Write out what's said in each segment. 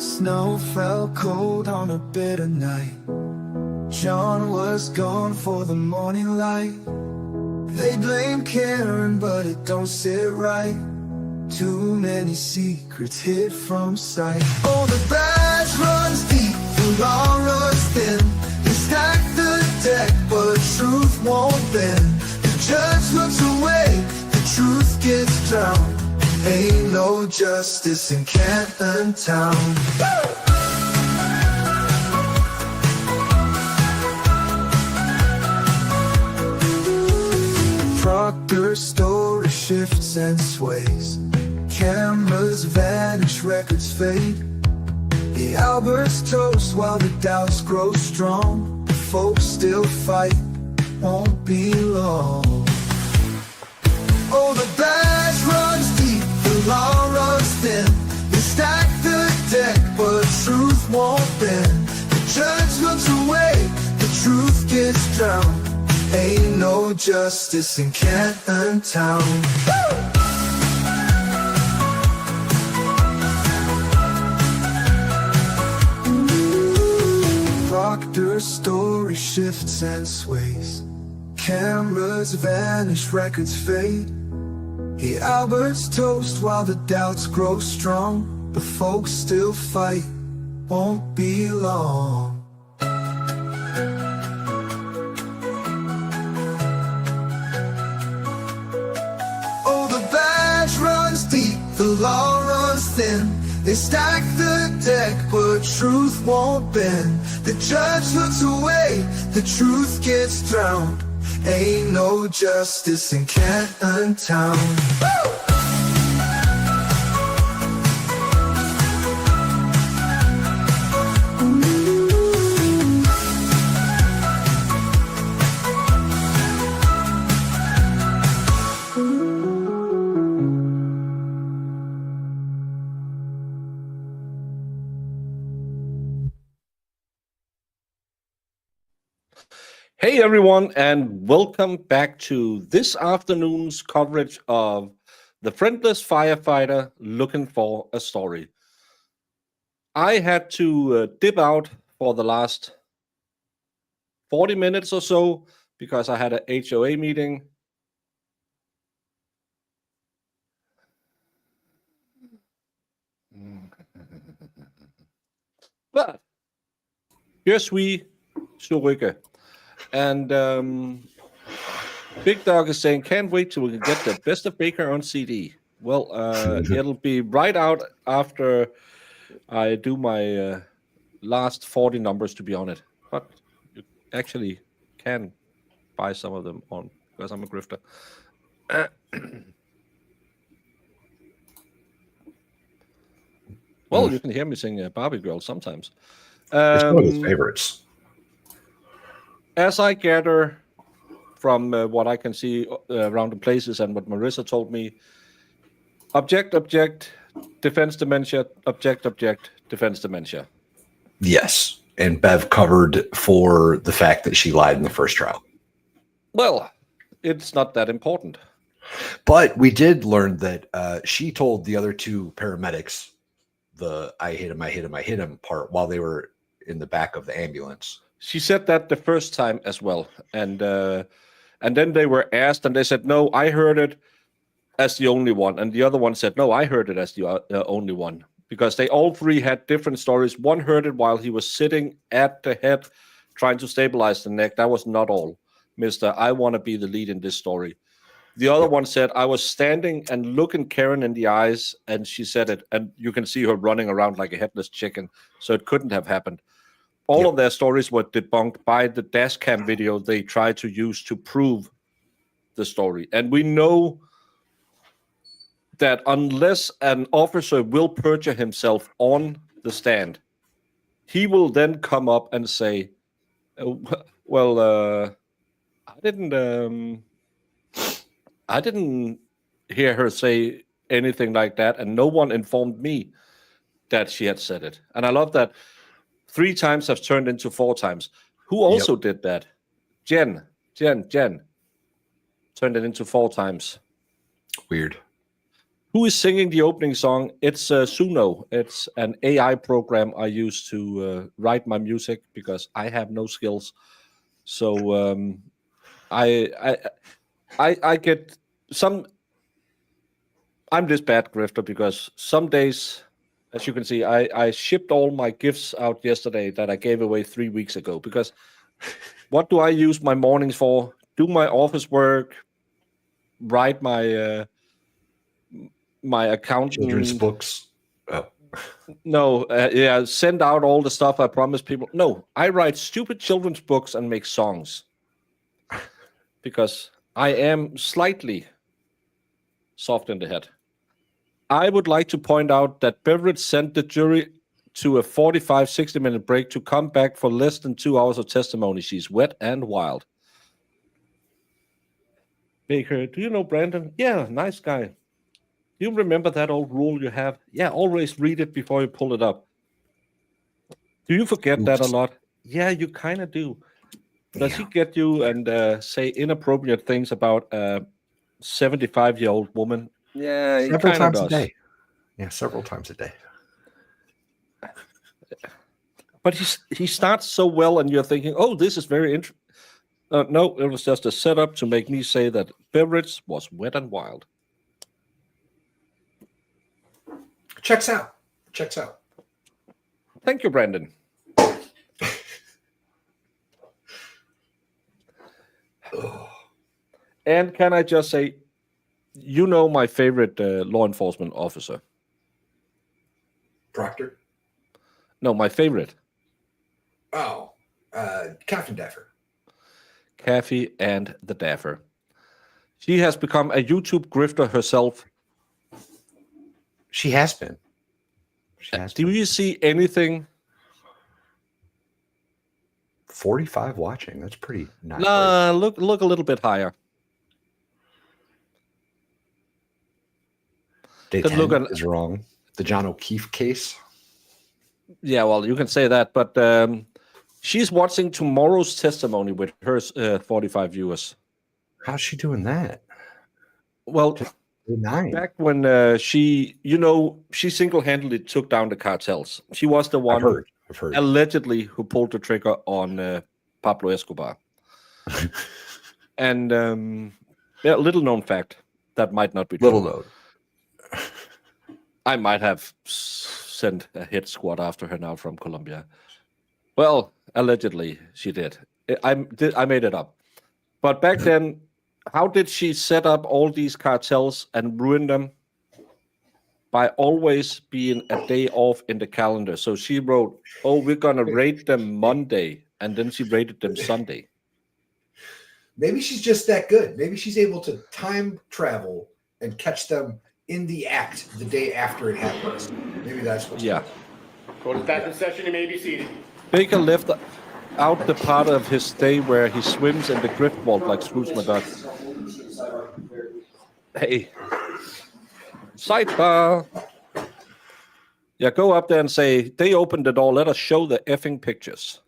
Snow fell cold on a bitter night. John was gone for the morning light. They blame Karen, but it don't sit right. Too many secrets hid from sight. Oh, the badge runs deep, the law runs thin. They stack the deck, but truth won't bend. The judge looks away, the truth gets drowned. Ain't no justice in Canton Town. Proctor's story shifts and sways. Cameras vanish, records fade. The Alberts toast while the doubts grow strong. The folks still fight, won't be long. Oh, the badge runs deep, the law runs thin. They stack the deck, but truth won't bend. The judge looks away, the truth gets drowned. Ain't no justice in Canton Town. Proctor's story shifts and sways. Cameras vanish, records fade. The Alberts toast while the doubts grow strong. The folks still fight, won't be long. Oh, the badge runs deep, the law runs thin. They stack the deck, but truth won't bend. The judge looks away, the truth gets drowned. Ain't no justice in Canton Town. Hey everyone, and welcome back to this afternoon's coverage of The Friendless Firefighter Looking for a Story. I had to dip out for the last 40 minutes or so because I had a HOA meeting. But here's we zurücke. And Big Dog is saying, can't wait till we can get the Best of Baker on CD. Well, it'll be right out after I do my last 40 numbers to be on it. But you actually can buy some of them on, because I'm a grifter. Well, you can hear me sing Barbie Girl sometimes. It's one of his favorites. As I gather from what I can see around the places and what Marissa told me, object, defense dementia, object, defense dementia. Yes, and Bev covered for the fact that she lied in the first trial. Well, it's not that important. But we did learn that she told the other two paramedics the I hit him part while they were in the back of the ambulance. She said that the first time as well, and then they were asked, and they said, "No, I heard it as the only one," and the other one said, "No, I heard it as the only one," because they all three had different stories. One heard it while he was sitting at the head, trying to stabilize the neck. That was not all, Mister. I want to be the lead in this story. The other one said, "I was standing and looking Karen in the eyes, and she said it, and you can see her running around like a headless chicken, so it couldn't have happened." All of their stories were debunked by the dash cam video they tried to use to prove the story. And we know that unless an officer will perjure himself on the stand, he will then come up and say, well, I didn't hear her say anything like that, and no one informed me that she had said it. And I love that 3 times have turned into 4 times. Who also did that? Jen turned it into 4 times. Weird. Who is singing the opening song? It's Suno. It's an AI program I use to write my music because I have no skills. So I get some. I'm this bad grifter because some days, as you can see, I shipped all my gifts out yesterday that I gave away 3 weeks ago. Because what do I use my mornings for? Do my office work, write my Children's accountant. books. Oh, No, yeah, send out all the stuff I promised people. No, I write stupid children's books and make songs because I am slightly soft in the head. I would like to point out that Beveridge sent the jury to a 45, 60-minute break to come back for less than 2 hours of testimony. She's wet and wild. Baker, do you know Brandon? Yeah, nice guy. You remember that old rule you have? Yeah, always read it before you pull it up. Do you forget that a oops. lot? Yeah, you kind of do. Does he Yeah. get you and say inappropriate things about a 75-year-old woman? Yeah, he Several kind of times a does. day. Yeah, several times a day. But he starts so well, and you're thinking, oh, this is very interesting. No, it was just a setup to make me say that Beveridge was wet and wild. Checks out. Checks out. Thank you, Brandon. And can I just say, you know my favorite law enforcement officer? Proctor. No, my favorite. Oh, Captain Daffer. Kathy and the Daffer. She has become a YouTube grifter herself. She has been. She has Do been. you see anything? 45 watching. That's pretty nice. Nah, look a little bit higher. Day Then 10 look at- is wrong. The John O'Keefe case. Yeah, well, you can say that, but she's watching tomorrow's testimony with her 45 viewers. How's she doing that? Well, 9. back when she single-handedly took down the cartels. She was the one I've heard. allegedly who pulled the trigger on Pablo Escobar. And yeah, little known fact that might not be true. Little note. I might have sent a hit squad after her now from Colombia. Well, allegedly she did. I made it up. But back then, how did she set up all these cartels and ruin them? By always being a day off in the calendar. So she wrote, oh, we're going to raid them Monday. And then she raided them Sunday. Maybe she's just that good. Maybe she's able to time travel and catch them in the act the day after it happens. Maybe that's what. Yeah. Court is back in session. You may be seated. Baker left out the part of his day where he swims in the grift vault like Scrooge McDuck. Hey. Sidebar. Yeah, go up there and say, they opened the door. Let us show the effing pictures.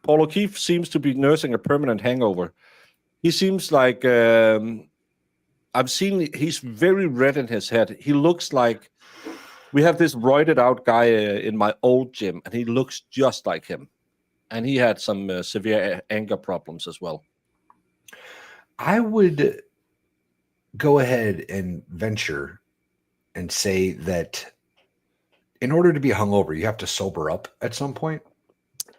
Paul O'Keefe seems to be nursing a permanent hangover. He seems like... I've seen he's very red in his head. He looks like we have this roided out guy in my old gym, and he looks just like him. And he had some severe anger problems as well. I would go ahead and venture and say that in order to be hungover, you have to sober up at some point.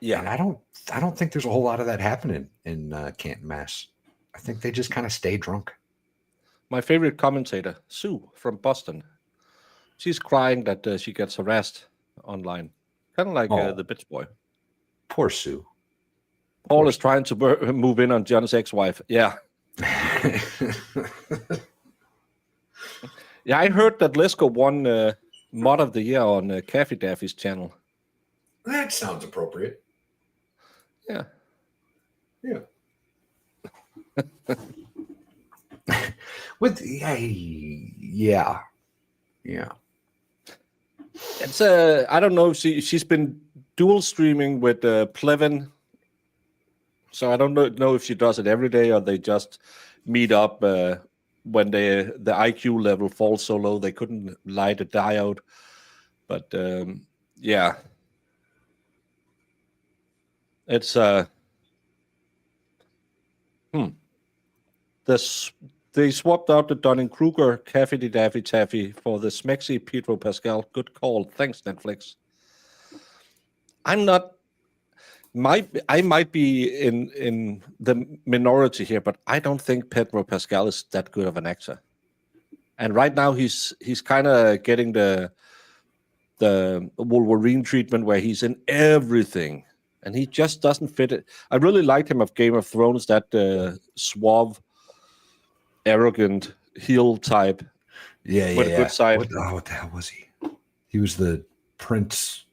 Yeah, and I don't think there's a whole lot of that happening in Canton, Mass. I think they just kind of stay drunk. my favorite commentator, Sue from Boston. She's crying that she gets harassed online, kind of like the bitch boy. Poor Sue. Paul is trying to move in on John's ex-wife. Yeah. Yeah, I heard that Lesko won Mod of the Year on Caffey Daffy's channel. That sounds appropriate. Yeah. Yeah. With yeah. It's I don't know. She's been dual streaming with Plevin, so I don't know if she does it every day or they just meet up when the IQ level falls so low they couldn't light a diode. But yeah, it's they swapped out the Dunning-Kruger Caffey Daffy Taffy for the Smexy Pedro Pascal. Good call. Thanks, Netflix. I'm not. I might be in the minority here, but I don't think Pedro Pascal is that good of an actor. And right now he's kind of getting the Wolverine treatment where he's in everything, and he just doesn't fit it. I really liked him of Game of Thrones, that suave, arrogant heel type. Yeah, with a good side. What the hell was he? He was the Prince.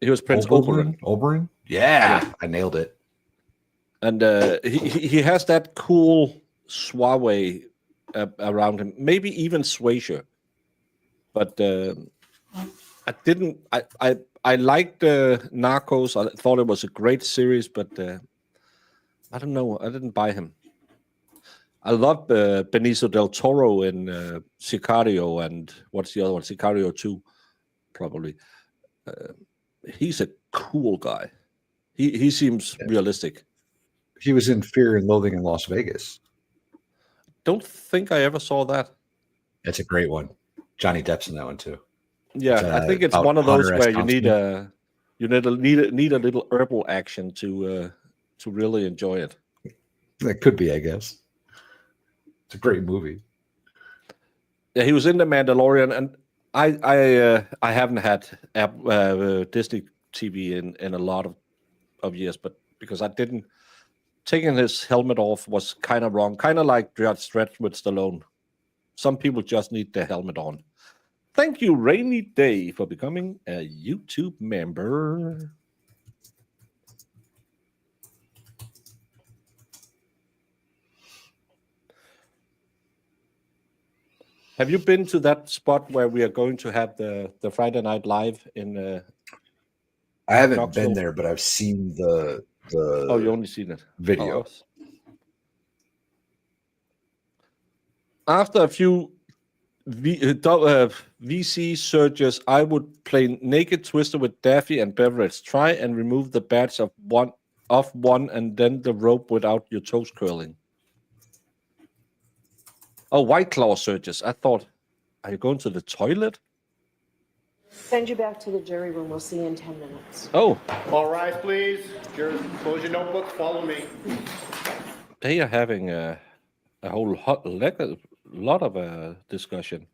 He was Prince Oberyn. Oberyn? Yeah, I nailed it. And he has that cool suave around him, maybe even Swayze. But I liked Narcos. I thought it was a great series, but I don't know. I didn't buy him. I love Benicio del Toro in Sicario, and what's the other one? Sicario 2, probably. He's a cool guy. He seems realistic. He was in Fear and Loathing in Las Vegas. Don't think I ever saw that. That's a great one. Johnny Depp's in that one too. Yeah, I think it's one of those where you need a little herbal action to really enjoy it. That could be, I guess. It's a great movie. Yeah, he was in The Mandalorian, and I haven't had Disney TV in a lot of years, but because I didn't, taking his helmet off was kind of wrong, kind of like Judge Dredd with Stallone. Some people just need their helmet on. Thank you, Rainy Day, for becoming a YouTube member. Have you been to that spot where we are going to have the Friday Night Live in? I haven't Knoxville? been there, but I've seen the Oh, you only seen it. video. Oh. After a few VC searches, I would play Naked Twister with Daffy and Beverage. Try and remove the badge of one, and then the rope without your toes curling. Oh, White Claw searches. I thought, are you going to the toilet? Send you back to the jury room. We'll see you in 10 minutes. Oh, All rise, please. Jurors, close your notebooks. Follow me. they are having a whole lot of discussion.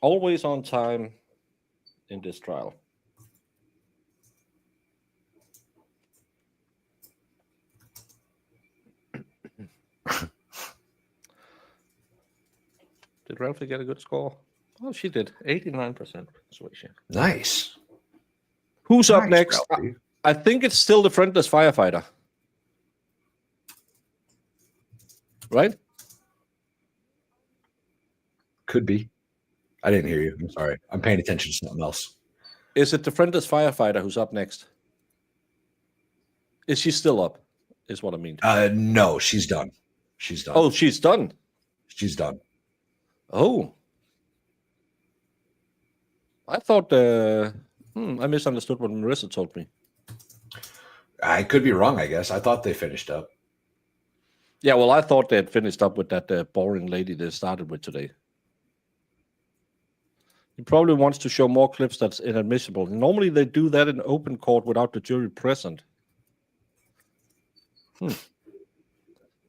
Always on time in this trial. Did Ralphie get a good score? Oh, she did. 89% persuasion. Nice. Who's up Nice, next? Ralphie. I think it's still the friendless firefighter. Right? Could be. I didn't hear you. I'm sorry. I'm paying attention to something else. Is it the friendless firefighter who's up next? Is she still up? Is what I mean. No, she's done. She's done. Oh, she's done. She's done. Oh. I thought I misunderstood what Marissa told me. I could be wrong, I guess. I thought they finished up. Yeah, well, I thought they had finished up with that boring lady they started with today. He probably wants to show more clips that's inadmissible. Normally they do that in open court without the jury present.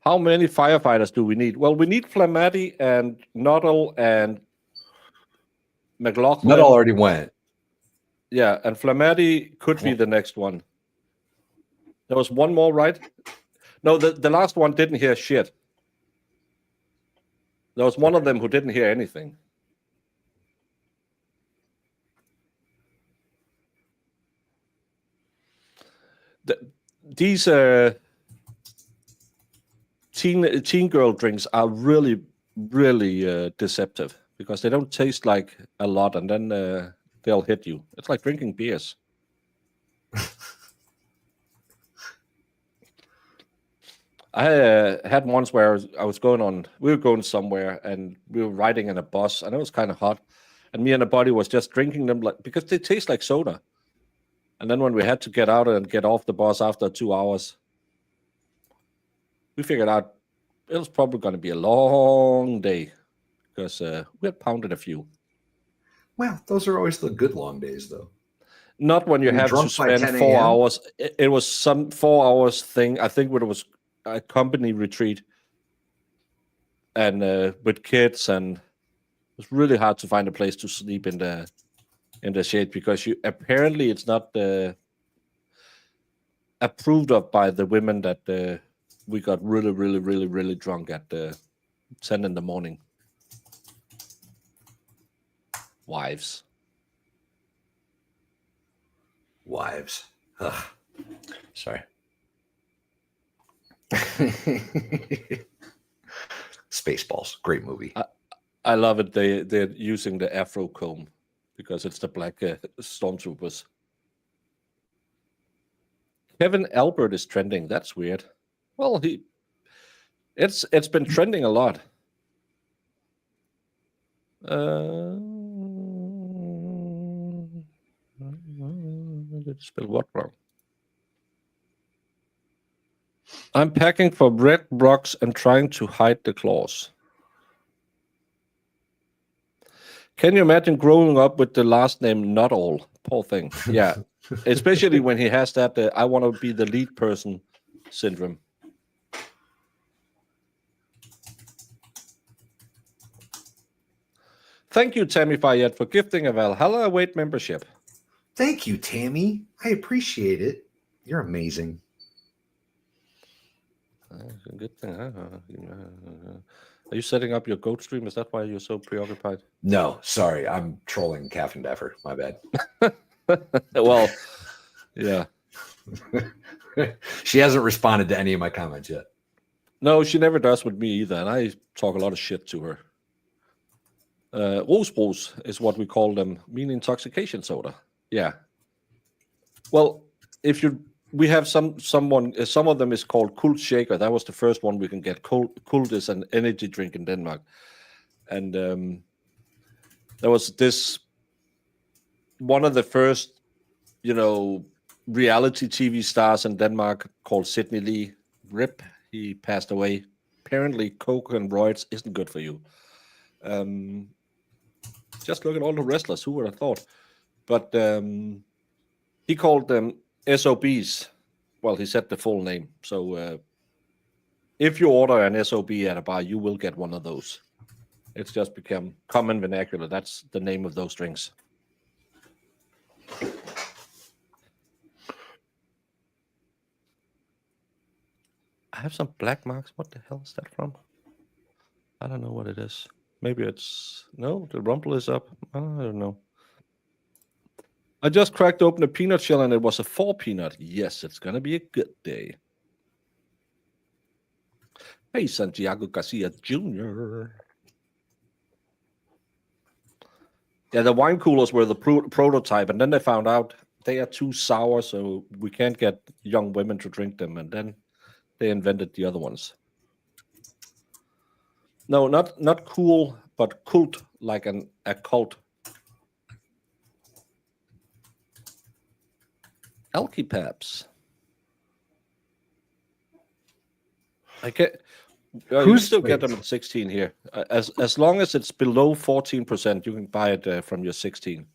How many firefighters do we need? Well, we need Flamati and Nuttall and McLaughlin. Nuttall already went. Yeah, and Flamati could be the next one. There was one more, right? No, the last one didn't hear shit. There was one of them who didn't hear anything. These teen girl drinks are really, really deceptive because they don't taste like a lot, and then they'll hit you. It's like drinking beers. I had once where we were going somewhere and we were riding in a bus and it was kind of hot. And me and a buddy was just drinking them because they taste like soda. And then when we had to get out and get off the bus after 2 hours, we figured out it was probably going to be a long day because we had pounded a few. Well, those are always the good long days, though. Not when you You're have to drunk by spend 10 4 a.m.? hours. It was some 4 hours thing. I think it was a company retreat and with kids, and it was really hard to find a place to sleep in the shade because apparently it's not approved of by the women that we got really, really, really, really drunk at 10 in the morning. Wives. Ugh. Sorry. Spaceballs, great movie. I love it. They're using the Afro comb because it's the black stormtroopers. Kevin Albert is trending. That's weird. Well, it's been trending a lot. Did I spell what wrong? I'm packing for red rocks and trying to hide the claws. Can you imagine growing up with the last name Not All? Poor thing. Yeah. Especially when he has that I want to be the lead person syndrome. Thank you, Tammy Fayette, for gifting a Valhalla Await membership. Thank you, Tammy. I appreciate it. You're amazing. Good thing. Are you setting up your goat stream? Is that why you're so preoccupied? No, sorry. I'm trolling Calf and Dapper. My bad. Well, yeah. She hasn't responded to any of my comments yet. No, she never does with me either, and I talk a lot of shit to her. Roosbros is what we call them, mean intoxication soda. Yeah. Well, we have some of them is called Kult Shaker. That was the first one we can get. Kult is an energy drink in Denmark, and there was this one of the first, reality TV stars in Denmark called Sidney Lee. RIP. He passed away. Apparently, coke and roids isn't good for you. Just look at all the wrestlers. Who would have thought? But he called them SOBs. Well, he said the full name. So if you order an SOB at a bar, you will get one of those. It's just become common vernacular. That's the name of those drinks. I have some black marks. What the hell is that from? I don't know what it is. Maybe it's... No, the rumble is up. I don't know. I just cracked open a peanut shell and it was a 4 peanut. Yes, it's going to be a good day. Hey, Santiago Garcia Jr. Yeah, the wine coolers were the prototype, and then they found out they are too sour, so we can't get young women to drink them, and then they invented the other ones. No, not cool, but cult, like a cult. Alky Paps. You still get them at 16 here. As long as it's below 14%, you can buy it from your 16.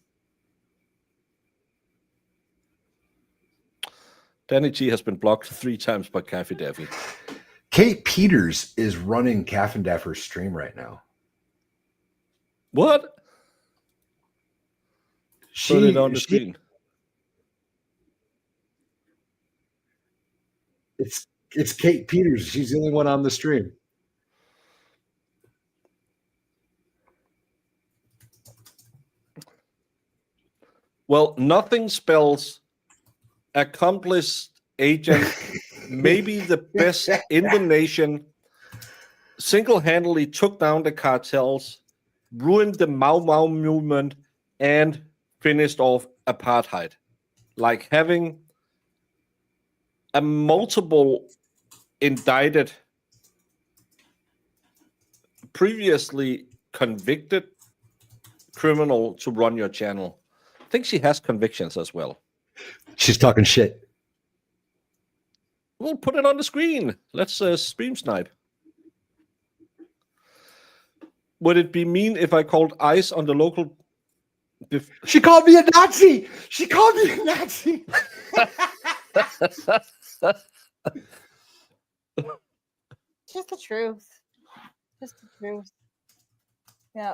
Danny G has been blocked 3 times by Cafe Daffy. Kate Peters is running Calf and Dapper's stream right now. What? Put it on the screen. It's Kate Peters. She's the only one on the stream. Well, nothing spells accomplished agent, maybe the best in the nation, single-handedly took down the cartels, ruined the Mau Mau movement, and finished off apartheid. Like having a multiple indicted, previously convicted criminal to run your channel. I think she has convictions as well. She's talking shit. We'll put it on the screen. Let's stream snipe. Would it be mean if I called ICE on the local? She called me a Nazi. She called me a Nazi. Just the truth. Just the truth. Yeah.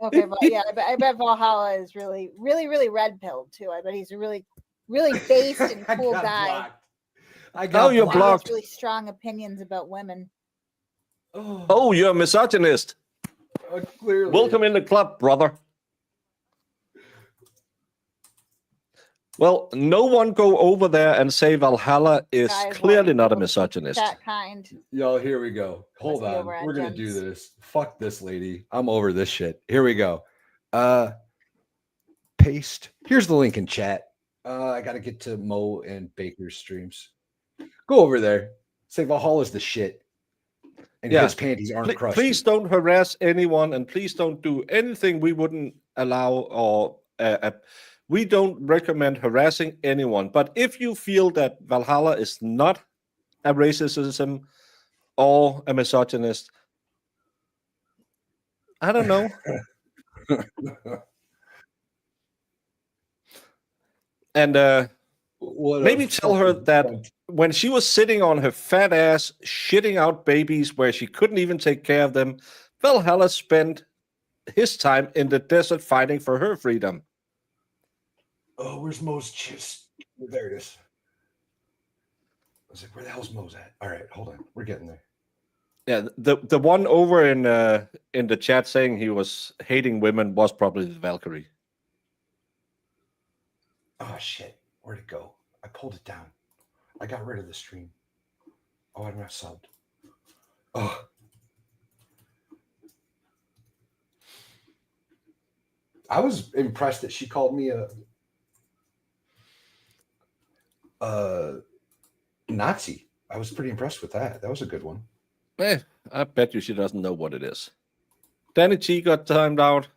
Okay, but yeah, I bet Valhalla is really, really, really red pilled too. I bet he's a really, really based and cool guy. I got you're He has blocked. really strong opinions about women. Oh, you're a misogynist. Clearly. Welcome in the club, brother. Well, no one go over there and say Valhalla is Guys, clearly wanting not a people to be misogynist. That kind. Yo, here we go. Hold Let's go on. over We're gonna agents. do this. Fuck this lady. I'm over this shit. Here we go. Paste. Here's the link in chat. I gotta get to Mo and Baker's streams. Go over there. Say Valhalla's the shit. And Yeah. his panties aren't crusty. Please don't harass anyone, and please don't do anything we wouldn't allow, or we don't recommend harassing anyone. But if you feel that Valhalla is not a racism or a misogynist, I don't know. And maybe tell her that when she was sitting on her fat ass, shitting out babies where she couldn't even take care of them, Valhalla spent his time in the desert fighting for her freedom. Oh, where's Mo's chips? There it is. I was like, where the hell's Mo's at? All right, hold on. We're getting there. Yeah, the one over in the chat saying he was hating women was probably the Valkyrie. Oh shit. Where'd it go? I pulled it down. I got rid of the stream. Oh, I'm not subbed. Oh. I was impressed that she called me a Nazi. I was pretty impressed with that. That was a good one. I bet you she doesn't know what it is. Danny G got timed out.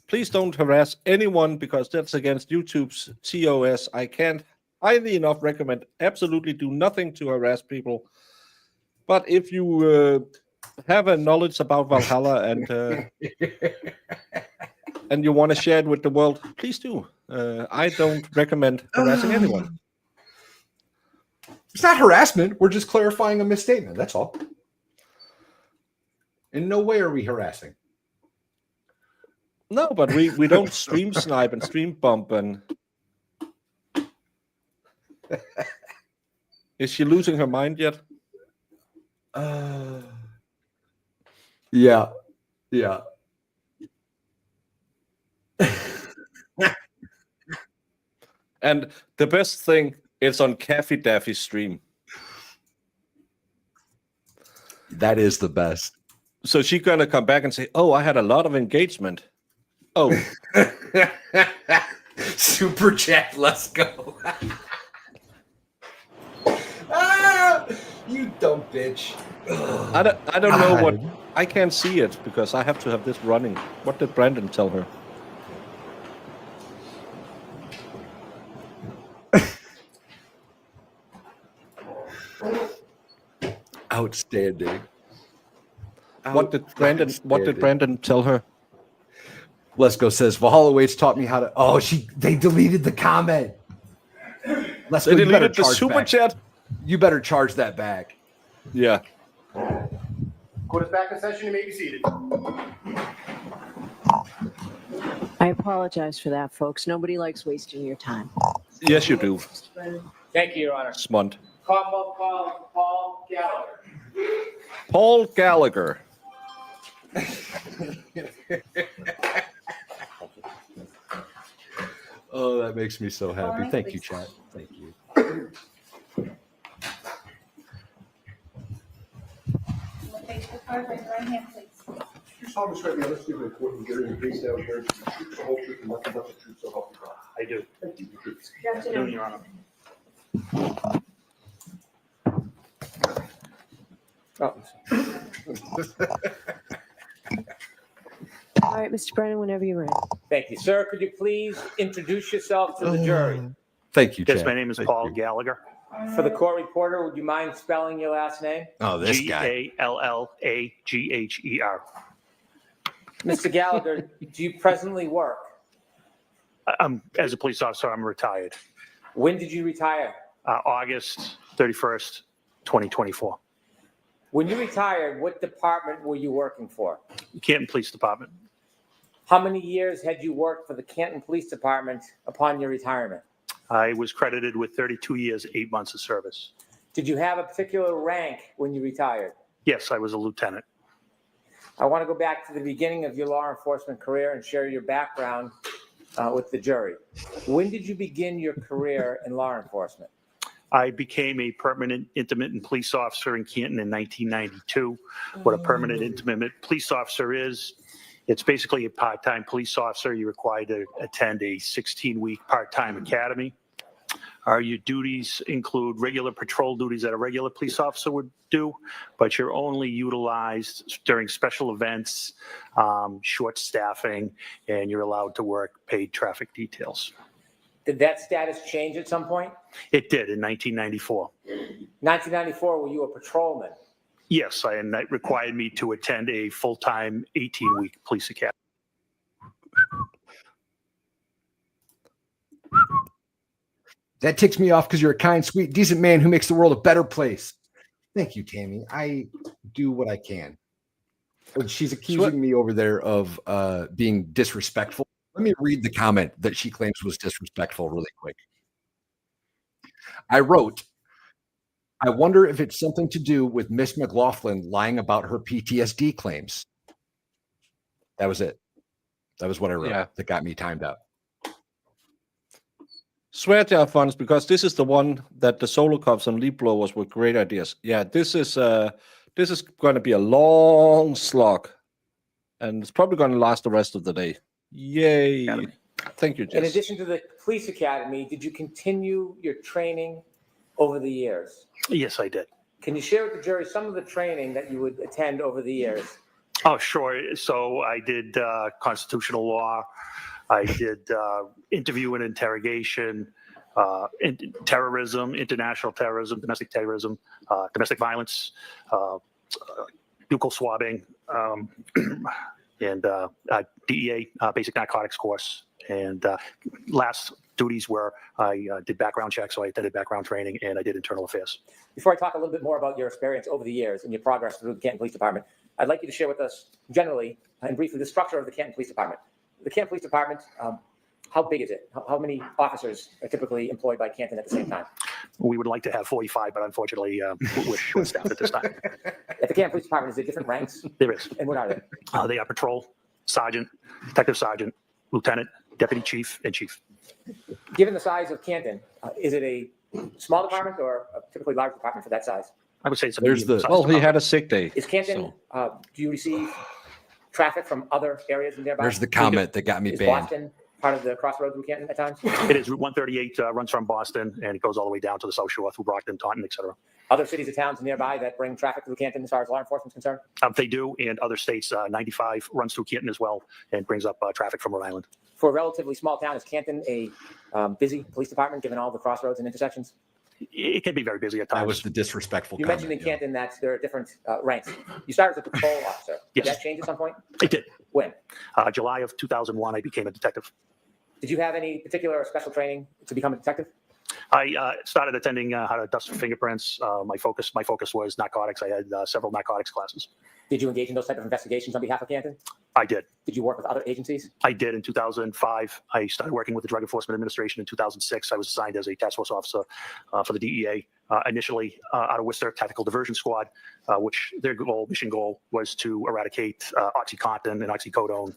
Please don't harass anyone because that's against YouTube's TOS. I can't highly enough recommend absolutely do nothing to harass people. But if you have a knowledge about Valhalla and you want to share it with the world, please do. I don't recommend harassing anyone. It's not harassment. We're just clarifying a misstatement. That's all. In no way are we harassing. No, but we don't stream snipe and stream bump. And is she losing her mind yet? Yeah. And the best thing, it's on Caffey Daffy's stream. That is the best. So she's gonna come back and say, "Oh, I had a lot of engagement." Oh, Super chat, let's go. You dumb bitch. I don't know what. I can't see it because I have to have this running. What did Brandon tell her? Outstanding. What did Brandon tell her? Let's go says Valhalla Waits taught me how to. Oh, they deleted the comment. Let's They go. You better deleted the charge super back. chat. You better charge that back. Yeah. Court is back in session. You may be seated. I apologize for that, folks. Nobody likes wasting your time. Yes, you do. Thank you, Your Honor. Smont. Paul Gallagher. Paul Gallagher. Oh, that makes me so happy. Thank you, chat. Thank you. Just how much right now, let's give it a court and get her in the case down here. Truth, the whole truth, and nothing but the truth, so help you God. I do. Thank you. Good afternoon, Your Honor. All right, Mr. Brennan, whenever you're ready. Thank you, sir. Could you please introduce yourself to the jury? Thank you, Yes, Chad. my name is Thank Paul you. Gallagher. For the court reporter, would you mind spelling your last name? Oh, this guy. Gallagher. Mr. Gallagher, do you presently work? As a police officer, I'm retired. When did you retire? August 31st, 2024. When you retired, what department were you working for? Canton Police Department. How many years had you worked for the Canton Police Department upon your retirement? I was credited with 32 years, 8 months of service. Did you have a particular rank when you retired? Yes, I was a lieutenant. I want to go back to the beginning of your law enforcement career and share your background with the jury. When did you begin your career in law enforcement? I became a permanent intermittent police officer in Canton in 1992. What a permanent intermittent police officer is, it's basically a part-time police officer. You're required to attend a 16-week part-time academy. Your duties include regular patrol duties that a regular police officer would do, but you're only utilized during special events, short staffing, and you're allowed to work paid traffic details. Did that status change at some point? It did in 1994. 1994, were you a patrolman? Yes, and that required me to attend a full-time 18-week police academy. That ticks me off because you're a kind, sweet, decent man who makes the world a better place. Thank you, Tammy. I do what I can. She's accusing me over there of being disrespectful. Let me read the comment that she claims was disrespectful really quick. I wrote, I wonder if it's something to do with Miss McLaughlin lying about her PTSD claims. That was it. That was what I wrote that got me timed out. Swear to our funds, because this is the one that the solo cups and leaf blowers were great ideas. Yeah, this is going to be a long slog, and it's probably going to last the rest of the day. Yay! Thank you, Jess. In addition to the police academy, did you continue your training over the years? Yes, I did. Can you share with the jury some of the training that you would attend over the years? Oh, sure. So I did constitutional law. I did interview and interrogation, terrorism, international terrorism, domestic violence, buccal swabbing, and DEA basic narcotics course. And last duties were I did background checks, so I attended background training, and I did internal affairs. Before I talk a little bit more about your experience over the years and your progress through the Canton Police Department, I'd like you to share with us generally and briefly the structure of the Canton Police Department. The Canton Police Department, how big is it? How many officers are typically employed by Canton at the same time? We would like to have 45, but unfortunately, we're short-staffed at this time. At the Canton Police Department, is there different ranks? There is. And what are they? They are patrol, sergeant, detective sergeant, lieutenant, deputy chief, and chief. Given the size of Canton, is it a small department or a typically large department for that size? I would say it's a There's the medium-sized he had a sick day. Is Canton, do you receive traffic from other areas in nearby? There's the comment that got me Is banned. Boston part of the crossroads in Canton at times? It is. Route 138 runs from Boston, and it goes all the way down to the South Shore through Brockton, Taunton, et cetera. Other cities or towns nearby that bring traffic through Canton as far as law enforcement is concerned? They do, and other states, 95 runs through Canton as well and brings up traffic from Rhode Island. For a relatively small town, is Canton a busy police department given all the crossroads and intersections? It can be very busy at times. That was the disrespectful You comment. mentioned in Canton that there are different ranks. You started as a patrol officer. Did Yes. that change at some point? It did. When? July of 2001, I became a detective. Did you have any particular or special training to become a detective? I started attending how to dust fingerprints. My focus was narcotics. I had several narcotics classes. Did you engage in those type of investigations on behalf of Canton? I did. Did you work with other agencies? I did in 2005. I started working with the Drug Enforcement Administration in 2006. I was assigned as a task force officer for the DEA, initially out of Worcester Tactical Diversion Squad, which their mission goal was to eradicate OxyContin and oxycodone.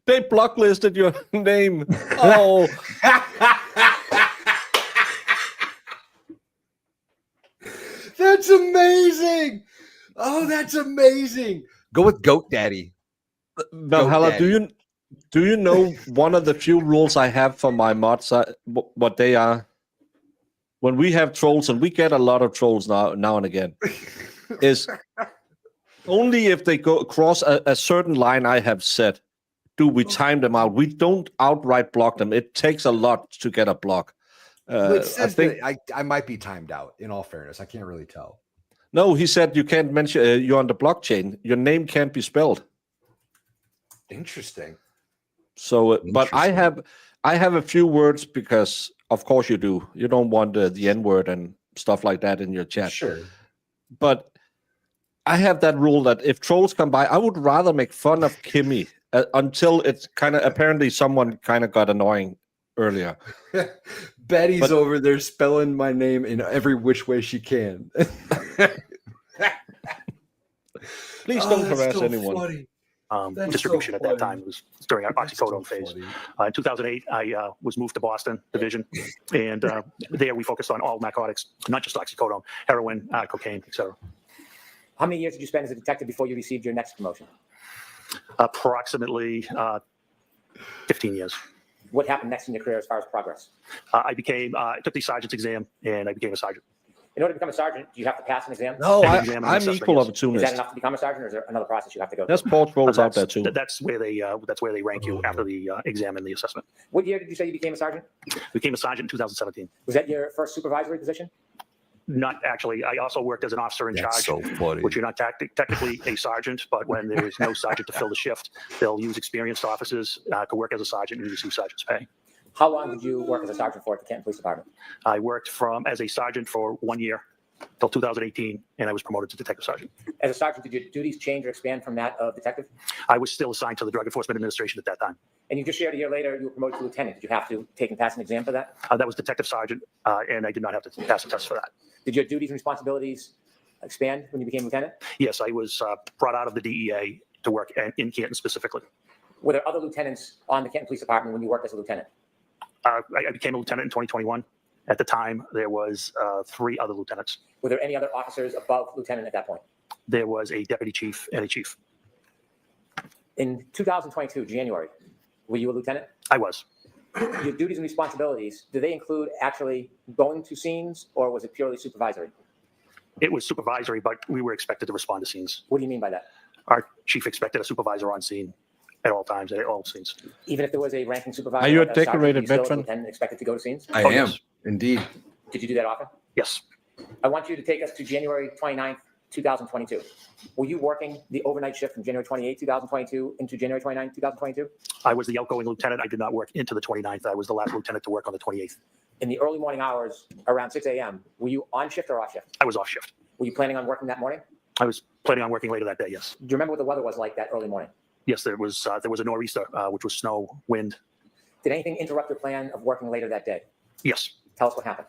They blocklisted your name. Oh. That's amazing. Oh, that's amazing. Go with Goat Daddy. Valhalla, do you know one of the few rules I have for my mods? What they are? when we have trolls, and we get a lot of trolls now and again, is only if they go across a certain line I have set, do we time them out. We don't outright block them. It takes a lot to get a block. It I says think that I might be timed out. In all fairness, I can't really tell. no. He said you can't mention you're on the blockchain. Your name can't be spelled. Interesting. So, but I Interesting. have a few words because, of course, you do. You don't want the N word and stuff like that in your chat. Sure. But I have that rule that if trolls come by, I would rather make fun of Kimmy until it's kind of apparently someone kind of got annoying earlier. Betty's over there spelling my name in every which way she can. Please don't harass anyone. Distribution at that time was during our oxycodone phase. In 2008, I was moved to Boston Division, and there we focused on all narcotics, not just oxycodone, heroin, cocaine, etc. How many years did you spend as a detective before you received your next promotion? Approximately 15 years. What happened next in your career as far as progress? I took the sergeant's exam, and I became a sergeant. In order to become a sergeant, do you have to pass an exam? No, An exam and I'm assessment, equal yes. Is opportunist. that enough to become a sergeant, or is there another process you have to go through? There's port trolls out there too. That's where they rank you after the exam and the assessment. What year did you say you became a sergeant? Became a sergeant in 2017. Was that your first supervisory position? Not actually. I also worked as an officer in That's charge, so funny. which you're not technically a sergeant, but when there is no sergeant to fill the shift, they'll use experienced officers to work as a sergeant and receive sergeant's pay. How long did you work as a sergeant for at the Canton Police Department? I worked as a sergeant for 1 year till 2018, and I was promoted to detective sergeant. As a sergeant, did your duties change or expand from that of detective? I was still assigned to the Drug Enforcement Administration at that time. And you just shared a year later you were promoted to lieutenant. Did you have to take and pass an exam for that? That was detective sergeant, and I did not have to pass a test for that. Did your duties and responsibilities expand when you became lieutenant? Yes, I was brought out of the DEA to work in Canton specifically. Were there other lieutenants on the Canton Police Department when you worked as a lieutenant? I became a lieutenant in 2021. At the time, there was 3 other lieutenants. Were there any other officers above lieutenant at that point? There was a deputy chief and a chief. In 2022, January, were you a lieutenant? I was. Your duties and responsibilities, do they include actually going to scenes, or was it purely supervisory? It was supervisory, but we were expected to respond to scenes. What do you mean by that? Our chief expected a supervisor on scene at all times, at all scenes. Even if there was a ranking supervisor? Are you a like sergeant, decorated you still, as veteran? lieutenant, expected to go to scenes? I Oh, am yes. indeed. Did you do that often? Yes. I want you to take us to January 29th, 2022. Were you working the overnight shift from January 28th, 2022 into January 29th, 2022? I was the outgoing lieutenant. I did not work into the 29th. I was the last lieutenant to work on the 28th. In the early morning hours, around 6 a.m., were you on shift or off shift? I was off shift. Were you planning on working that morning? I was planning on working later that day, yes. Do you remember what the weather was like that early morning? Yes, there was a nor'easter, which was snow, wind. Did anything interrupt your plan of working later that day? Yes. Tell us what happened.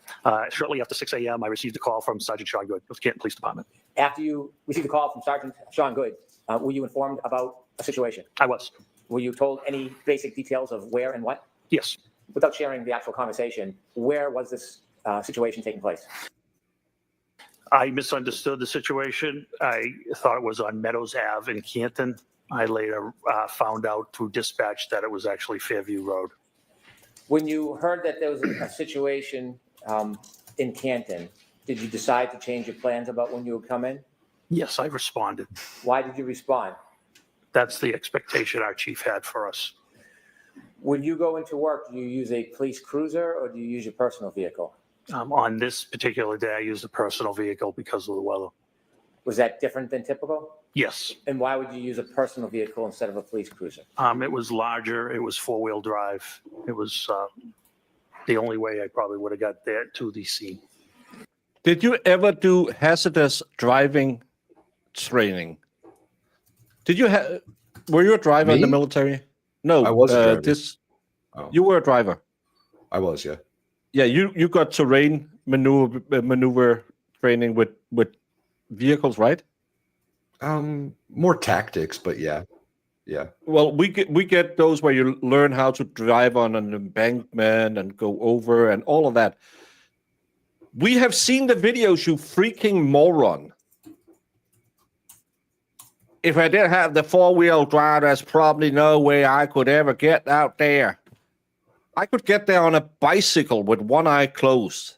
Shortly after 6 a.m., I received a call from Sergeant Sean Good of the Canton Police Department. After you received a call from Sergeant Sean Good, were you informed about a situation? I was. Were you told any basic details of where and what? Yes. Without sharing the actual conversation, where was this situation taking place? I misunderstood the situation. I thought it was on Meadows Ave in Canton. I later found out through dispatch that it was actually Fairview Road. When you heard that there was a situation in Canton, did you decide to change your plans about when you would come in? Yes, I responded. Why did you respond? That's the expectation our chief had for us. When you go into work, do you use a police cruiser or do you use your personal vehicle? On this particular day, I used a personal vehicle because of the weather. Was that different than typical? Yes. And why would you use a personal vehicle instead of a police cruiser? It was larger. It was 4-wheel drive. It was the only way I probably would have got there to the scene. Did you ever do hazardous driving training? Did you have? Were you a driver in the Me? military? No, I was a driver. Oh. You were a driver. I was, yeah. Yeah, you got terrain maneuver training with vehicles, right? More tactics, but yeah. Well, we get those where you learn how to drive on an embankment and go over and all of that. We have seen the videos, you freaking moron. If I didn't have the 4-wheel drive, there's probably no way I could ever get out there. I could get there on a bicycle with one eye closed.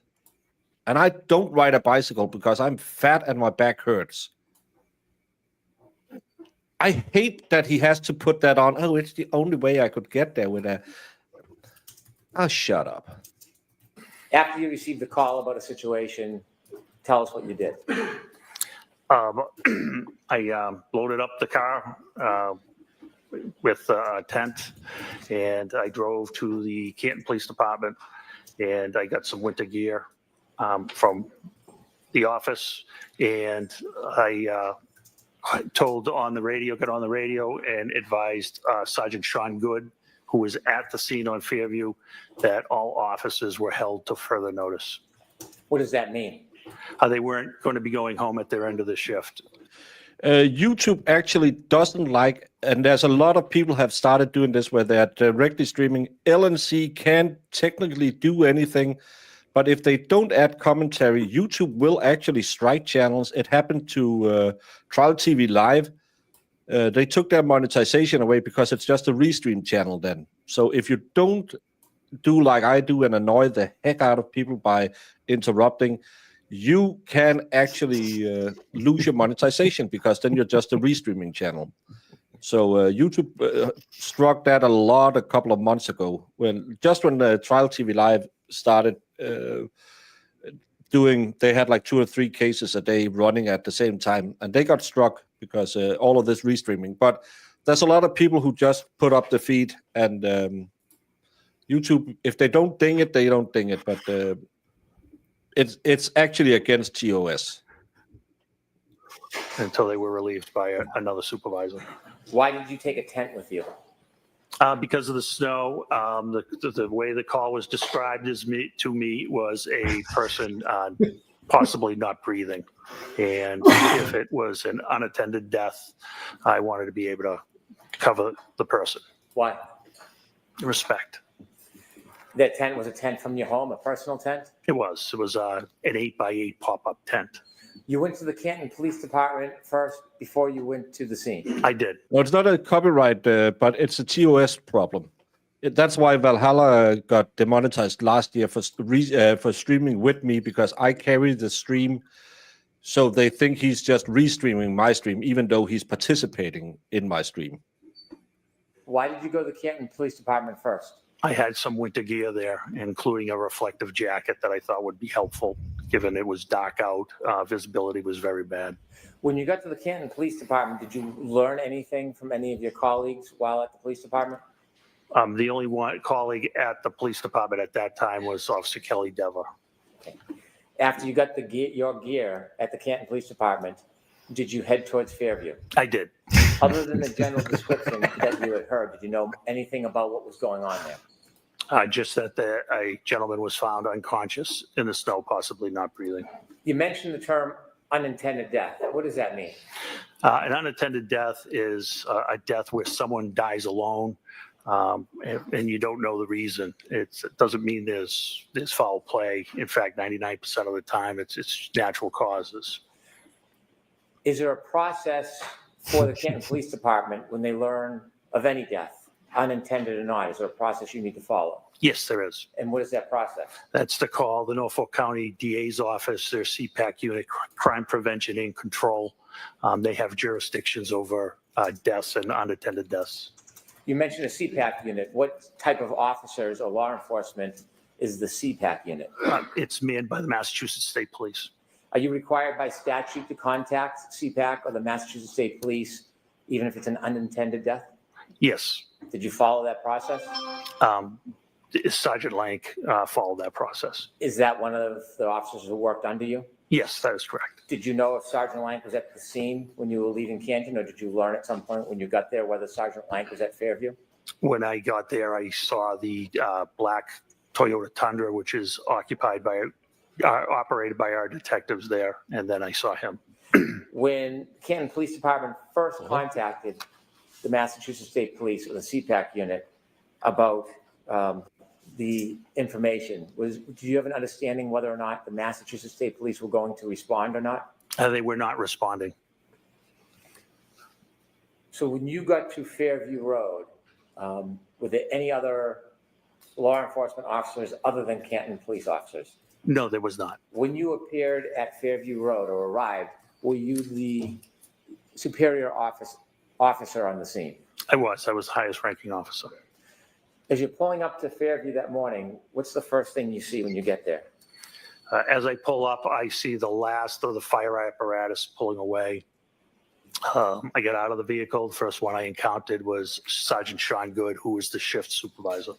and I don't ride a bicycle because I'm fat and my back hurts. I hate that he has to put that on. Oh, it's the only way I could get there with a. Oh, shut up. After you received the call about a situation, tell us what you did. I loaded up the car with a tent, and I drove to the Canton Police Department, and I got some winter gear from the office, and I got on the radio and advised Sergeant Sean Good, who was at the scene on Fairview, that all officers were held to further notice. What does that mean? They weren't going to be going home at their end of the shift. YouTube actually doesn't like, and there's a lot of people have started doing this where they're directly streaming. LNC can't technically do anything, but if they don't add commentary, YouTube will actually strike channels. It happened to Trial TV Live. They took their monetization away because it's just a restream channel then. So if you don't do like I do and annoy the heck out of people by interrupting, you can actually lose your monetization because then you're just a restreaming channel. So YouTube struck that a couple of months ago when Trial TV Live started they had like 2 or 3 cases a day running at the same time, and they got struck because all of this restreaming. But there's a lot of people who just put up the feed, and YouTube, if they don't ding it, they don't ding it. But it's actually against TOS. Until they were relieved by another supervisor. Why did you take a tent with you? Because of the snow. The way the call was described to me was a person possibly not breathing. And if it was an unattended death, I wanted to be able to cover the person. Why? Respect. That tent was a tent from your home, a personal tent? It was an 8x8 pop-up tent. You went to the Canton Police Department first before you went to the scene? I did. No, it's not a copyright, but it's a TOS problem. That's why Valhalla got demonetized last year for streaming with me, because I carry the stream. So they think he's just restreaming my stream, even though he's participating in my stream. Why did you go to the Canton Police Department first? I had some winter gear there, including a reflective jacket that I thought would be helpful, given it was dark out. Visibility was very bad. When you got to the Canton Police Department, did you learn anything from any of your colleagues while at the police department? The only one colleague at the police department at that time was Officer Kelly Dever. Okay. After you got your gear at the Canton Police Department, did you head towards Fairview? I did. Other than the general description that you had heard, did you know anything about what was going on there? Just that a gentleman was found unconscious in the snow, possibly not breathing. You mentioned the term unintended death. What does that mean? An unattended death is a death where someone dies alone, and you don't know the reason. It doesn't mean there's foul play. In fact, 99% of the time, it's natural causes. Is there a process for the Canton Police Department when they learn of any death, unintended or not? Is there a process you need to follow? Yes, there is. And what is that process? That's to call the Norfolk County DA's office, their CPAC unit, Crime Prevention and Control. They have jurisdictions over deaths and unattended deaths. You mentioned a CPAC unit. What type of officers or law enforcement is the CPAC unit? It's manned by the Massachusetts State Police. Are you required by statute to contact CPAC or the Massachusetts State Police, even if it's an unintended death? Yes. Did you follow that process? Sergeant Lank followed that process. Is that one of the officers who worked under you? Yes, that is correct. Did you know if Sergeant Lank was at the scene when you were leaving Canton, or did you learn at some point when you got there whether Sergeant Lank was at Fairview? When I got there, I saw the black Toyota Tundra, which is operated by our detectives there, and then I saw him. When Canton Police Department first contacted the Massachusetts State Police or the CPAC unit about the information, do you have an understanding whether or not the Massachusetts State Police were going to respond or not? They were not responding. So when you got to Fairview Road, were there any other law enforcement officers other than Canton police officers? No, there was not. When you appeared at Fairview Road or arrived, were you the superior officer on the scene? I was highest ranking officer. As you're pulling up to Fairview that morning, what's the first thing you see when you get there? As I pull up, I see the last of the fire apparatus pulling away. I get out of the vehicle. The first one I encountered was Sergeant Sean Good, who was the shift supervisor.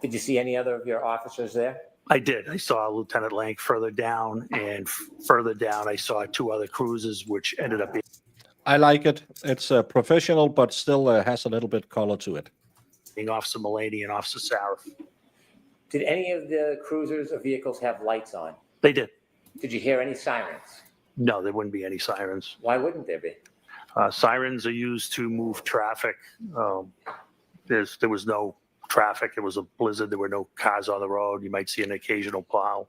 Did you see any other of your officers there? I did. I saw Lieutenant Lank further down, and further down I saw 2 other cruisers, which ended up I like it. It's professional, but still has a little bit color to it. being Officer Mullaney and Officer Saraf. Did any of the cruisers or vehicles have lights on? They did. Did you hear any sirens? No, there wouldn't be any sirens. Why wouldn't there be? Sirens are used to move traffic. There was no traffic. It was a blizzard. There were no cars on the road. You might see an occasional plow.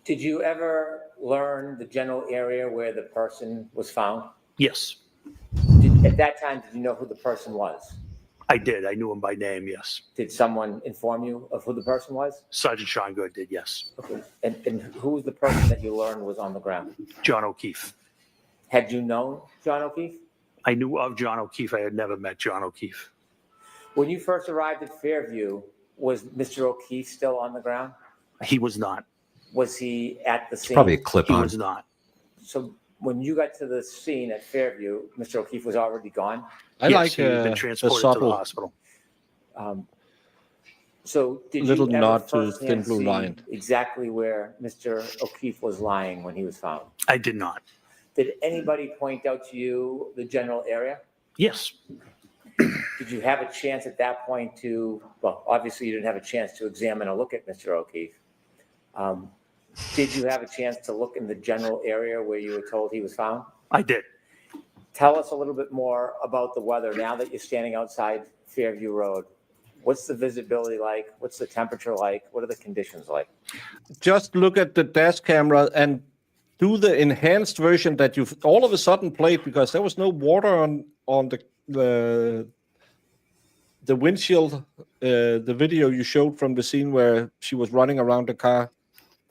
Did you ever learn the general area where the person was found? Yes, At that time, did you know who the person was? I did. I knew him by name, yes. Did someone inform you of who the person was? Sergeant Sean Good did, yes. Okay. And who was the person that you learned was on the ground? John O'Keefe. Had you known John O'Keefe? I knew of John O'Keefe. I had never met John O'Keefe. When you first arrived at Fairview, was Mr. O'Keefe still on the ground? He was not. Was he at the scene? Probably a clip He on. was not. So when you got to the scene at Fairview, Mr. O'Keefe was already gone? I Yes, like he had been the transported to subtle the hospital. So did little you ever nod to firsthand Thin Blue see Line. exactly where Mr. O'Keefe was lying when he was found? I did not. Did anybody point out to you the general area? Yes. Did you have a chance at that point to, well, obviously you didn't have a chance to examine or look at Mr. O'Keefe. Did you have a chance to look in the general area where you were told he was found? I did. Tell us a little bit more about the weather now that you're standing outside Fairview Road. What's the visibility like? What's the temperature like? What are the conditions like? Just look at the dash camera and do the enhanced version that you've all of a sudden played, because there was no water on the windshield. The video you showed from the scene where she was running around the car.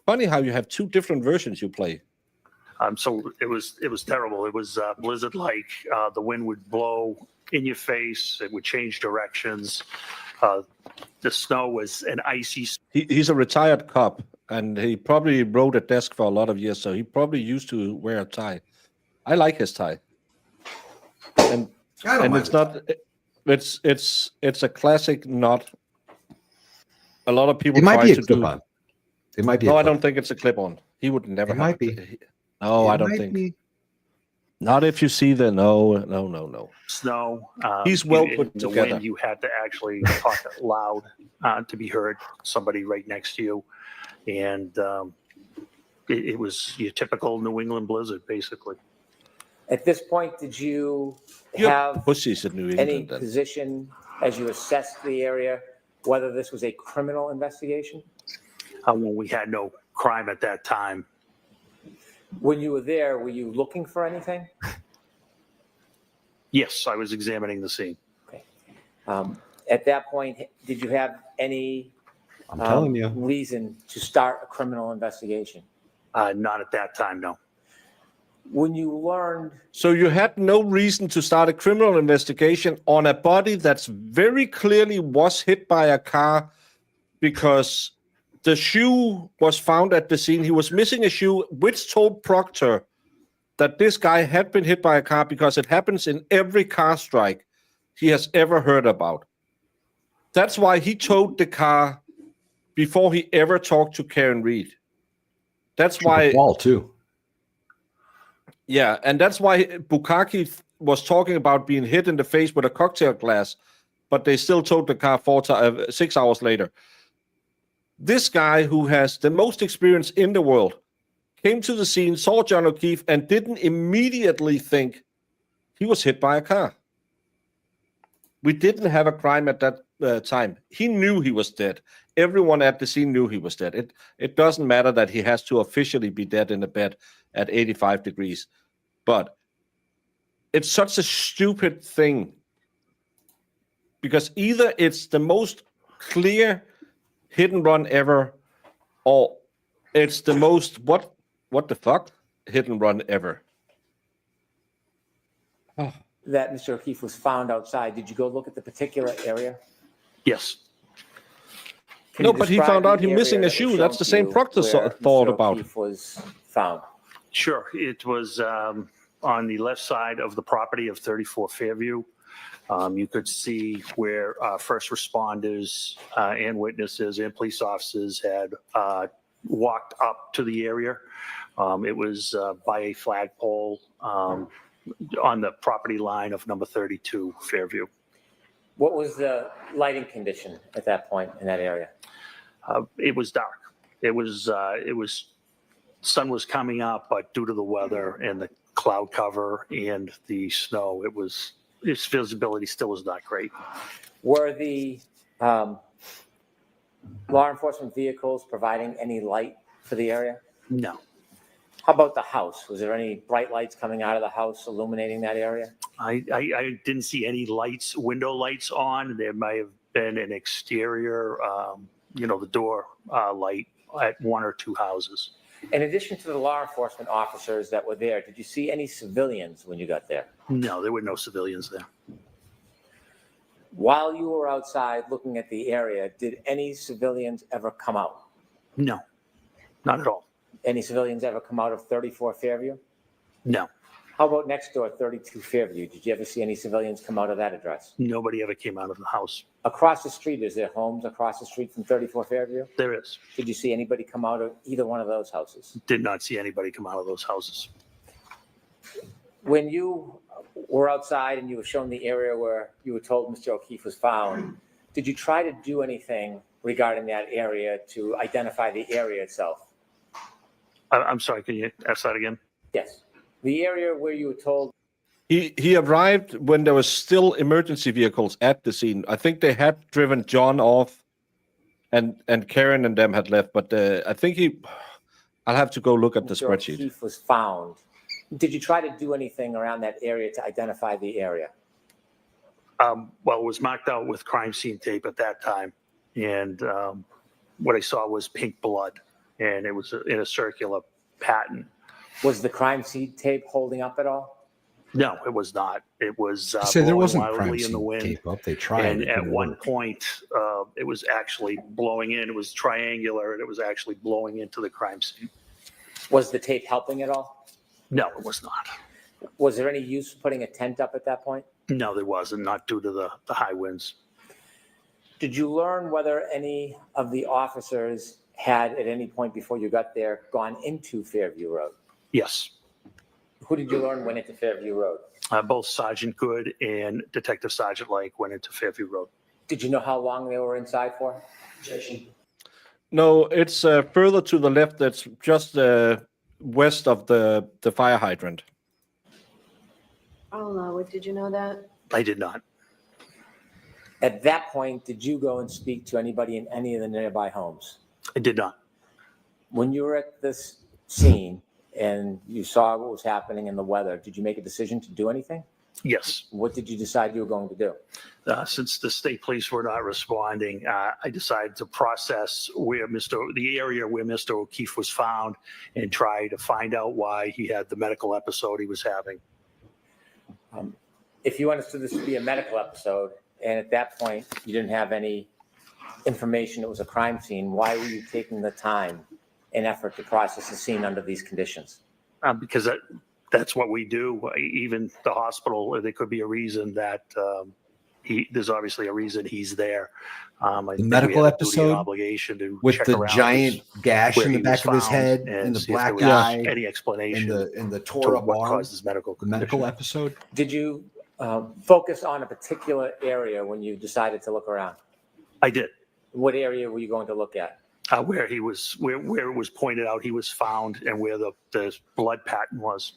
Funny how you have 2 different versions you play. So it was terrible. It was blizzard-like. The wind would blow in your face. It would change directions. The snow was an icy. He's a retired cop, and he probably rode a desk for a lot of years, so he probably used to wear a tie. I like his tie, and it's not. It's a classic knot. A lot of people It might try be a to clip do. on. It might be. No, a I clip. don't think it's a clip-on. He would never. It might be. No, It I don't might think. be. Not if you see the no. Snow. He's well in put the together. wind, you had to actually talk loud to be heard. Somebody right next to you, and it was your typical New England blizzard, basically. At this point, did you You're have pussies in New any England. Then. position as you assessed the area, whether this was a criminal investigation? When we had no crime at that time. When you were there, were you looking for anything? Yes, I was examining the scene. Okay. At that point, did you have any I'm telling you. reason to start a criminal investigation? Not at that time, no. When you learned, So you had no reason to start a criminal investigation on a body that's very clearly was hit by a car, because the shoe was found at the scene. He was missing a shoe, which told Proctor that this guy had been hit by a car, because it happens in every car strike he has ever heard about. That's why he towed the car before he ever talked to Karen Reed. That's why. Wall too. Yeah, and that's why Bukaki was talking about being hit in the face with a cocktail glass, but they still towed the car 6 hours later. This guy, who has the most experience in the world, came to the scene, saw John O'Keefe, and didn't immediately think he was hit by a car. We didn't have a crime at that time. He knew he was dead. Everyone at the scene knew he was dead. It doesn't matter that he has to officially be dead in the bed at 85 degrees. But it's such a stupid thing, because either it's the most clear hit and run ever, or It's the most what the fuck hit and run ever. That Mr. O'Keefe was found outside. Did you go look at the particular area? Yes. Can No, you but he describe found out the he missing area a that was shoe. That's shown the to same you Proctor where thought Mr. about. O'Keefe was found. Sure. It was on the left side of the property of 34 Fairview. You could see where first responders and witnesses and police officers had walked up to the area. It was by a flagpole on the property line of number 32 Fairview. What was the lighting condition at that point in that area? It was dark. It was sun was coming up, but due to the weather and the cloud cover and the snow, its visibility still was not great. Were the law enforcement vehicles providing any light for the area? No. How about the house? Was there any bright lights coming out of the house illuminating that area? I didn't see any lights, window lights on. There might have been an exterior, the door light at one or two houses. In addition to the law enforcement officers that were there, did you see any civilians when you got there? No, there were no civilians there. While you were outside looking at the area, did any civilians ever come out? No, not at all. Any civilians ever come out of 34 Fairview? No, How about next door, 32 Fairview? Did you ever see any civilians come out of that address? nobody ever came out of the house. Across the street, is there homes across the street from 34 Fairview? There is. Did you see anybody come out of either one of those houses? Did not see anybody come out of those houses. When you were outside and you were shown the area where you were told Mr. O'Keefe was found, did you try to do anything regarding that area to identify the area itself? I'm sorry, can you ask that again? Yes. The area where you were told. He arrived when there was still emergency vehicles at the scene. I think they had driven John off, and Karen and them had left. But I think I'll have to go look at the Mr. spreadsheet. O'Keefe was found. Did you try to do anything around that area to identify the area? Well, it was marked out with crime scene tape at that time. And what I saw was pink blood, and it was in a circular pattern. Was the crime scene tape holding up at all? No, it was not. It was So there blowing wasn't crime wildly in the scene wind. tape up. They tried. And it at didn't one work. point, it was actually blowing in. It was triangular, and it was actually blowing into the crime scene. Was the tape helping at all? No, it was not. Was there any use putting a tent up at that point? No, there wasn't, not due to the high winds. Did you learn whether any of the officers had, at any point before you got there, gone into Fairview Road? Yes, Who did you learn went into Fairview Road? both Sergeant Good and Detective Sergeant Lake went into Fairview Road. Did you know how long they were inside for? No, it's further to the left. That's just west of the fire hydrant. Oh, did you know that? I did not. At that point, did you go and speak to anybody in any of the nearby homes? I did not. When you were at this scene and you saw what was happening in the weather, did you make a decision to do anything? Yes. What did you decide you were going to do? Since the state police were not responding, I decided to process the area where Mr. O'Keefe was found and try to find out why he had the medical episode he was having. If you understood this to be a medical episode, and at that point you didn't have any information it was a crime scene, why were you taking the time and effort to process the scene under these conditions? Because that's what we do. Even the hospital, there could be a reason that there's obviously a reason he's there. I think we medical have a duty and episode obligation to with check the around giant gash where in the he back was of his found head and and the see if black there was eye any explanation and the to tore up what arm. caused his medical The medical condition. episode. Did you focus on a particular area when you decided to look around? I did. What area were you going to look at? Where it was pointed out he was found and where the blood pattern was.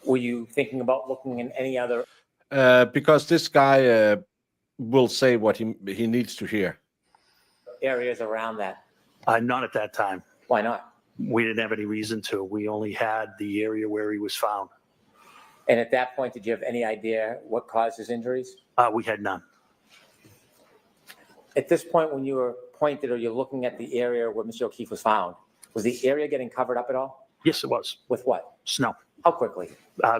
Were you thinking about looking in any other? Because this guy will say what he needs to hear. Areas around that? Not at that time. Why not? We didn't have any reason to. We only had the area where he was found. And at that point, did you have any idea what caused his injuries? We had none. At this point, when you were pointed or you're looking at the area where Mr. O'Keefe was found, Was the area getting covered up at all? Yes, it was. With what? Snow. How quickly?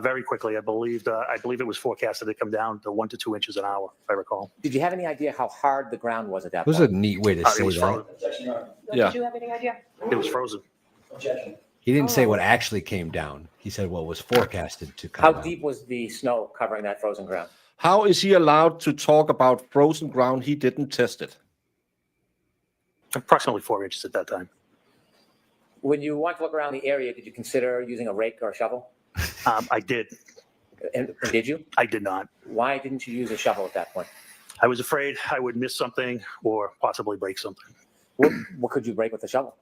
Very quickly. I believe it was forecasted to come down to 1 to 2 inches an hour, if I recall. Did you have any idea how hard the ground was at that It was point? a neat way to It say was that. frozen. Yeah. Did you have any idea? It was frozen. He didn't say what actually came down. He said what was forecasted to come How down. deep was the snow covering that frozen ground? How is he allowed to talk about frozen ground? He didn't test it. Approximately 4 inches at that time. When you went to look around the area, did you consider using a rake or a shovel? I did. And did you? I did not. Why didn't you use a shovel at that point? I was afraid I would miss something or possibly break something. What could you break with a shovel?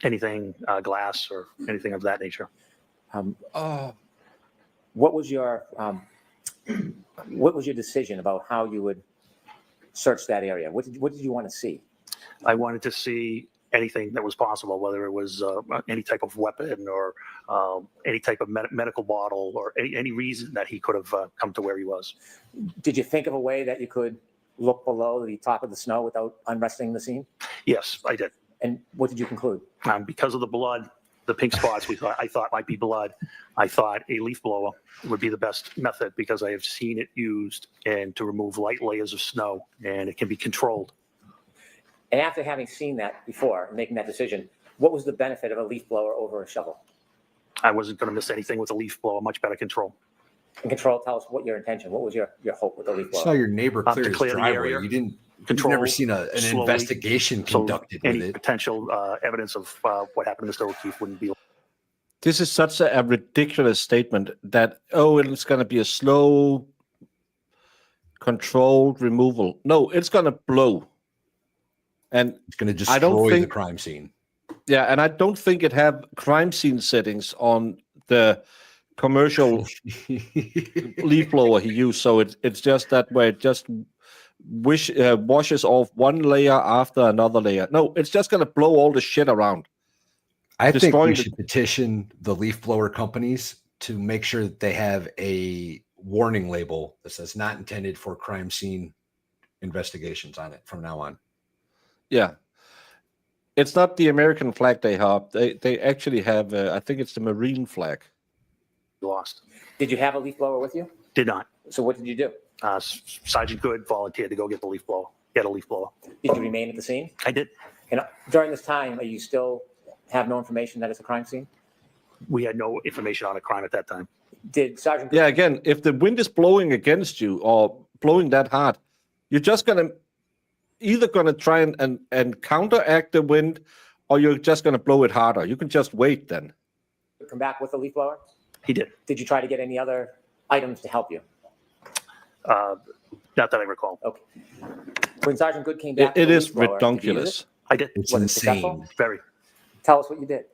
Anything, glass or anything of that nature. What was your decision about how you would search that area? What did you want to see? I wanted to see anything that was possible, whether it was any type of weapon or any type of medical bottle or any reason that he could have come to where he was. Did you think of a way that you could look below the top of the snow without unresting the scene? Yes, I did. And what did you conclude? Because of the blood, the pink spots I thought might be blood. I thought a leaf blower would be the best method because I have seen it used and to remove light layers of snow, and it can be controlled. And after having seen that before and making that decision, what was the benefit of a leaf blower over a shovel? I wasn't going to miss anything with a leaf blower. Much better control. And control, tell us what your intention, what was your hope with the leaf You blower? saw your neighbor To clear his clear the driveway. area, You've control, never seen an slowly, investigation so conducted any with it. potential evidence of what happened to Mr. O'Keefe wouldn't be. This is such a ridiculous statement that, oh, it's going to be a slow, controlled removal. No, it's going to blow. And It's going to I don't destroy the think- crime scene. yeah, and I don't think it have crime scene settings on the commercial leaf blower he used. So it's just that way. It just washes off one layer after another layer. No, it's just going to blow all the shit around. I think destroying we the- should petition the leaf blower companies to make sure that they have a warning label that says not intended for crime scene investigations on it from now on. Yeah. It's not the American flag they have. They actually have, I think it's the Marine flag. Lost. Did you have a leaf blower with you? Did not. So what did you do? Sergeant Good volunteered to go get the leaf blower. Get a leaf blower. Did you remain at the scene? I did. And during this time, are you still have no information that it's a crime scene? We had no information on a crime at that time. Did Sergeant? Yeah, again, if the wind is blowing against you or blowing that hard, you're just either going to try and counteract the wind, or you're just going to blow it harder. You can just wait then. come back with a leaf blower? He did. Did you try to get any other items to help you? Not that I recall. Okay. When Sergeant Good came back, It with the is leaf blower, did you use redonkulous. it? I did. It's Was it insane. successful? Very. Tell us what you did.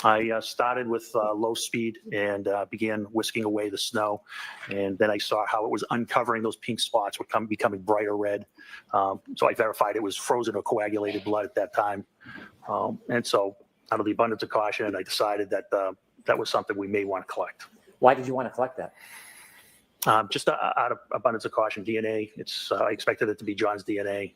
I started with low speed and began whisking away the snow. And then I saw how it was uncovering those pink spots were becoming brighter red. So I verified it was frozen or coagulated blood at that time. And so out of the abundance of caution, I decided that that was something we may want to collect. Why did you want to collect that? Just out of abundance of caution, DNA. I expected it to be John's DNA.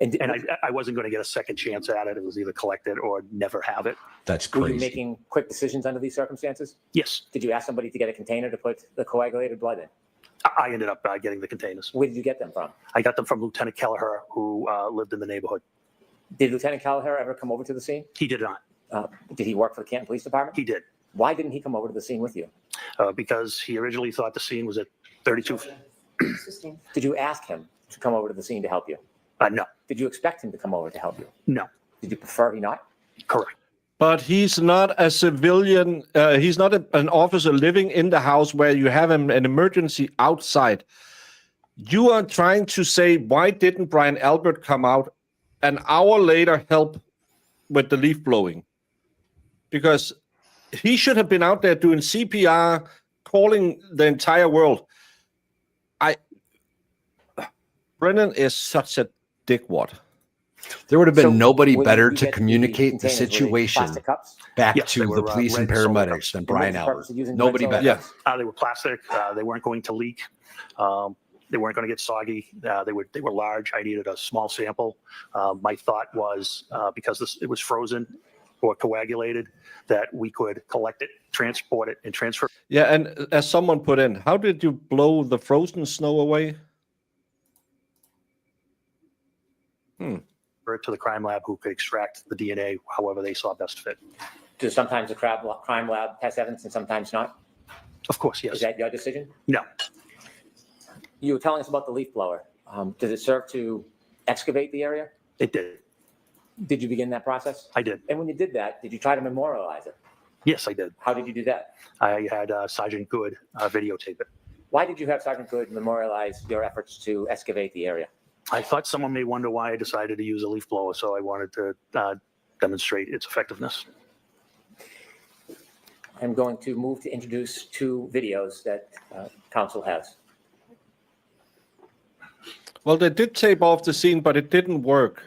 And, And I wasn't going to get a second chance at it. It was either collect it or never have it. That's were crazy. you making quick decisions under these circumstances? Yes, Did you ask somebody to get a container to put the coagulated blood in? I ended up getting the containers. Where did you get them from? I got them from Lieutenant Kelleher, who lived in the neighborhood. Did Lieutenant Kelleher ever come over to the scene? He did not. Did he work for the Canton Police Department? He did. Why didn't he come over to the scene with you? Because he originally thought the scene was at 32. Did you ask him to come over to the scene to help you? No, Did you expect him to come over to help you? no, Did you prefer he not? correct. But he's not a civilian. He's not an officer living in the house where you have an emergency outside. You are trying to say, why didn't Brian Albert come out an hour later help with the leaf blowing? Because he should have been out there doing CPR, calling the entire world. Brennan is such a dickwad. There would have been So, nobody when better you to get communicate the containers, were they situation plastic cups? back Yes, to they the were, police and red solo paramedics cups. than And what was Brian the Albert. purpose of using Nobody red solo better. Yeah. They were plastic. They weren't going to leak. They weren't going to get soggy. They were large. I needed a small sample. My thought was because it was frozen or coagulated, that we could collect it, transport it, and transfer Yeah, and as someone put in, how did you blow the frozen snow away? it to the crime lab, who could extract the DNA however they saw best fit. Do sometimes the crime lab test evidence and sometimes not? Of course, yes. Is that your decision? No. You were telling us about the leaf blower. Does it serve to excavate the area? It did. Did you begin that process? I did. And when you did that, did you try to memorialize it? Yes, I did. How did you do that? I had Sergeant Good videotape it. Why did you have Sergeant Good memorialize your efforts to excavate the area? I thought someone may wonder why I decided to use a leaf blower, so I wanted to demonstrate its effectiveness. I'm going to move to introduce 2 videos that council has. Well, they did tape off the scene, but it didn't work.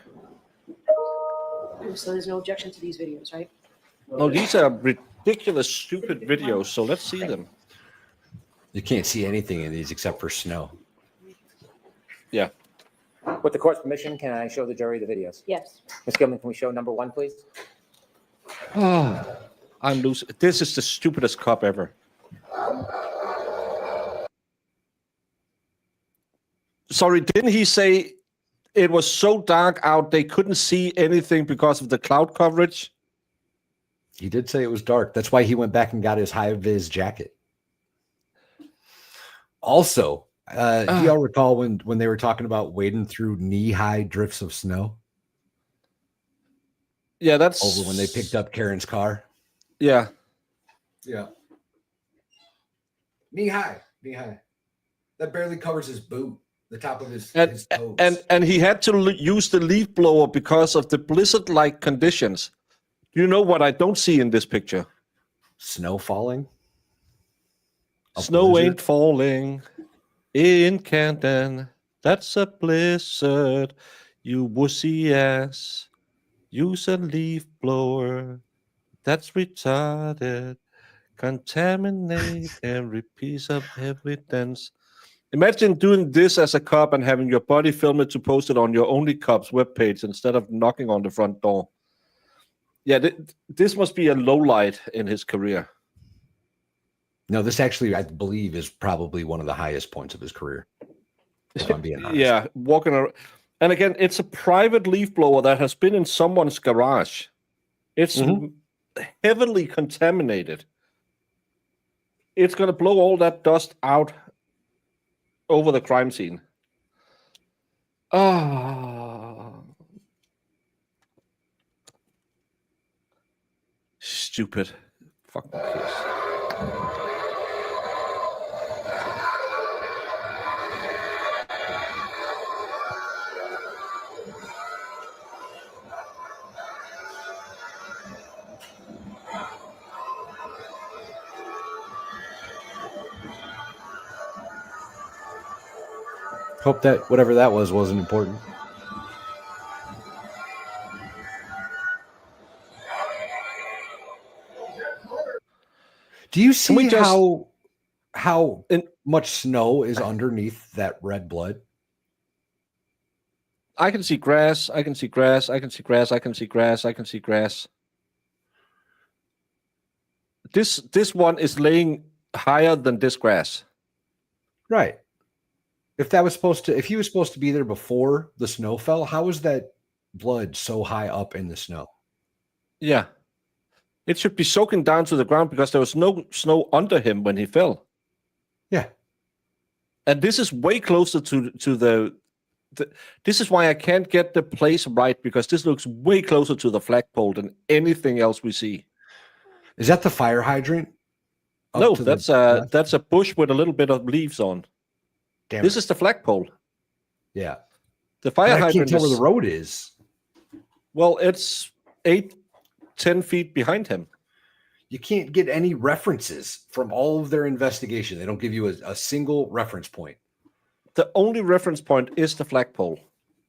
So there's no objection to these videos, right? No, these are ridiculous, stupid videos, so let's see them. You can't see anything in these except for snow. Yeah. With the court's permission, can I show the jury the videos? Yes. Ms. Gilman, can we show number 1, please? I'm losing. This is the stupidest cop ever. Sorry, didn't he say it was so dark out they couldn't see anything because of the cloud coverage? He did say it was dark. That's why he went back and got his high-vis jacket. Also, do y'all recall when they were talking about wading through knee-high drifts of snow? Yeah, that's Over when they picked up Karen's car. Yeah. Yeah. Knee high. That barely covers his boot, the top of his toes. And he had to use the leaf blower because of the blizzard-like conditions. You know what I don't see in this picture? Snow falling. Snow ain't falling in Canton. That's a blizzard. You wussy ass. Use a leaf blower. That's retarded. Contaminate every piece of evidence. Imagine doing this as a cop and having your body film it to post it on your Only Cops webpage instead of knocking on the front door. Yeah, this must be a low light in his career. No, this actually, I believe, is probably one of the highest points of his career. If I'm being honest. Yeah, walking around. And again, it's a private leaf blower that has been in someone's garage. It's heavily contaminated. It's going to blow all that dust out over the crime scene. Stupid fucking kids. Hope that whatever that was wasn't important. Do you see how much snow is underneath that red blood? I can see grass. I can see grass. I can see grass. I can see grass. I can see grass. This one is laying higher than this grass. Right. If he was supposed to be there before the snow fell, how is that blood so high up in the snow? Yeah. It should be soaking down to the ground because there was no snow under him when he fell. Yeah. And this is way closer to the this is why I can't get the place right, because this looks way closer to the flagpole than anything else we see. Is that the fire hydrant? No, that's a bush with a little bit of leaves on. Damn this it. is the flagpole. Yeah. The fire hydrant. I can't tell where the road is. Well, it's 8-10 feet behind him. You can't get any references from all of their investigation. They don't give you a single reference point. The only reference point is the flagpole,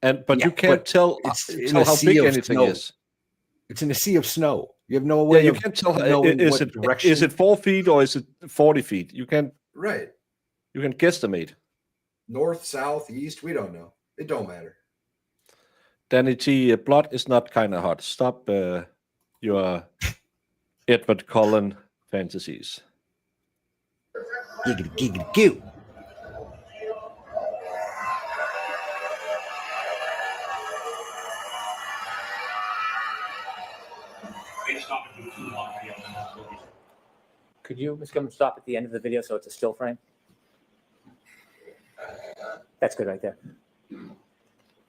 but you can't tell how big anything is. It's in a sea of snow. You have no way. Yeah, you can't tell. Is it 4 feet or is it 40 feet? You can't. Right. You can guesstimate. North, south, east. We don't know. It don't matter. Danny T. Blood is not kind of hot. Stop. your Edward Cullen fantasies. Giggity, giggity, goo. Could you, Ms. Gilman, stop at the end of the video so it's a still frame? That's good right there.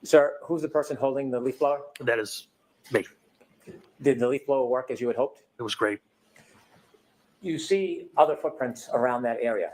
Sir, who's the person holding the leaf blower? That is me. Did the leaf blower work as you had hoped? It was great. You see other footprints around that area.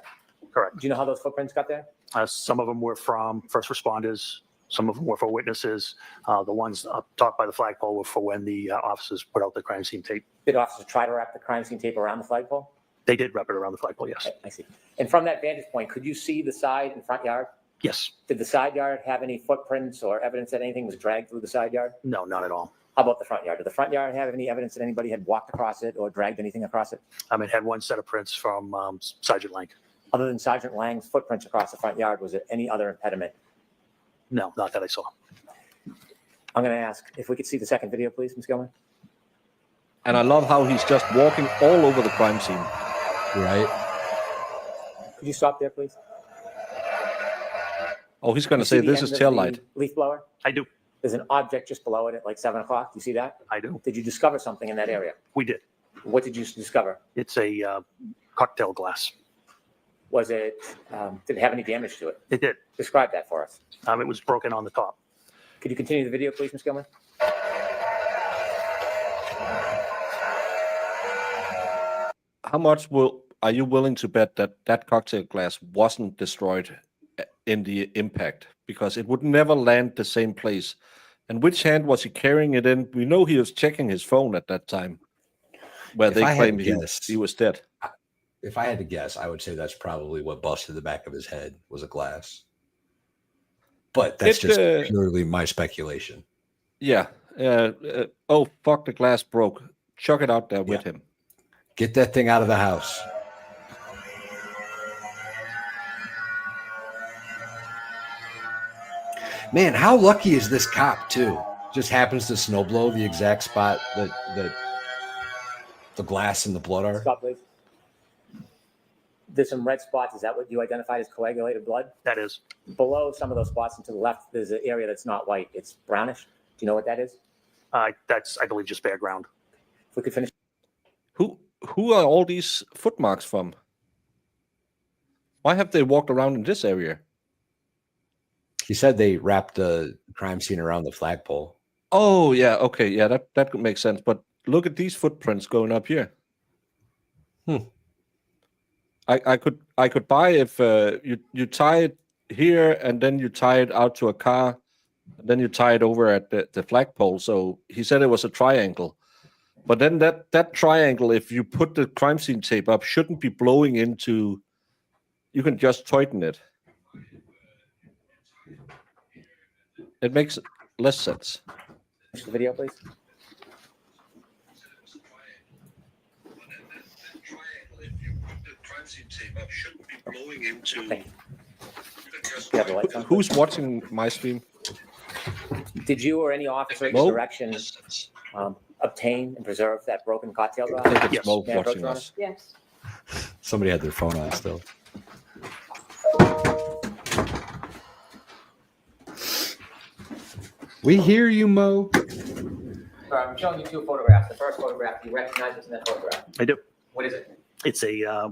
Correct. Do you know how those footprints got there? Some of them were from first responders. Some of them were for witnesses. The ones up top by the flagpole were for when the officers put out the crime scene tape. Did officers try to wrap the crime scene tape around the flagpole? They did wrap it around the flagpole, yes. I see. And from that vantage point, could you see the side and front yard? Yes. Did the side yard have any footprints or evidence that anything was dragged through the side yard? No, not at all. How about the front yard? Did the front yard have any evidence that anybody had walked across it or dragged anything across it? It had one set of prints from Sergeant Lang. Other than Sergeant Lang's footprints across the front yard, was there any other impediment? No, not that I saw. I'm going to ask if we could see the second video, please, Ms. Gilman. And I love how he's just walking all over the crime scene. Right? Could you stop there, please? Oh, he's going You to see say the this end is of tail the light. Leaf blower? I do. There's an object just below it at like 7 o'clock. Do you see that? I do. Did you discover something in that area? We did. What did you discover? It's a cocktail glass. Was it, did it have any damage to it? It did. Describe that for us. It was broken on the top. Could you continue the video, please, Ms. Gilman? How much are you willing to bet that that cocktail glass wasn't destroyed in the impact? Because it would never land the same place. And which hand was he carrying it in? We know he was checking his phone at that time, where they claim he was dead. If I had to guess, I would say that's probably what busted the back of his head was a glass. But that's just purely my speculation. Yeah. Oh, fuck, the glass broke. Chuck it out there with him. Get that thing out of the house. Man, how lucky is this cop, too? Just happens to snowblow the exact spot that the glass and the blood are. Stop, please. There's some red spots. Is that what you identified as coagulated blood? That is. Below some of those spots and to the left, there's an area that's not white. It's brownish. Do you know what that is? That's, I believe, just bare ground. If we could finish. Who are all these footmarks from? Why have they walked around in this area? He said they wrapped the crime scene around the flagpole. Oh, yeah. Okay. Yeah, that could make sense. But look at these footprints going up here. I could buy if you tie it here and then you tie it out to a car, and then you tie it over at the flagpole. So he said it was a triangle. But then that triangle, if you put the crime scene tape up, shouldn't be blowing into. You can just tighten it. It makes less sense. The video, please. Who's watching my stream? Did you or any officer at your direction obtain and preserve that broken cocktail glass? I think it's Mo watching us. Yes. Somebody had their phone on still. We hear you, Mo. I'm showing you two photographs. The first photograph, do you recognize what's in that photograph? I do. What is it? It's a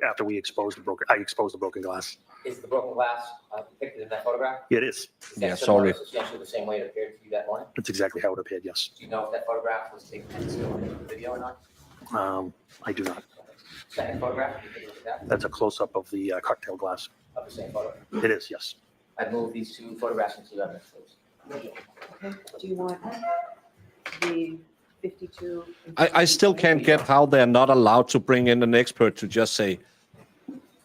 after we exposed the broken, I exposed the broken glass. Is the broken glass depicted in that photograph? It is. Is that Yeah, similar, sorry. substantially the same way it appeared to you that morning? That's exactly how it appeared. Yes. Do you know if that photograph was taken in the video or not? I do not. Second photograph, you take a look at that, That's a close up of the cocktail glass. of the same photo. It is. Yes. I move these two photographs into evidence, please. Okay. Do you want the 52? I still can't get how they're not allowed to bring in an expert to just say,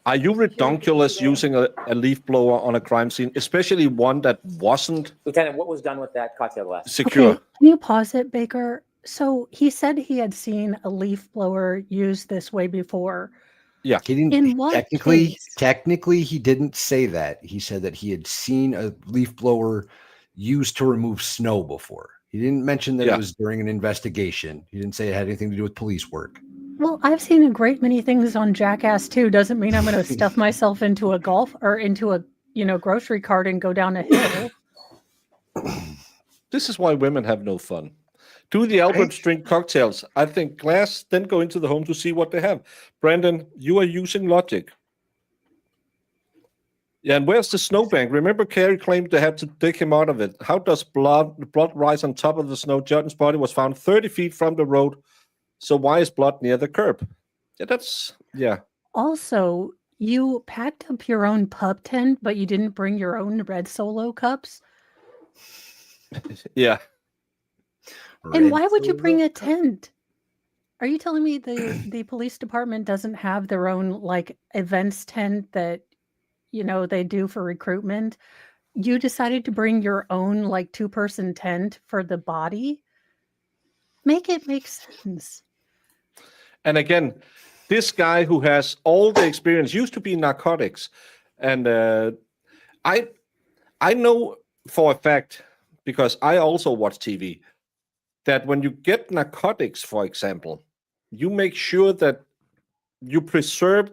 are you redonkulous using a leaf blower on a crime scene, especially one that wasn't Lieutenant, what was done with that cocktail glass? secure? Okay, can you pause it, Baker? So he said he had seen a leaf blower used this way before. Yeah. He didn't In what technically he didn't say that. He said that he had seen a leaf blower used to remove snow before. He didn't mention that Yeah. it was during an investigation. He didn't say it had anything to do with police work. Well, I've seen a great many things on Jackass too. Doesn't mean I'm going to stuff myself into a golf or into a grocery cart and go down a hill. This is why women have no fun. Do the Alberts drink cocktails? I think glass, then go into the home to see what they have. Brandon, you are using logic. Yeah, and where's the snowbank? Remember, Carrie claimed they had to dig him out of it. How does blood rise on top of the snow? Jordan's body was found 30 feet from the road. So why is blood near the curb? Yeah. Also, you packed up your own pub tent, but you didn't bring your own red Solo cups. Yeah. And why would you bring a tent? Are you telling me the police department doesn't have their own like events tent that they do for recruitment? You decided to bring your own like 2-person tent for the body? Make it make sense. And again, this guy who has all the experience used to be in narcotics. And I know for a fact, because I also watch TV, that when you get narcotics, for example, you make sure that you preserve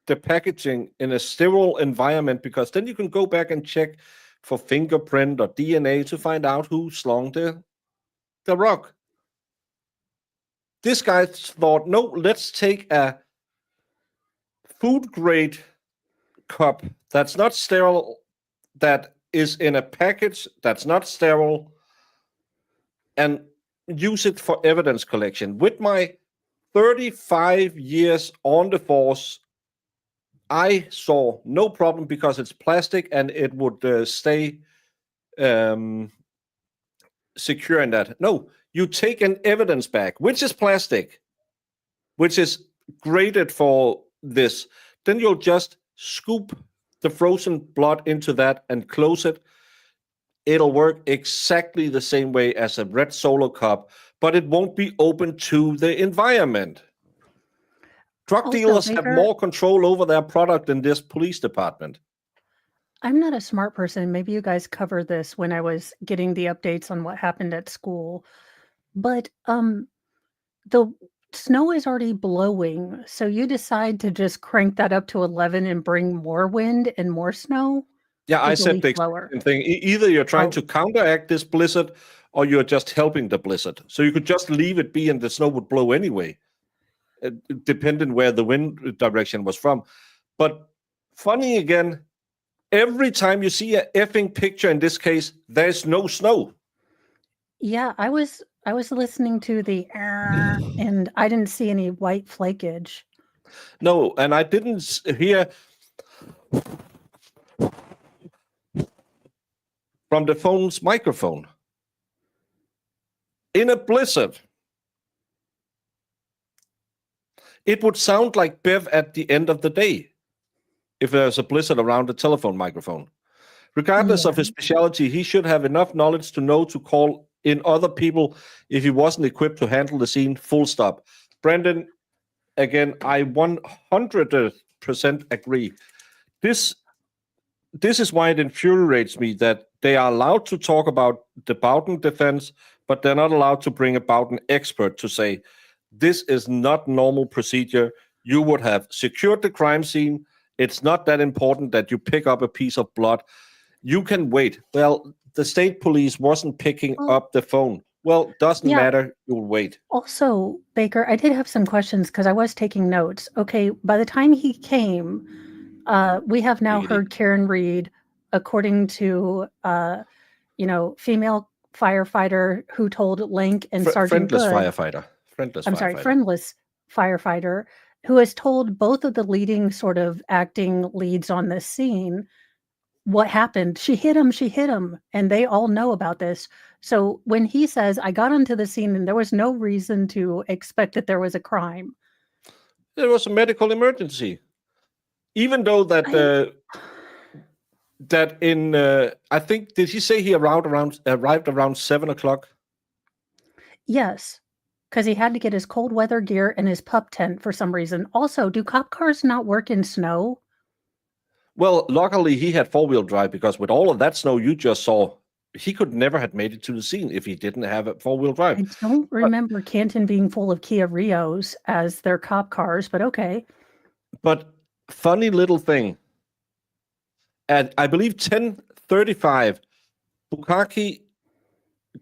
the packaging in a sterile environment, because then you can go back and check for fingerprint or DNA to find out who slung the rock. This guy thought, no, let's take a food grade cup that's not sterile, that is in a package that's not sterile, and use it for evidence collection. With my 35 years on the force, I saw no problem because it's plastic and it would stay secure in that. No, you take an evidence bag, which is plastic, which is graded for this. Then you'll just scoop the frozen blood into that and close it. It'll work exactly the same way as a red Solo cup, but it won't be open to the environment. Drug dealers have more control over their product than this police department. I'm not a smart person. Maybe you guys covered this when I was getting the updates on what happened at school. But the snow is already blowing. So you decide to just crank that up to 11 and bring more wind and more snow? Yeah, I said the same thing. Either you're trying to counteract this blizzard or you're just helping the blizzard. So you could just leave it be and the snow would blow anyway, depending where the wind direction was from. But funny again, every time you see a effing picture in this case, there's no snow. Yeah, I was listening to the and I didn't see any white flakage. No, and I didn't hear from the phone's microphone. In a blizzard, it would sound like Bev at the end of the day if there's a blizzard around the telephone microphone. Regardless of his specialty, he should have enough knowledge to know to call in other people if he wasn't equipped to handle the scene, full stop. Brendan, again, I 100% agree. This is why it infuriates me that they are allowed to talk about the Bowden defense, but they're not allowed to bring a Bowden expert to say, this is not normal procedure. You would have secured the crime scene. It's not that important that you pick up a piece of blood. You can wait. Well, the state police wasn't picking up the phone. Well, doesn't matter. You'll wait. Also, Baker, I did have some questions because I was taking notes. Okay, by the time he came, we have now heard Karen Reed, according to, female firefighter who told Link and Sergeant Good. Friendless firefighter, who has told both of the leading sort of acting leads on this scene what happened. She hit him, and they all know about this. So when he says, I got onto the scene and there was no reason to expect that there was a crime. There was a medical emergency. Even though that I think, did he say he arrived around 7:00? Yes, because he had to get his cold weather gear and his pup tent for some reason. Also, do cop cars not work in snow? Well, luckily he had 4-wheel drive, because with all of that snow you just saw, he could never have made it to the scene if he didn't have a 4-wheel drive. I don't remember Canton being full of Kia Rios as their cop cars, but okay. But funny little thing. At, I believe, 10:35, Bukaki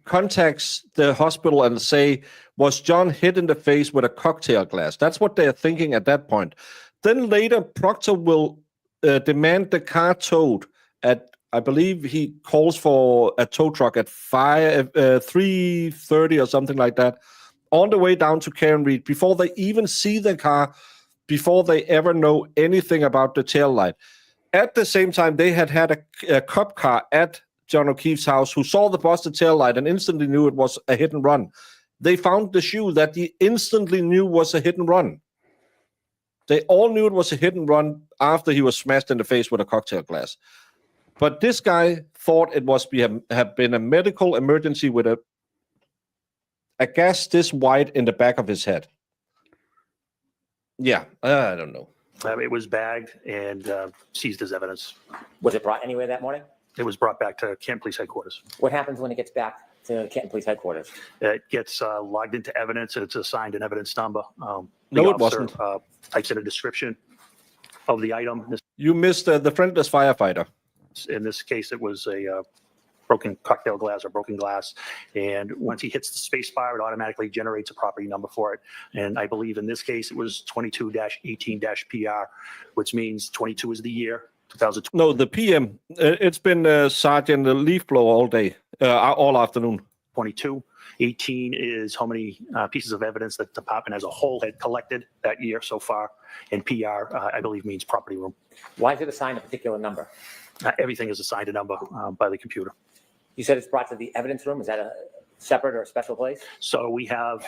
contacts the hospital and say, was John hit in the face with a cocktail glass? That's what they're thinking at that point. Then later, Proctor will demand the car towed at, I believe he calls for a tow truck at 3:30 or something like that, on the way down to Karen Reed, before they even see the car, before they ever know anything about the tail light. At the same time, they had a cop car at John O'Keefe's house who saw the busted tail light and instantly knew it was a hit and run. They found the shoe that they instantly knew was a hit and run. They all knew it was a hit and run after he was smashed in the face with a cocktail glass. But this guy thought it was have been a medical emergency with a gas this wide in the back of his head. Yeah, I don't know. It was bagged and seized as evidence. Was it brought anywhere that morning? It was brought back to Canton Police Headquarters. What happens when it gets back to Canton Police Headquarters? It gets logged into evidence and it's assigned an evidence number. No, it wasn't. Types in a description of the item. You missed the friendless firefighter. In this case, it was a broken cocktail glass or broken glass. And once he hits the space bar, it automatically generates a property number for it. And I believe in this case, it was 22-18-PR, which means 22 is the year. 2020. No, the PM. It's been Sergeant Leaf Blow all day, all afternoon. 22. 18 is how many pieces of evidence that the department as a whole had collected that year so far. And PR, I believe, means property room. Why is it assigned a particular number? Everything is assigned a number by the computer. You said it's brought to the evidence room. Is that a separate or a special place? So we have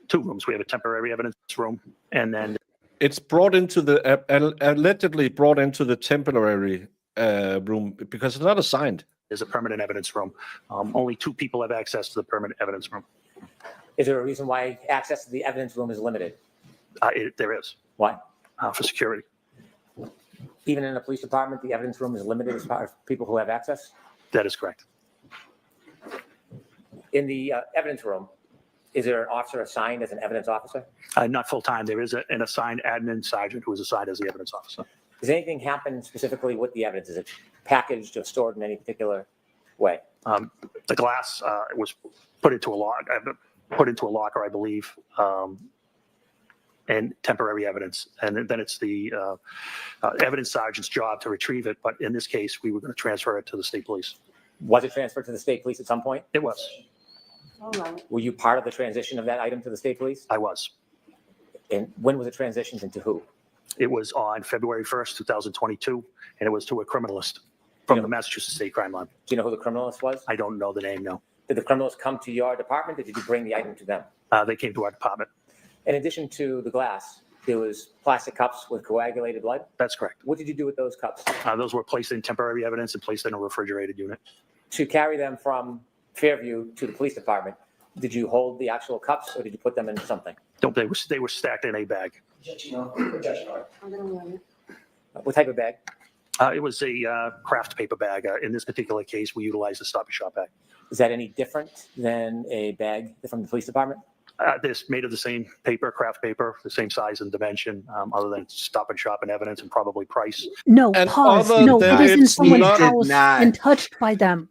2 rooms. We have a temporary evidence room, and then it's brought into the allegedly brought into the temporary room because it's not assigned. There's a permanent evidence room. Only 2 people have access to the permanent evidence room. Is there a reason why access to the evidence room is limited? There is. Why? For security. Even in the police department, the evidence room is limited as far as people who have access? That is correct. In the evidence room, is there an officer assigned as an evidence officer? Not full-time. There is an assigned admin sergeant who is assigned as the evidence officer. Does anything happen specifically with the evidence? Is it packaged or stored in any particular way? The glass was put into a locker, I believe, and temporary evidence. And then it's the evidence sergeant's job to retrieve it. But in this case, we were going to transfer it to the state police. Was it transferred to the state police at some point? It was. Were you part of the transition of that item to the state police? I was. And when was it transitioned and to who? It was on February 1st, 2022, and it was to a criminalist from the Massachusetts State Crime Line. Do you know who the criminalist was? I don't know the name, no. Did the criminalist come to your department, or did you bring the item to them? They came to our department. In addition to the glass, there was plastic cups with coagulated blood? That's correct. What did you do with those cups? Those were placed in temporary evidence and placed in a refrigerated unit. To carry them from Fairview to the police department, did you hold the actual cups or did you put them in something? They were stacked in a bag. What type of bag? It was a craft paper bag. In this particular case, we utilized a Stop and Shop bag. Is that any different than a bag from the police department? This made of the same paper, craft paper, the same size and dimension, other than Stop and Shop and evidence and probably price. No, And pause. other No, than it is in it's someone's not- house not- and touched by them.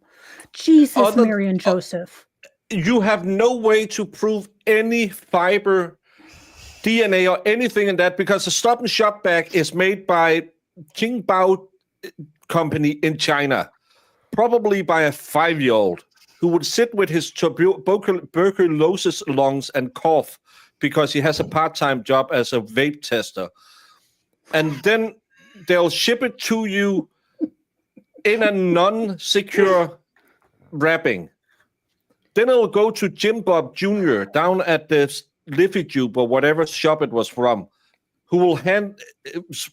Jesus, Other- Mary and Joseph. You have no way to prove any fiber, DNA, or anything in that because the Stop and Shop bag is made by Qingbao Company in China, probably by a 5-year-old who would sit with his tuberculosis lungs and cough because he has a part-time job as a vape tester. And then they'll ship it to you in a non-secure wrapping. Then it'll go to Jim Bob Jr. down at the Liffey Tube or whatever shop it was from, who will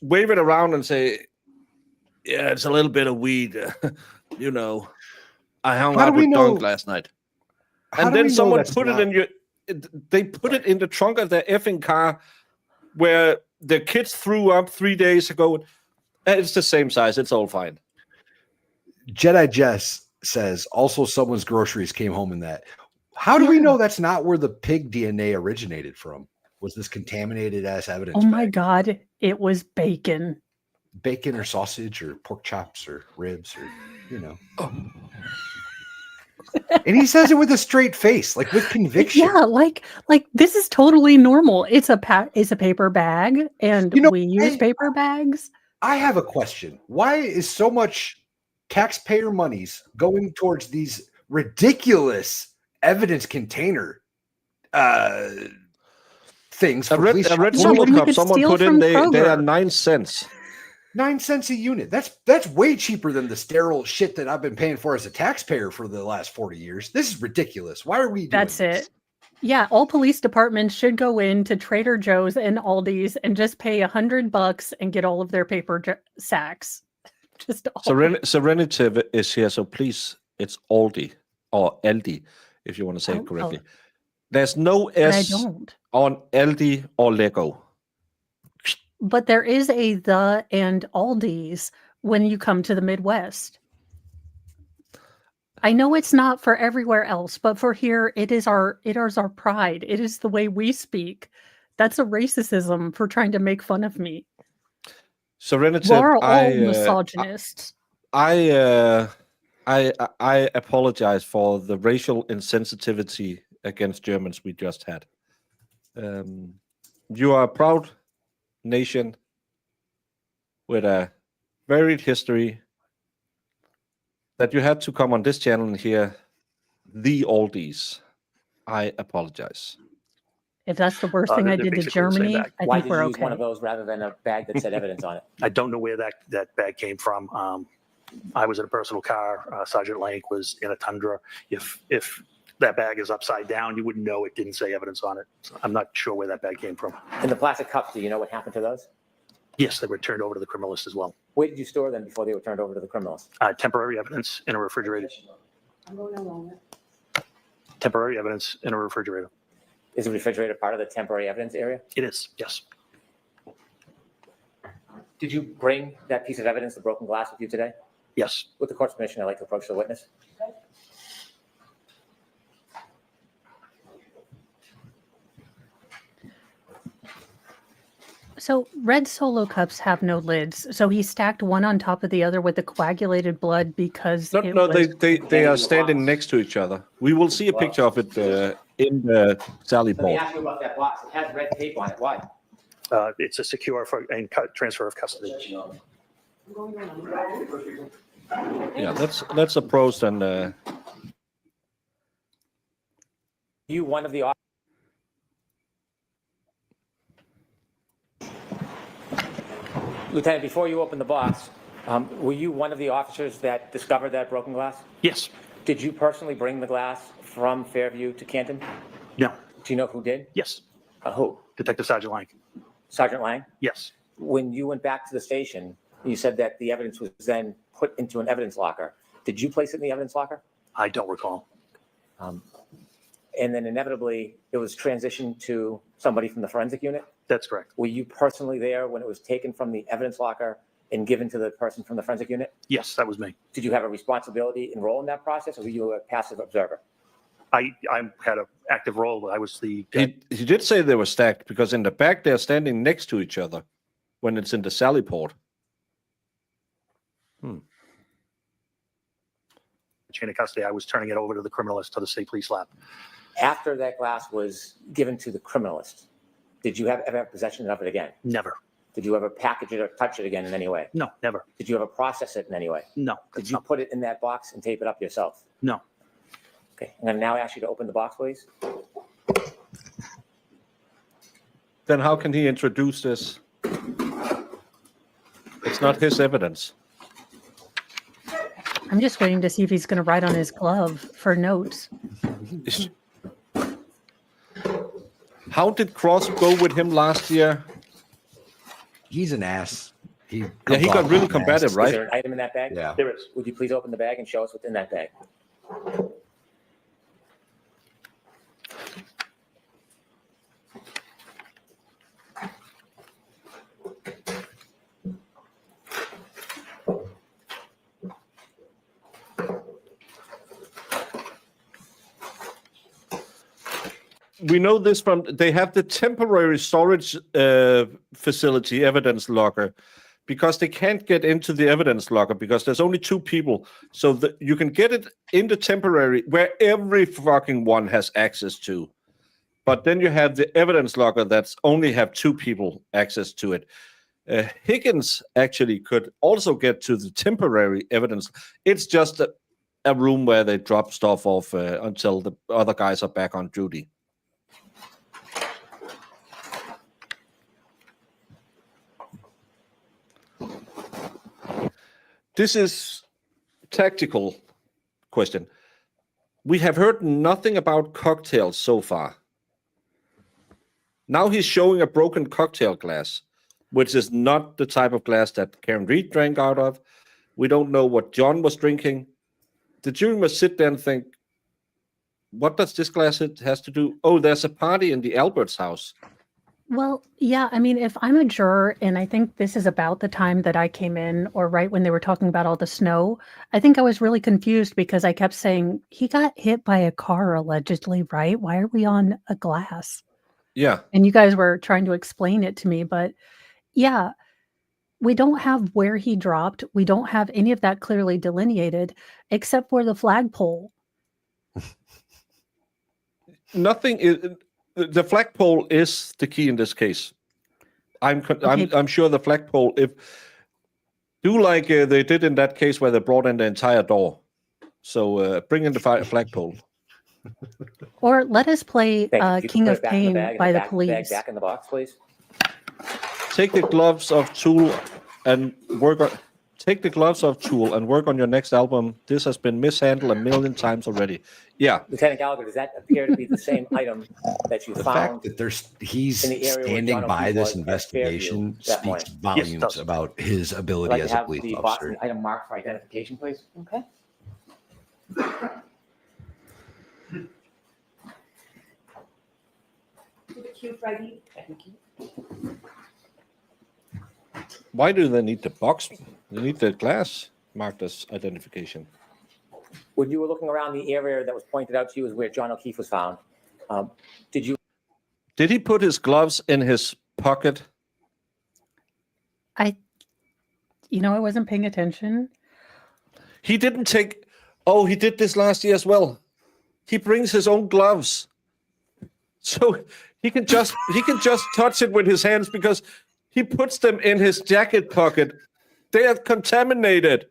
wave it around and say, yeah, it's a little bit of weed. You know, I hung out with Dunk last night. And then someone put it they put it in the trunk of their effing car where the kids threw up 3 days ago. It's the same size. It's all fine. Jedi Jess says also someone's groceries came home in that. How do we know that's not where the pig DNA originated from? Was this contaminated ass evidence? Oh my bag? God, it was bacon. Bacon or sausage or pork chops or ribs or, you know. And he says it with a straight face, like with conviction. Yeah, like this is totally normal. It's a paper bag, and You know, we use paper bags. I have a question. Why is so much taxpayer monies going towards these ridiculous evidence container things? I For read police I read shots? Solo when you Cup. could Someone steal put in from they are Kroger. 9 cents. 9 cents a unit. That's way cheaper than the sterile shit that I've been paying for as a taxpayer for the last 40 years. This is ridiculous. Why are we doing That's this? it. Yeah, all police departments should go into Trader Joe's and Aldi's and just pay $100 and get all of their paper sacks. Just all. Serenity is here, so please, it's Aldi or Aldi, if you want to say it correctly. There's no But I S don't. on Aldi or Lego. But there is a the and Aldi's when you come to the Midwest. I know it's not for everywhere else, but for here, it is our pride. It is the way we speak. That's a racism for trying to make fun of me. Serenity, We're all misogynists. I apologize for the racial insensitivity against Germans we just had. You are a proud nation with a varied history that you had to come on this channel and hear the oldies. I apologize. If that's the worst thing I they're did to basically the same Germany, bag. I Why think did we're you use one of okay. those rather than a bag that said evidence on it? I don't know where that bag came from. I was in a personal car. Sergeant Lank was in a Tundra. If that bag is upside down, you wouldn't know it didn't say evidence on it. So I'm not sure where that bag came from. And the plastic cups, do you know what happened to those? Yes, they were turned over to the criminalist as well. Where did you store them before they were turned over to the criminals? Temporary evidence in a refrigerator. Temporary evidence in a refrigerator. Is the refrigerator part of the temporary evidence area? It is, yes. Did you bring that piece of evidence, the broken glass, with you today? Yes. With the court's permission, I'd like to approach the witness. So red Solo cups have no lids. So he stacked one on top of the other with the coagulated blood because No, was... they are standing next to each other. We will see a picture of it in the Sally Let me Port. ask you about that box. It has red tape on it. Why? It's a secure and transfer of custody. Yeah, that's a pros and You one of the Lieutenant, before you open the box, were you one of the officers that discovered that broken glass? Yes. Did you personally bring the glass from Fairview to Canton? No. Do you know who did? Yes. Who? Detective Sergeant Lank. Sergeant Lang? Yes. When you went back to the station, you said that the evidence was then put into an evidence locker. Did you place it in the evidence locker? I don't recall. And then inevitably, it was transitioned to somebody from the forensic unit? That's correct. Were you personally there when it was taken from the evidence locker and given to the person from the forensic unit? Yes, that was me. Did you have a responsibility and role in that process, or were you a passive observer? I had an active role. I was the... he did say they were stacked because in the back they're standing next to each other when it's in the Sally Port. Chain of custody, I was turning it over to the criminalist to the state police lab. After that glass was given to the criminalist, did you ever have possession of it again? Never. Did you ever package it or touch it again in any way? No, never. Did you ever process it in any way? No. Did you put it in that box and tape it up yourself? No. Okay, I'm going to now ask you to open the box, please. Then how can he introduce this? It's not his evidence. I'm just waiting to see if he's going to write on his glove for notes. How did Cross go with him last year? He's an ass. He got really combative, Is right? there an item in that bag? Yeah. There is. Would you please open the bag and show us what's in that bag? we know this from, they have the temporary storage facility evidence locker, because they can't get into the evidence locker because there's only 2 people. So you can get it in the temporary where every fucking one has access to. But then you have the evidence locker that's only have 2 people access to it. Higgins actually could also get to the temporary evidence. It's just a room where they drop stuff off until the other guys are back on duty. This is tactical question. We have heard nothing about cocktails so far. Now he's showing a broken cocktail glass, which is not the type of glass that Karen Reed drank out of. We don't know what John was drinking. The jury must sit there and think, what does this glass has to do? Oh, there's a party in the Albert's house. Well, yeah, I mean, if I'm a juror, and I think this is about the time that I came in, or right when they were talking about all the snow, I think I was really confused because I kept saying, he got hit by a car allegedly, right? Why are we on a glass? Yeah. And you guys were trying to explain it to me, but yeah, we don't have where he dropped. We don't have any of that clearly delineated, except for the flagpole. Nothing is. The flagpole is the key in this case. I'm sure the flagpole, if do like they did in that case where they brought in the entire door. So bring in the flagpole. Or let us play King of Pain by the Police. Back in the box, please. Take the gloves of Tool and work on. Take the gloves of Tool and work on your next album. This has been mishandled a million times already. Yeah. Lieutenant Gallagher, does that appear to be the same item that you The found? fact that he's in the area where standing John by O'Keefe this was at investigation Fairview at that speaks point? volumes Yes, it does. about his Would ability like to as a have police the box officer. and item marked for identification, please. Okay. Why do they need the box? They need the glass marked as identification. When you were looking around the area that was pointed out to you as where John O'Keefe was found, did you? Did he put his gloves in his pocket? I wasn't paying attention. He didn't take. Oh, he did this last year as well. He brings his own gloves, so he can just touch it with his hands because he puts them in his jacket pocket. They are contaminated.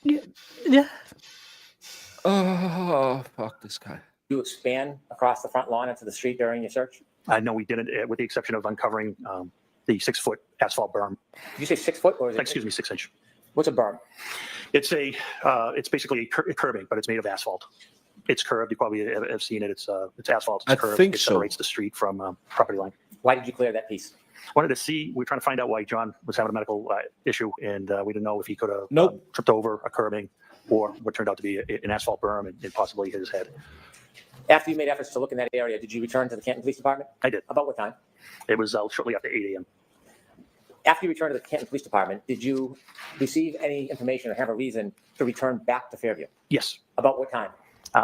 Yeah. Oh, fuck this guy. You expand across the front lawn into the street during your search? No, we didn't, with the exception of uncovering the 6-foot asphalt berm. Did you say 6 foot or is it? Excuse me, 6 inch. What's a berm? It's basically curbing, but it's made of asphalt. It's curved. You probably have seen it. It's asphalt. It's I curved. think it so. separates the street from property line. Why did you clear that piece? Wanted to see. We were trying to find out why John was having a medical issue, and we didn't know if he could have Nope. tripped over a curbing or what turned out to be an asphalt berm and possibly hit his head. After you made efforts to look in that area, did you return to the Canton Police Department? I did. About what time? It was shortly after 8 a.m. After you returned to the Canton Police Department, did you receive any information or have a reason to return back to Fairview? Yes. About what time?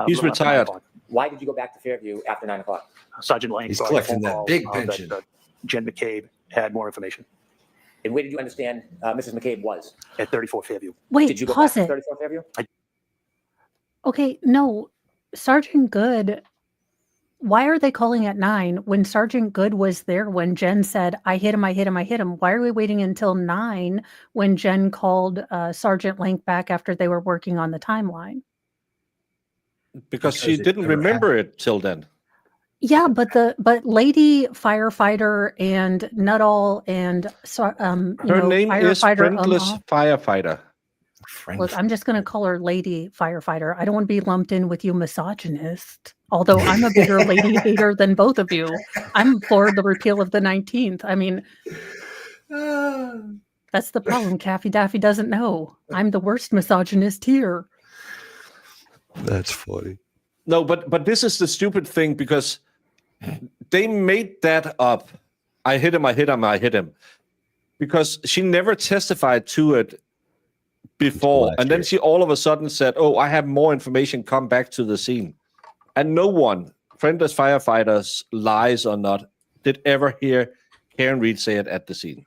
He's Little after 9 retired. o'clock. Why did you go back to Fairview after 9 o'clock? Sergeant Lang He's got a collecting phone that call, big pension. that Jen McCabe had more information And where did you understand Mrs. McCabe was? at 34 Fairview. Wait, Did you go pause back it. to 34 Fairview? Okay, no. Sergeant Good, why are they calling at 9 when Sergeant Good was there when Jen said, I hit him, I hit him, I hit him? Why are we waiting until 9 when Jen called Sergeant Link back after they were working on the timeline? Because she Because it didn't never remember it till then. Yeah, but Lady Firefighter and Nuttall and Her name is firefighter Friendless Firefighter. Look, I'm just going to call her Lady Firefighter. I don't want to be lumped in with you misogynist. Although I'm a bigger lady hater than both of you. I'm for the repeal of the 19th. I mean, that's the problem. Caffey Daffy doesn't know. I'm the worst misogynist here. That's funny. No, but this is the stupid thing because they made that up. I hit him, I hit him, I hit him. Because she never testified to it before, last and then year. she all of a sudden said, "Oh, I have more information. Come back to the scene." And no one, friendless firefighters, lies or not, did ever hear Karen Reed say it at the scene.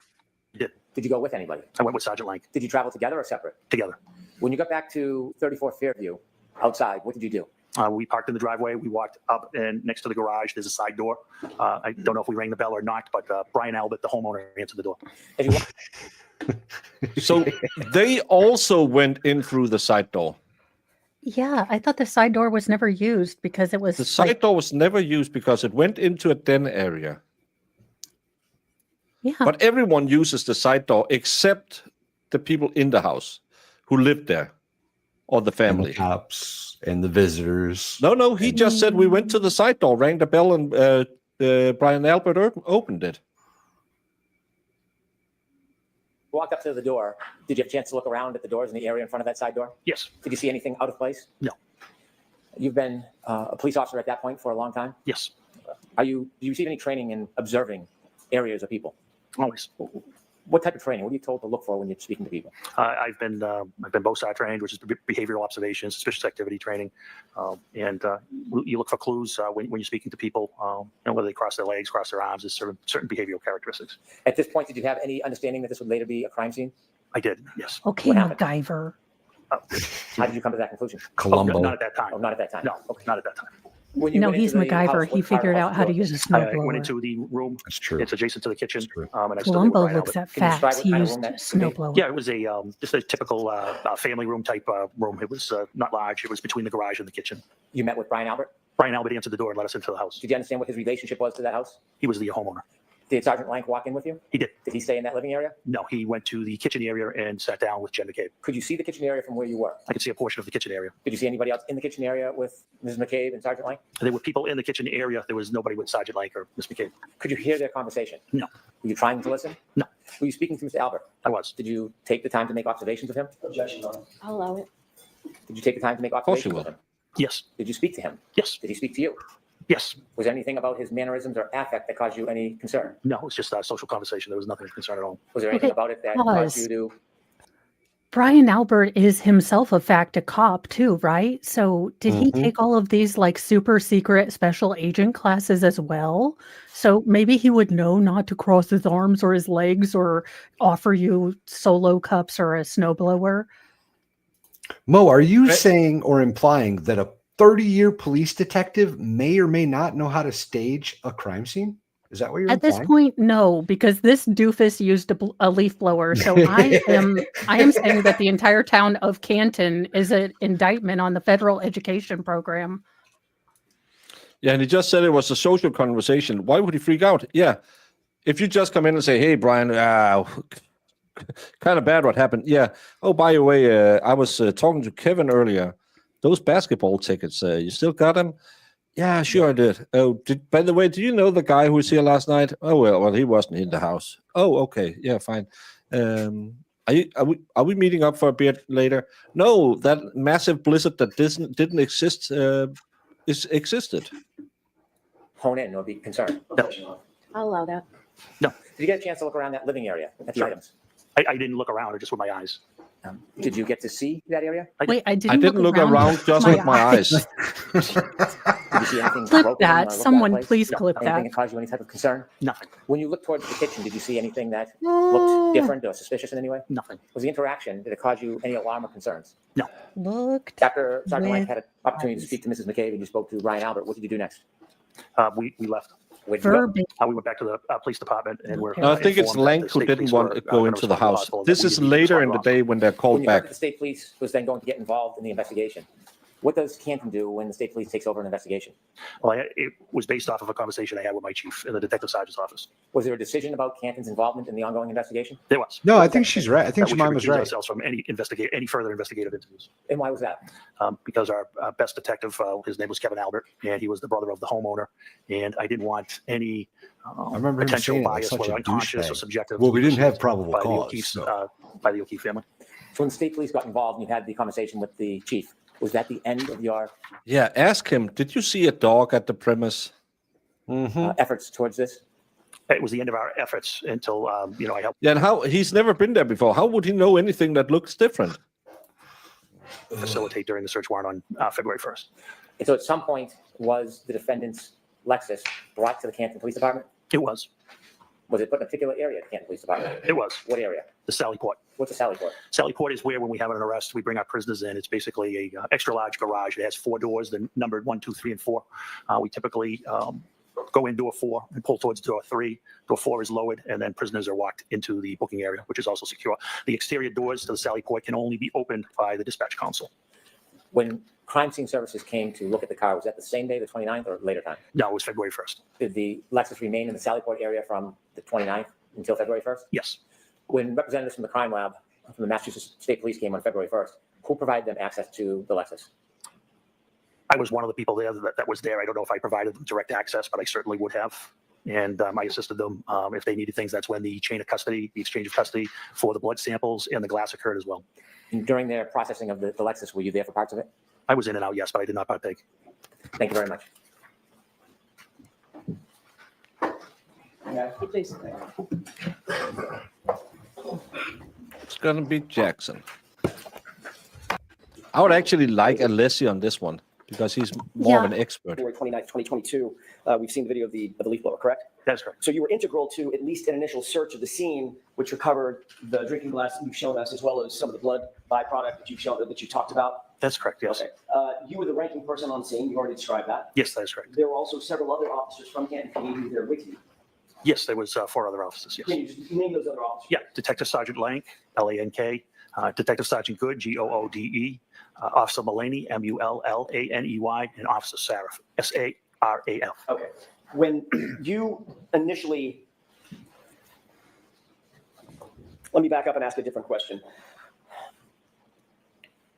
Did you go with anybody? I went with Sergeant Lank Did you travel together or separate? together. When you got back to 34 Fairview, outside, what did you do? We parked in the driveway. We walked up, and next to the garage, there's a side door. I don't know if we rang the bell or not, but Brian Albert, the homeowner, answered the door. If you So they also went in through the side door. Yeah, I thought the side door was never used because it was The side door was never used because it went into a den area. yeah. But everyone uses the side door except the people in the house who lived there or the And family. the cops and the visitors. No, he just said we went to the side door, rang the bell, and Brian Albert opened it. walked up to the door, did you have a chance to look around at the doors in the area in front of that side door? Yes. Did you see anything out of place? No. You've been a police officer at that point for a long time? Yes. Do you receive any training in observing areas or people? Always. What type of training? What are you told to look for when you're speaking to people? I've been BOSAR trained, which is behavioral observation, suspicious activity training, and you look for clues when you're speaking to people, whether they cross their legs, cross their arms, there's certain behavioral characteristics. At this point, did you have any understanding that this would later be a crime scene? I did, yes. Okay, What happened? MacGyver. How did you come to that conclusion? Columbo. Not at that time. Oh, not at that time. No, not at that time. When you No, went he's into the MacGyver. house, He what part of figured the out house how to was it? use a I went snowblower. into the room. That's true. It's adjacent to the kitchen. That's true. And I stood there with Columbo Brian looks Albert. at Can you describe facts. what He kind of used room that snowblower. Yeah, it was just a typical family room type room. It was not large. It was between the garage and the kitchen. You met with Brian Albert? Brian Albert answered the door and let us into the house. Did you understand what his relationship was to that house? He was the homeowner. Did Sergeant Lank walk in with you? He did. Did he stay in that living area? No, he went to the kitchen area and sat down with Jen McCabe. Could you see the kitchen area from where you were? I could see a portion of the kitchen area. Did you see anybody else in the kitchen area with Mrs. McCabe and Sergeant Lank? There were people in the kitchen area. There was nobody with Sergeant Lank or Miss McCabe. Could you hear their conversation? No. Were you trying to listen? No. Were you speaking to Mr. Albert? I was. Did you take the time to make observations of him? I'll allow it. Did you take the time to make course you observations of will. him? Yes. Did you speak to him? Yes. Did he speak to you? Yes. Was there anything about his mannerisms or affect that caused you any concern? No, it was just a social conversation. There was nothing of concern at all. Was there anything Okay, about it that pause. caused you to? Brian Albert is himself a fact a cop too, right? So did he Mhm. take all of these like super secret special agent classes as well? So maybe he would know not to cross his arms or his legs or offer you solo cups or a snowblower. Mo, are you Right. saying or implying that a 30-year police detective may or may not know how to stage a crime scene? Is that what you're At this implying? point, no, because this doofus used a leaf blower. So I am saying that the entire town of Canton is an indictment on the federal education program. Yeah, and he just said it was a social conversation. Why would he freak out? Yeah, if you just come in and say, "Hey, Brian, kind of bad what happened." Yeah. Oh, by the way, I was talking to Kevin earlier. Those basketball tickets, you still got them? Yeah, sure I did. Oh, by the way, do you know the guy who was here last night? Oh, well, he wasn't in the house. Oh, okay, yeah, fine. Are we meeting up for a beer later? No, that massive blizzard that didn't exist existed. Hone in or be concerned? I'll allow that. Did you get a chance to look around that living area at the Sure. items? I didn't look around, just with my eyes. Did you get to see that area? Wait, I I didn't didn't look around just with my eyes. Did you see anything Clip broken that. or looked out of Someone place? please No. clip Anything that. that caused you any type of concern? Nothing. When you looked towards the kitchen, did you see anything that looked different or suspicious in any way? Nothing. Was the interaction, did it cause you any alarm or concerns? Looked. After Sergeant Lank with had an opportunity to speak to Mrs. McCabe and you spoke to Ryan Albert, what did you do next? We left. Where did you go? verbatim. We went back to the police department and we're. No, I think it's informed that Lank the who state didn't police want were, to go gonna into the respond to house. hospital, This that we is needed to later respond in the to day when they're When called you heard back. that the state police was then going to get involved in the investigation, what does Canton do when the state police takes over an investigation? Well, it was based off of a conversation I had with my chief in the detective sergeant's office. Was there a decision about Canton's involvement in the ongoing investigation? There was. No, I think she's right. I think That we Jemima should was recuse right. ourselves from any further investigative interviews. And why was that? Because our best detective, his name was Kevin Albert, and he was the brother of the homeowner. And I didn't want any I remember him potential saying it, like bias, such whether a unconscious or douchebag. subjective. Well, we didn't have probable by the cause, O'Keefe's, so. by the O'Keefe family. So when the state police got involved and you had the conversation with the chief, was that the end of your Yeah, ask him. Did you see a dog at the premise? efforts towards this? It was the end of our efforts until I helped. Yeah, and how he's never been there before. How would he know anything that looks different? facilitate during the search warrant on February 1st. And so at some point, was the defendant's Lexus brought to the Canton Police Department? It was. Was it put in a particular area at the Canton Police Department? It was. What area? The Sally Port. What's a Sally Port? Sally Port is where, when we have an arrest, we bring our prisoners in. It's basically a extra large garage. It has 4 doors, they're numbered 1, 2, 3, and 4. We typically go in door 4 and pull towards door 3. Door 4 is lowered, and then prisoners are walked into the booking area, which is also secure. The exterior doors to the Sally Port can only be opened by the dispatch counsel. When crime scene services came to look at the car, was that the same day, the 29th, or later time? No, it was February 1st. Did the Lexus remain in the Sally Port area from the 29th until February 1st? Yes. When representatives from the crime lab from the Massachusetts State Police came on February 1st, who provided them access to the Lexus? I was one of the people there that was there. I don't know if I provided them direct access, but I certainly would have. And I assisted them if they needed things. That's when the chain of custody, the exchange of custody for the blood samples and the glass occurred as well. And during their processing of the Lexus, were you there for parts of it? I was in and out, yes, but I did not partake. Thank you very much. It's going to be Jackson. I would actually like Alessi on this one because he's more of an expert. February 29th, 2022. We've seen the video of the leaf blower, correct? That's correct. So you were integral to at least an initial search of the scene, which recovered the drinking glass that you've shown us, as well as some of the blood byproduct that you've shown, that you talked about. That's correct, yes. Okay. You were the ranking person on scene. You already described that. Yes, that is correct. There were also several other officers from Canton Community there with you. Yes, there was 4 other officers, yes. Can you just name those other officers? Yeah, Detective Sergeant Lank, Lank, Detective Sergeant Good, Goode, Officer Mullaney, Mullaney, and Officer Saraf, Saraf. Okay. When you initially, let me back up and ask a different question.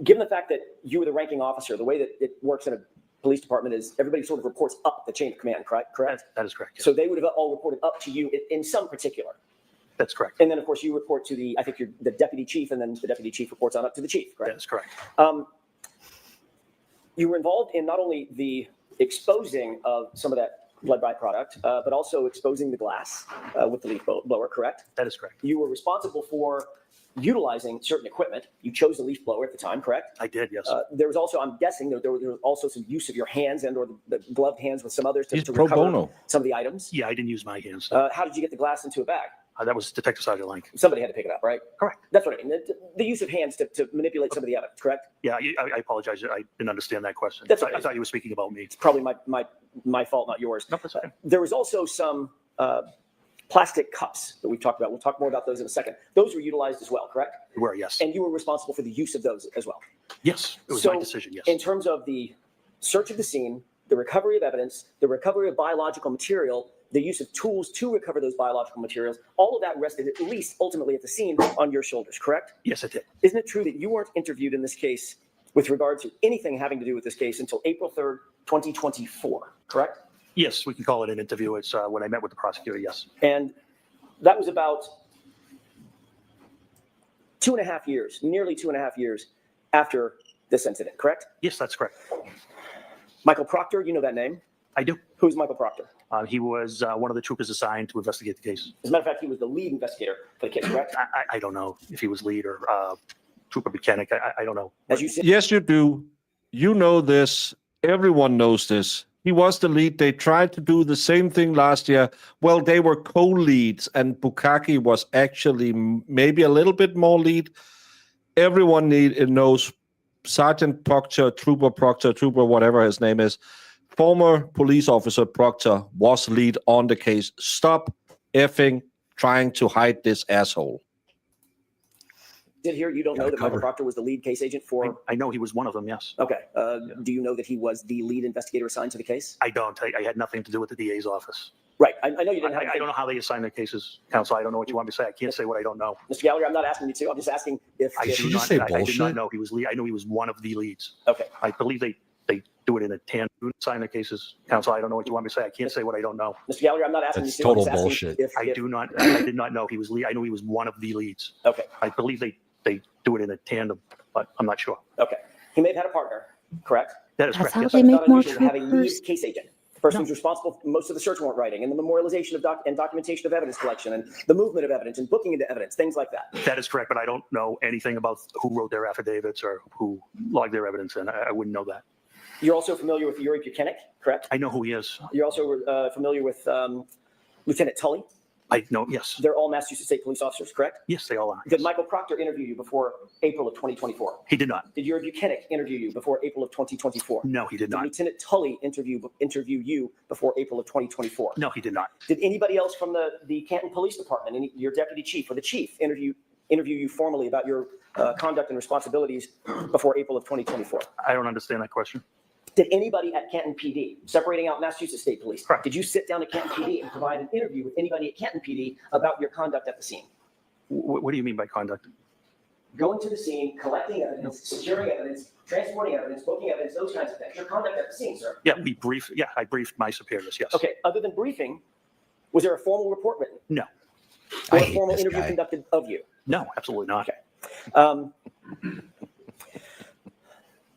Given the fact that you were the ranking officer, the way that it works in a police department is everybody sort of reports up the chain of command, correct? That is correct. Yes. So they would have all reported up to you in some particular. That's correct. And then, of course, you report to I think you're the deputy chief, and then the deputy chief reports on up to the chief, correct? That is correct. You were involved in not only the exposing of some of that blood byproduct, but also exposing the glass with the leaf blower, correct? That is correct. You were responsible for utilizing certain equipment. You chose the leaf blower at the time, correct? I did, yes. There was also, I'm guessing, there was also some use of your hands and or the gloved hands with some others to pro recover bono. some of the items. Yeah, I didn't use my hands. How did you get the glass into a bag? That was Detective Sergeant Lank. Somebody had to pick it up, right? Correct. That's what I mean. The use of hands to manipulate some of the evidence, correct? Yeah, I apologize. I didn't understand that question. That's okay. I thought you were speaking about me. It's probably my fault, not yours. No, that's okay. There was also some plastic cups that we've talked about. We'll talk more about those in a second. Those were utilized as well, correct? You were, yes. And you were responsible for the use of those as well. Yes, it was my decision, yes. In terms of the search of the scene, the recovery of evidence, the recovery of biological material, the use of tools to recover those biological materials, all of that rested at least ultimately at the scene on your shoulders, correct? Yes, it did. Isn't it true that you weren't interviewed in this case with regard to anything having to do with this case until April 3rd, 2024, correct? Yes, we can call it an interview. It's when I met with the prosecutor, yes. And that was about 2.5 years, nearly 2.5 years after this incident, correct? Yes, that's correct. Michael Proctor, you know that name? I do. Who's Michael Proctor? He was one of the troopers assigned to investigate the case. As a matter of fact, he was the lead investigator for the case, correct? I don't know if he was lead or trooper mechanic. I don't know. As you said, Yes, you do. You know this. Everyone knows this. He was the lead. They tried to do the same thing last year. Well, they were co-leads, and Bukaki was actually maybe a little bit more lead. Everyone knows Sergeant Proctor, Trooper, whatever his name is. Former police officer Proctor was lead on the case. Stop effing trying to hide this asshole. did hear you don't know that Michael Proctor was the lead case agent for. I know he was one of them, yes. Okay. Do you know that he was the lead investigator assigned to the case? I don't. I had nothing to do with the DA's office. Right. I know you didn't have. I don't know how they assign their cases, counsel. I don't know what you want me to say. I can't say what I don't know. Mr. Gallagher, I'm not asking you to. I'm just asking if. I did not know he was lead. I know he was one of the leads. Okay. I believe they do it in a tandem. Assign their cases, counsel. I don't know what you want me to say. I can't say what I don't know. Mr. Gallagher, I'm not asking That's you to. total bullshit. I did not know he was lead. I know he was one of the leads. Okay. I believe they do it in a tandem, but I'm not sure. Okay. He may have had a partner, correct? That is correct. That's how Yes. they It's make not more unusual to have a lead troopers. case agent. Person who's responsible for most of the search warrant writing and the memorialization of and documentation of evidence collection and the movement of evidence and booking into evidence, things like that. That is correct, but I don't know anything about who wrote their affidavits or who logged their evidence, and I wouldn't know that. You're also familiar with Yuri Buchanan, correct? I know who he is. You're also familiar with Lieutenant Tully? I know, yes. They're all Massachusetts State police officers, correct? Yes, they all are. Did Michael Proctor interview you before April of 2024? He did not. Did Yuri Buchanan interview you before April of 2024? No, he did not. Lieutenant Tully interview you before April of 2024? No, he did not. Did anybody else from the Canton Police Department, your deputy chief or the chief, interview you formally about your conduct and responsibilities before April of 2024? I don't understand that question. Did anybody at Canton PD, separating out Massachusetts State Police, Correct. did you sit down at Canton PD and provide an interview with anybody at Canton PD about your conduct at the scene? What do you mean by conduct? Going to the scene, collecting evidence, securing evidence, transporting evidence, booking evidence, those kinds of things. Your conduct at the scene, sir. Yeah, I briefed my superiors, yes. Okay, other than briefing, was there a formal report written? No. Or I a hate formal this interview guy. conducted of you? No, absolutely not. Okay.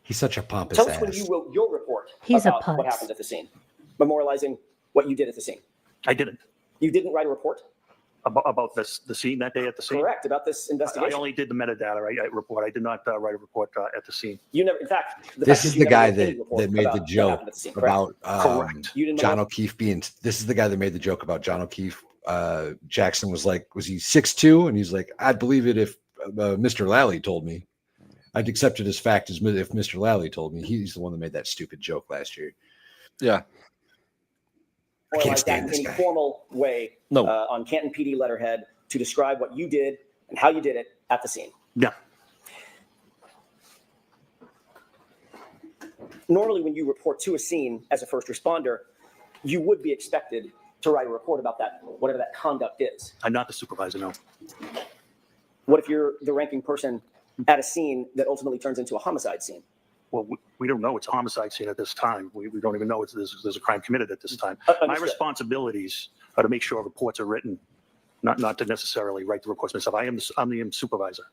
He's such a pompous Tell us ass. when you wrote your report He's a about what putz. happened at the scene, memorializing what you did at the scene. I didn't. You didn't write a report? About the scene that day at the scene? Correct, about this I investigation. only did the metadata report. I did not write a report at the scene. You never, in fact, This is you the never guy wrote any that report made about the what joke happened at the scene, correct? about Correct. You didn't John know- O'Keefe being. This is the guy that made the joke about John O'Keefe. Jackson was like, was he 6'2"? And he's like, I'd believe it if Mr. Lally told me. I'd accept it as fact as if Mr. Lally told me. He's the one that made that stupid joke last year. Yeah. I can't Memorialize that stand in this any guy. formal way No. On Canton PD letterhead to describe what you did and how you did it at the scene. No. Normally, when you report to a scene as a first responder, you would be expected to write a report about that, whatever that conduct is. I'm not the supervisor, no. What if you're the ranking person at a scene that ultimately turns into a homicide scene? Well, we don't know it's a homicide scene at this time. We don't even know there's a crime committed at this time. My Understood. responsibilities are to make sure reports are written, not to necessarily write the reports myself. I'm the supervisor.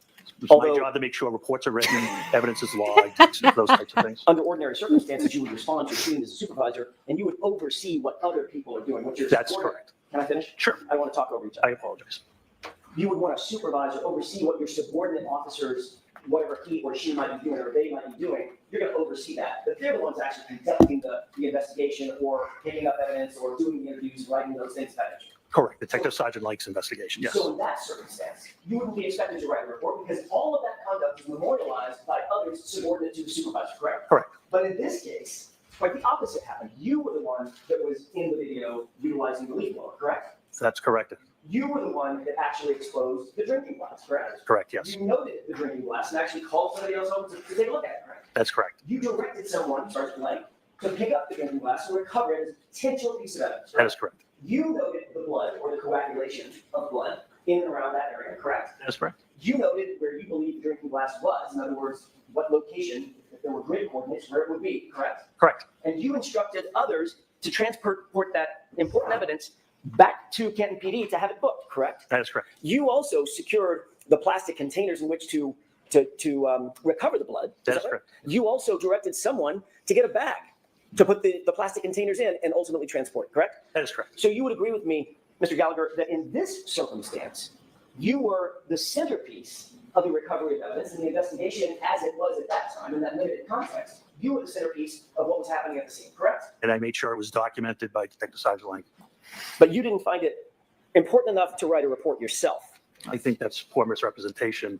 It's Although- my job to make sure reports are written, evidence is logged, those types of things. Under ordinary circumstances, you would respond to a scene as a supervisor and you would oversee what other people are doing. What you're That's supporting. correct. Can I finish? Sure. I want to talk over each I other. apologize. You would want a supervisor oversee what your subordinate officers, whatever he or she might be doing or they might be doing. You're going to oversee that. But they're the ones actually conducting the investigation or picking up evidence or doing the interviews, writing those things about it. Correct. Detective Sergeant Lake's investigation, yes. So in that circumstance, you wouldn't be expected to write a report because all of that conduct is memorialized by others subordinate to the supervisor, correct? Correct. But in this case, quite the opposite happened. You were the one that was in the video utilizing the leaf blower, correct? That's correct. You were the one that actually exposed the drinking glass, correct? Correct, yes. You noted the drinking glass and actually called somebody else over to take a look at it, correct? That's correct. You directed someone, Sergeant Blank, to pick up the drinking glass and recover it as a potential piece of evidence, That right? is correct. You noted the blood or the coagulation of blood in and around that area, correct? That is correct. You noted where you believe the drinking glass was, in other words, what location, if there were grid coordinates, where it would be, correct? Correct. And you instructed others to transport that important evidence back to Canton PD to have it booked, correct? That is correct. You also secured the plastic containers in which to recover the blood. That Is is that right? correct. You also directed someone to get a bag to put the plastic containers in and ultimately transport it, correct? That is correct. So you would agree with me, Mr. Gallagher, that in this circumstance, you were the centerpiece of the recovery of evidence and the investigation as it was at that time in that limited context. You were the centerpiece of what was happening at the scene, correct? And I made sure it was documented by Detective Sergeant Lake. But you didn't find it important enough to write a report yourself. I think that's poor misrepresentation.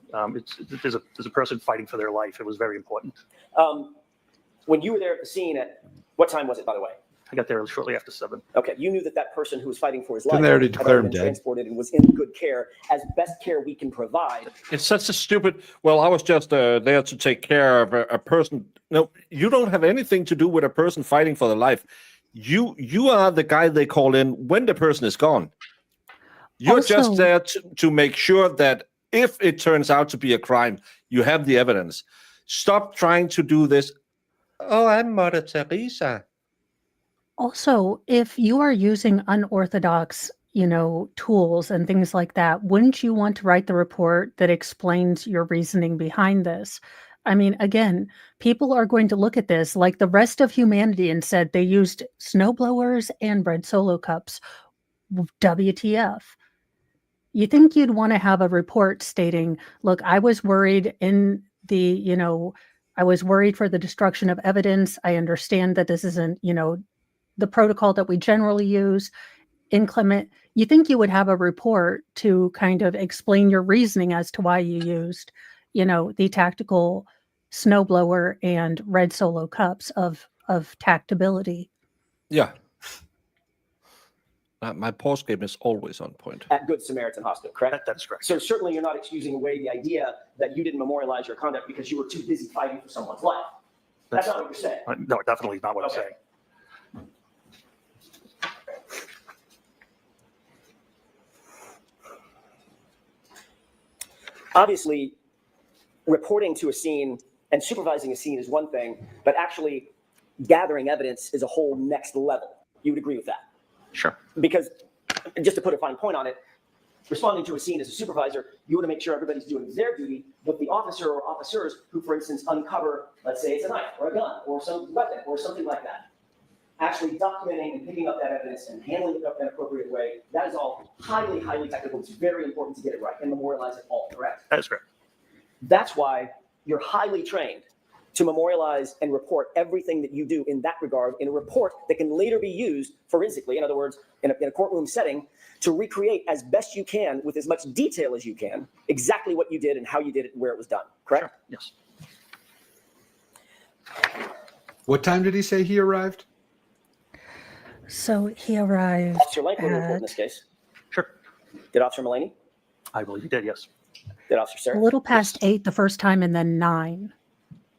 There's a person fighting for their life. It was very important. When you were there at the scene at, what time was it, by the way? I got there shortly after 7. Okay, you knew that person who was fighting for his Didn't life they already had declare already him been dead? transported and was in good care, as best care we can provide. It's such a stupid. Well, I was just there to take care of a person. No, you don't have anything to do with a person fighting for their life. You are the guy they call in when the person is gone. You're Also- just there to make sure that if it turns out to be a crime, you have the evidence. Stop trying to do this. Oh, I'm Mother Teresa. Also, if you are using unorthodox, tools and things like that, wouldn't you want to write the report that explains your reasoning behind this? I mean, again, people are going to look at this like the rest of humanity and said they used snowblowers and red Solo cups. WTF? You think you'd want to have a report stating, look, I was worried I was worried for the destruction of evidence. I understand that this isn't, the protocol that we generally use. Inclement. You think you would have a report to kind of explain your reasoning as to why you used, the tactical snowblower and red Solo cups of tactability. Yeah. My post game is always on point. At Good Samaritan Hospital, correct? That's correct. So certainly you're not excusing away the idea that you didn't memorialize your conduct because you were too busy fighting for someone's life. That's not what you're saying. No, definitely not what I'm Okay. saying. Obviously, reporting to a scene and supervising a scene is one thing, but actually gathering evidence is a whole next level. You would agree with that? Sure. Because, just to put a fine point on it, responding to a scene as a supervisor, you want to make sure everybody's doing their duty, but the officer or officers who, for instance, uncover, let's say it's a knife or a gun or some weapon or something like that, actually documenting and picking up that evidence and handling it up in an appropriate way, that is all highly, highly technical. It's very important to get it right and memorialize it all, correct? That is correct. That's why you're highly trained to memorialize and report everything that you do in that regard in a report that can later be used forensically, in other words, in a courtroom setting, to recreate as best you can with as much detail as you can exactly what you did and how you did it and where it was done, correct? Sure. Yes. What time did he say he arrived? So he arrived. Officer Lank will report in this case. Sure. Did Officer Mulaney? I believe you did, yes. Did Officer Sarah? A little past 8 the first time and then 9.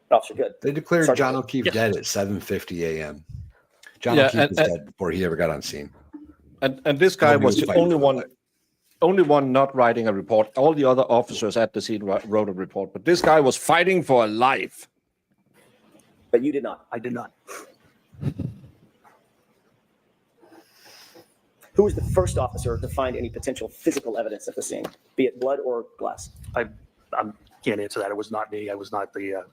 Officer Good. They declared Sergeant John Good. O'Keefe Yes. dead at 7:50 a.m. John Yeah, O'Keefe was dead before he ever got on scene. And this guy Nobody was was the fighting only for one, it. only one not writing a report. All the other officers at the scene wrote a report, but this guy was fighting for a life. But you did not. I did not. Who was the first officer to find any potential physical evidence at the scene, be it blood or glass? I can't answer that. It was not me. I was not the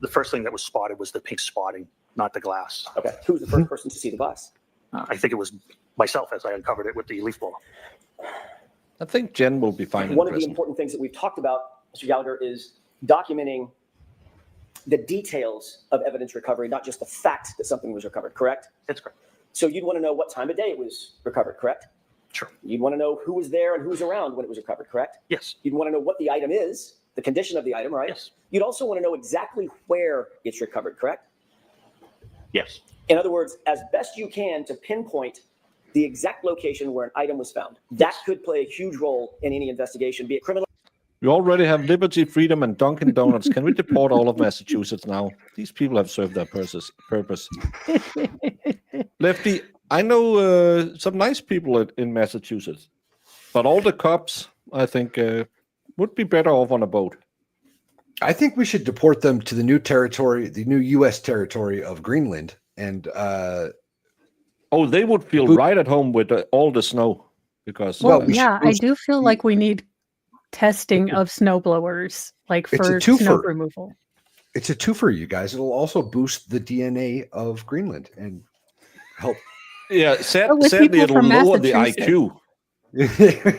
first thing that was spotted was the pink spotting, not the glass. Okay. Who was the first person to see the glass? I think it was myself as I uncovered it with the leaf blower. I think Jen will be fine in One of the prison. important things that we've talked about, Mr. Gallagher, is documenting the details of evidence recovery, not just the fact that something was recovered, correct? That's correct. So you'd want to know what time of day it was recovered, correct? Sure. You'd want to know who was there and who was around when it was recovered, correct? Yes. You'd want to know what the item is, the condition of the item, right? Yes. You'd also want to know exactly where it's recovered, correct? Yes. In other words, as best you can to pinpoint the exact location where an item was found. That could play a huge role in any investigation, be it criminal. We already have Liberty, Freedom, and Dunkin' Donuts. Can we deport all of Massachusetts now? These people have served their purpose. Lefty, I know some nice people in Massachusetts, but all the cops, I think, would be better off on a boat. I think we should deport them to the new territory, the new U.S. territory of Greenland. And they would feel right at home with all the snow because. Well, yeah, I do feel like we need testing of snowblowers, like for snow removal. It's a twofer, you guys. It'll also boost the DNA of Greenland and help. Yeah, sadly, it'll lower the IQ.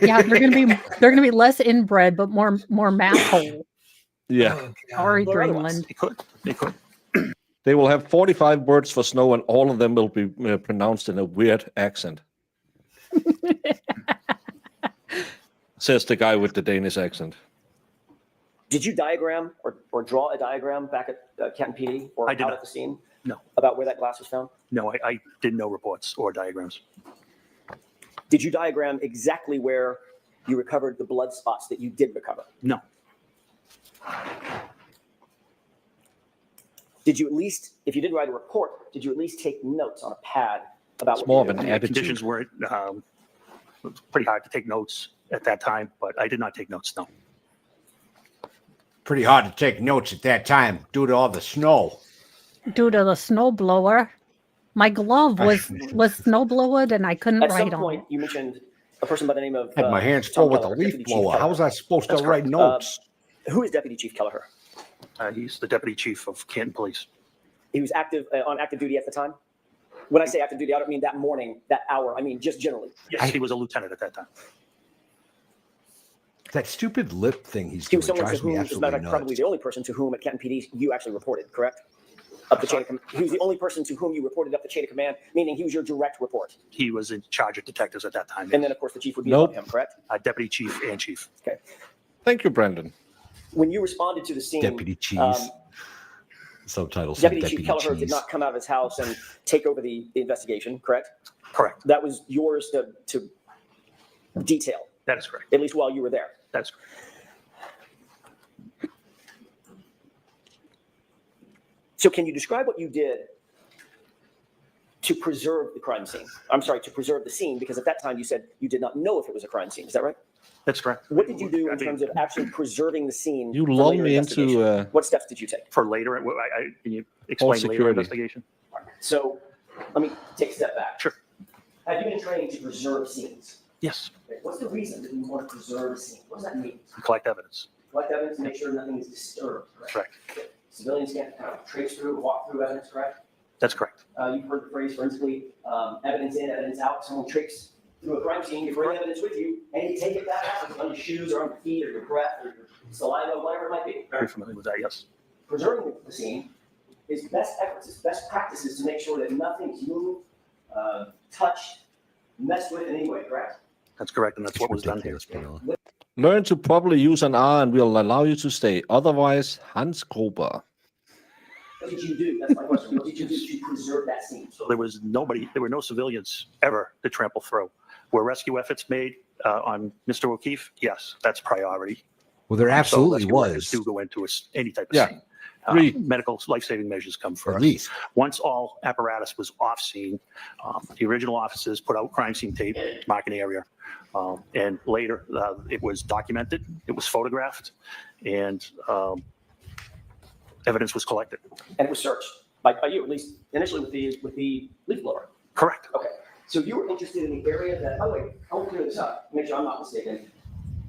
Yeah, they're gonna be less inbred, but more math hole. Yeah. Sorry, Greenland. They could. They will have 45 words for snow, and all of them will be pronounced in a weird accent. Says the guy with the Danish accent. Did you diagram or draw a diagram back at Canton PD or out at the scene? No. About where that glass was found? No, I did no reports or diagrams. Did you diagram exactly where you recovered the blood spots that you did recover? No. Did you at least, if you did write a report, did you at least take notes on a pad about It's what more you of did? an attitude. Conditions weren't. It was pretty hard to take notes at that time, but I did not take notes. No. Pretty hard to take notes at that time due to all the snow. Due to the snowblower, my glove was snowblowered, and I couldn't At write some on point, it. you mentioned a person by the name of. I had my hands Tom full with a Keller, leaf Deputy Chief blower. Keller. How was I supposed to That's write correct. notes? Who is Deputy Chief Kelleher? He's the deputy chief of Canton Police. He was active on active duty at the time? When I say active duty, I don't mean that morning, that hour. I mean just generally. Yes, he was a lieutenant at that time. That stupid lip thing he's He doing was someone to drives me whom, as a matter absolutely of fact, probably nuts. the only person to whom at Canton PD you actually reported, correct? Up the chain of he was the only person to whom you reported up the chain of command, meaning he was your direct report. He was in charge of detectives at that time. And then, of course, the chief would be Nope. above him, correct? Deputy chief and chief. Okay. Thank you, Brendan. When you responded to the scene, Deputy Chief. Subtitles. Deputy Chief Kelleher did not come out of his house and take over the investigation, correct? Correct. That was yours to detail, That is correct. at least while you were there. That's correct. So can you describe what you did to preserve the crime scene? I'm sorry, to preserve the scene, because at that time you said you did not know if it was a crime scene. Is that right? That's correct. What did you do in terms of actually preserving the scene? You for lulled later me into, investigation? What steps did you take? For later, can you explain later security. investigation? So let me take a step back. Sure. Have you been trained to preserve scenes? Yes. What's the reason that you want to preserve a scene? What does that mean? To collect evidence. Collect evidence to make sure nothing is disturbed, correct? Correct. Civilians can't kind of trace through, walk through evidence, correct? That's correct. You've heard the phrase forensically, evidence in, evidence out. Someone tricks through a crime scene, you bring evidence with you, and you take it back out on your shoes or on your feet or your breath or your saliva, whatever it might be. Very familiar with that, yes. Preserving the scene is best efforts, it's best practices to make sure that nothing's moved, touched, messed with in any way, correct? That's correct, and that's what was done here. Learn to properly use an R and we'll allow you to stay. Otherwise, Hans Gruber. What did you do? That's my question. What did you do to preserve that scene? So there were no civilians ever to trample through. Were rescue efforts made on Mr. O'Keefe? Yes, that's priority. Well, there absolutely rescue efforts was. do go into any type of Yeah. scene. Agree. Medical life-saving measures come first. At least. Once all apparatus was off scene, the original officers put out crime scene tape, marking the area. And later, it was documented, it was photographed, and evidence was collected. And it was searched by you, at least initially with the leaf blower. Correct. Okay. So you were interested in the area that, oh wait, I want to clear this up, make sure I'm not mistaken.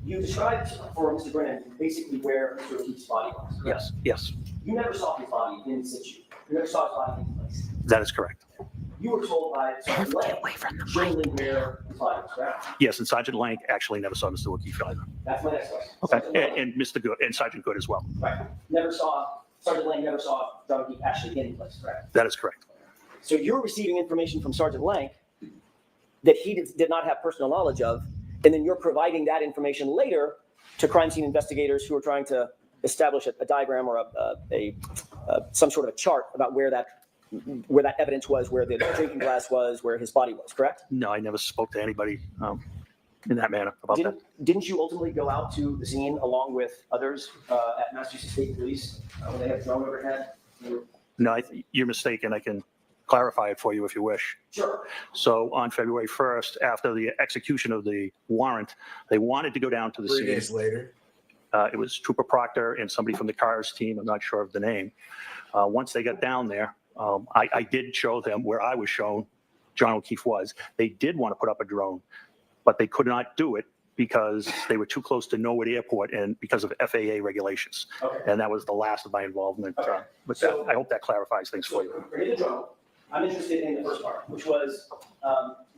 You described for Mr. Brennan basically where Mr. O'Keefe's body was. Correct? Yes, yes, You never saw his body in situ. You never saw his body in place. that is correct. You were told by Sergeant Lang generally where his body was, correct? Yes, and Sergeant Lang actually never saw Mr. O'Keefe either. That's my next question. Okay, Sergeant Lang, and Mr. Good and Sergeant Good as well. right. Sergeant Lang never saw John O'Keefe actually in place, correct? That is correct. So you're receiving information from Sergeant Lang that he did not have personal knowledge of, and then you're providing that information later to crime scene investigators who are trying to establish a diagram or some sort of a chart about where that evidence was, where the drinking glass was, where his body was, correct? No, I never spoke to anybody in that manner about that. Didn't you ultimately go out to the scene along with others at Massachusetts State Police when they had a drone overhead? No, you're mistaken. I can clarify it for you if you wish. Sure. So on February 1st, after the execution of the warrant, they wanted to go down to the 3 scene. days later. It was Trooper Proctor and somebody from the CARS team. I'm not sure of the name. Once they got down there, I did show them where I was shown John O'Keefe was. They did want to put up a drone, but they could not do it because they were too close to Norwood Airport and because of FAA regulations. Okay. And that was the last of my involvement with So- that. I hope that clarifies things for you. Forget the drone. I'm interested in the first part, which was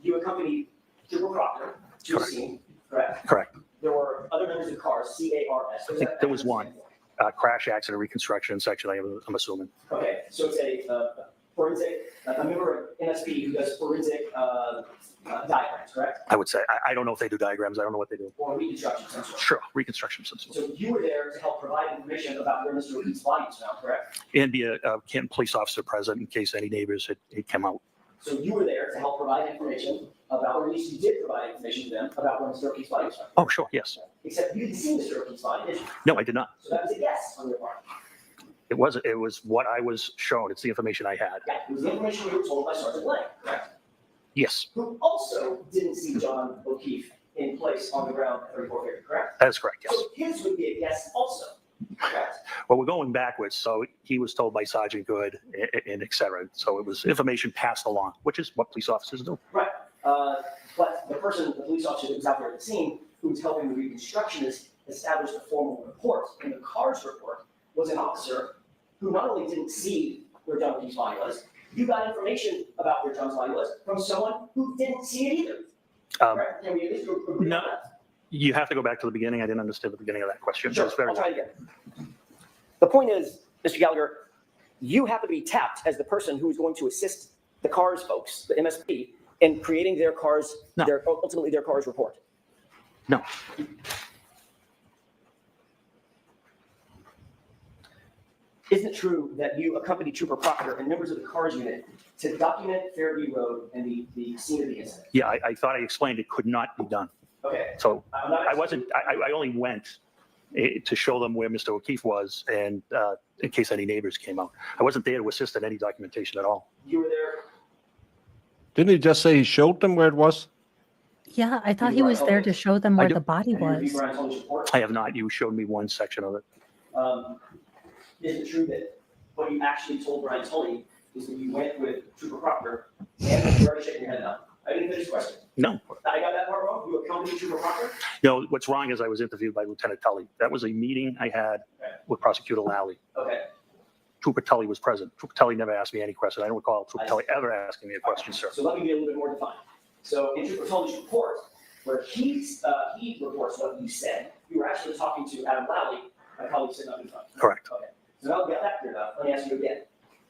you accompanied Trooper Proctor to the Correct. scene, correct? Correct. There were other members of CARS, CARS. I think there was one. Crash accident reconstruction section, I'm assuming. Okay, so it's a forensic, a member of NSP who does forensic diagrams, correct? I would say. I don't know if they do diagrams. I don't know what they do. Or reconstruction, some sort. Sure, reconstruction of some sort. So you were there to help provide information about where Mr. O'Keefe's body was found, correct? And be a Canton police officer present in case any neighbors had come out. So you were there to help provide information about, or at least you did provide information to them about where Mr. O'Keefe's body was found. Oh, sure, yes. Except you didn't see Mr. O'Keefe's body, did you? No, I did not. So that was a guess on your part. It was what I was shown. It's the information I had. Yeah, it was the information we were told by Sergeant Lang, correct? Yes, Who also didn't see John O'Keefe in place on the ground at 3450, correct? that is correct, yes. So his would be a guess also, correct? Well, we're going backwards. So he was told by Sergeant Good and et cetera. So it was information passed along, which is what police officers do. Right. But the police officer that was out there at the scene, who was helping the reconstructionist establish a formal report. In the CARS report, was an officer who not only didn't see where John O'Keefe's body was, you got information about where John's body was from someone who didn't see it either. Correct? Can we at least agree No. on that? You have to go back to the beginning. I didn't understand the beginning of that question. Sure, It's very I'll try again. The point is, Mr. Gallagher, you happen to be tapped as the person who is going to assist the CARS folks, the MSP, in creating their CARS, No. ultimately their CARS report. No. Isn't it true that you accompanied Trooper Proctor and members of the CARS unit to document Fairview Road and the scene of the incident? Yeah, I thought I explained it could not be done. Okay. So I'm not I wasn't, I only went to show them where Mr. O'Keefe was and in case any neighbors came out. I wasn't there to assist in any documentation at all. You were there. Didn't he just say he showed them where it was? Yeah, I thought he was there to show them where the body Have you reviewed was. Brian Tully's report? I have not. You showed me one section of it. Is it true that what you actually told Brian Tully is that you went with Trooper Proctor and you're already shaking your head now? I didn't finish the question. No. I got that part wrong. You accompanied Trooper Proctor? No, what's wrong is I was interviewed by Lieutenant Tully. That was a meeting I had with Prosecutor Lally. Okay. Trooper Tully was present. Trooper Tully never asked me any question. I don't recall Trooper Tully ever asking me a question, sir. So let me be a little bit more defined. So in Trooper Tully's report, where he reports what you said, you were actually talking to Adam Lally, my colleague sitting up in front. Correct. Okay. So now we got that cleared up. Let me ask you again.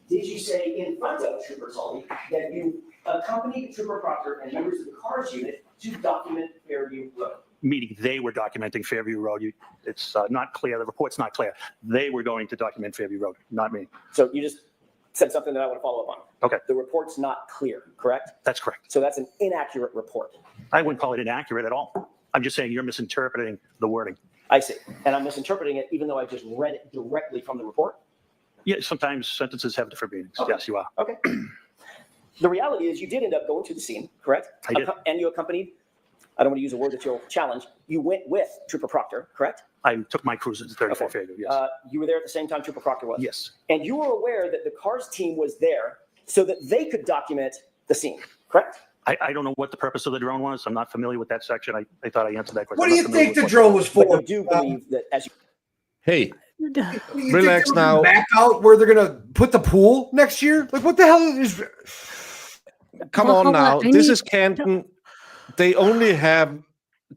Did you say in front of Trooper Tully that you accompanied Trooper Proctor and members of the CARS unit to document Fairview Road? Meaning they were documenting Fairview Road. It's not clear. The report's not clear. They were going to document Fairview Road, not me. So you just said something that I want to follow up on. Okay. The report's not clear, correct? That's correct. So that's an inaccurate report. I wouldn't call it inaccurate at all. I'm just saying you're misinterpreting the wording. I see. And I'm misinterpreting it even though I just read it directly from the report? Yeah, sometimes sentences have different meanings. Okay. Yes, you are. Okay. The reality is you did end up going to the scene, correct? I did. And you accompanied, I don't want to use a word that you'll challenge, you went with Trooper Proctor, correct? I took my cruiser to 34 Fairview, yes. You were there at the same time Trooper Proctor was? Yes. And you were aware that the CARS team was there so that they could document the scene, correct? I don't know what the purpose of the drone was. I'm not familiar with that section. I thought I answered that question. What I'm do not you familiar think the with drone was for? But you do believe that as you Hey, You think relax they're gonna now. Map out where they're gonna put the pool next year? Like what the hell is? Come Well, on hold now. on. I This need- is Canton. They only have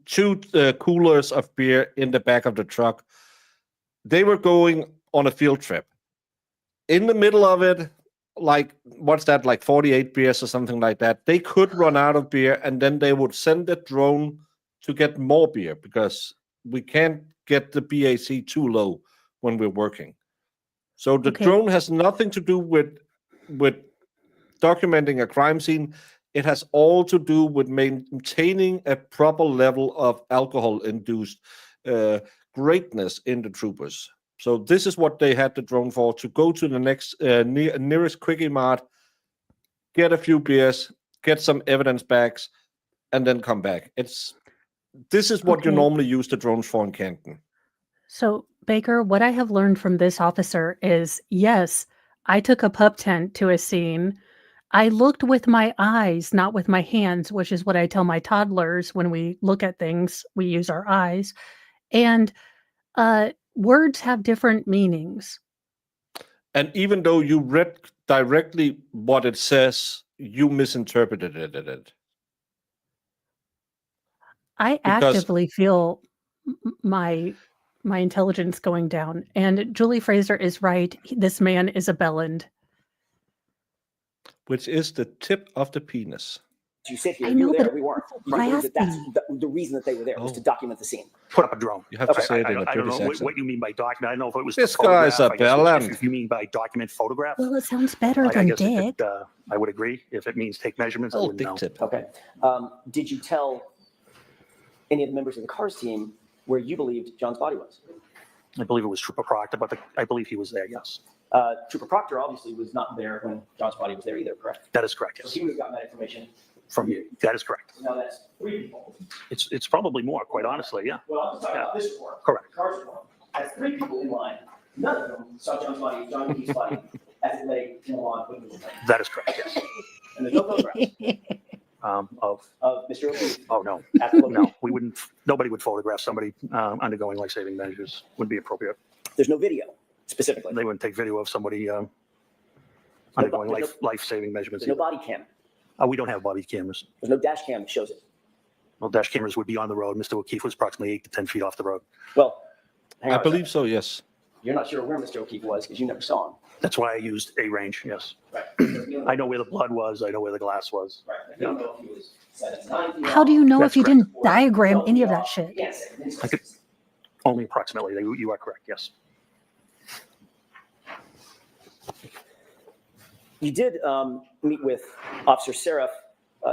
2 coolers of beer in the back of the truck. They were going on a field trip. In the middle of it, like, what's that, like 48 beers or something like that, they could run out of beer and then they would send the drone to get more beer because we can't get the BAC too low when we're working. So the Okay. drone has nothing to do with documenting a crime scene. It has all to do with maintaining a proper level of alcohol-induced greatness in the troopers. So this is what they had the drone for, to go to the next nearest Quickie Mart, get a few beers, get some evidence bags, and then come back. This is what you Okay. normally use the drones for in Canton. So, Baker, what I have learned from this officer is yes, I took a pup tent to a scene. I looked with my eyes, not with my hands, which is what I tell my toddlers when we look at things, we use our eyes. And words have different meanings. And even though you read directly what it says, you misinterpreted it. I Because- actively feel my intelligence going down. And Julie Fraser is right. This man is a bellend. Which is the tip of the penis. you sit here, I you know, were there, but we weren't. You I believe that that's asked the reason that they were there was to Oh. document the scene. Put up a drone. You have to Okay, say it in a I don't British know accent. what you mean by document. I don't know if it was This the photograph. guy's a I guess bellend. if you mean by document photograph, Well, it sounds better I than guess dick. I would agree. If it means take measurements, I Oh, wouldn't dick know. tip. Okay. Did you tell any of the members of the CARS team where you believed John's body was? I believe it was Trooper Proctor, but I believe he was there, yes. Trooper Proctor obviously was not there when John's body was there either, correct? That is correct, So yes. he would have gotten that information. From you. That is correct. Now that's 3 people. It's probably more, quite honestly, yeah. Well, I'm just talking about this report. Correct. The CARS report. That's 3 people in line. None of them saw John's body, John O'Keefe's body, as it lay in the lawn with the That is correct, yes. And there's no photographs of Mr. O'Keefe. Oh, no. At the location. No, we wouldn't, nobody would photograph somebody undergoing life-saving measures. Wouldn't be appropriate. There's no video. specifically? They wouldn't take video of somebody undergoing life-saving measurements. There's no body cam. We don't have body cameras. There's no dash cam that shows it. Well, dash cameras would be on the road. Mr. O'Keefe was approximately 8 to 10 feet off the road. Well, I believe so, yes. You're not sure where Mr. O'Keefe was because you never saw him. That's why I used a range, yes. Right. I know where the blood was. I know where the glass was. Right. You don't know if he was 7 to 9 feet How do you know That's if you correct. didn't diagram any of that shit? Yes. I could, only approximately. You are correct, yes. You did meet with Officer Seraph.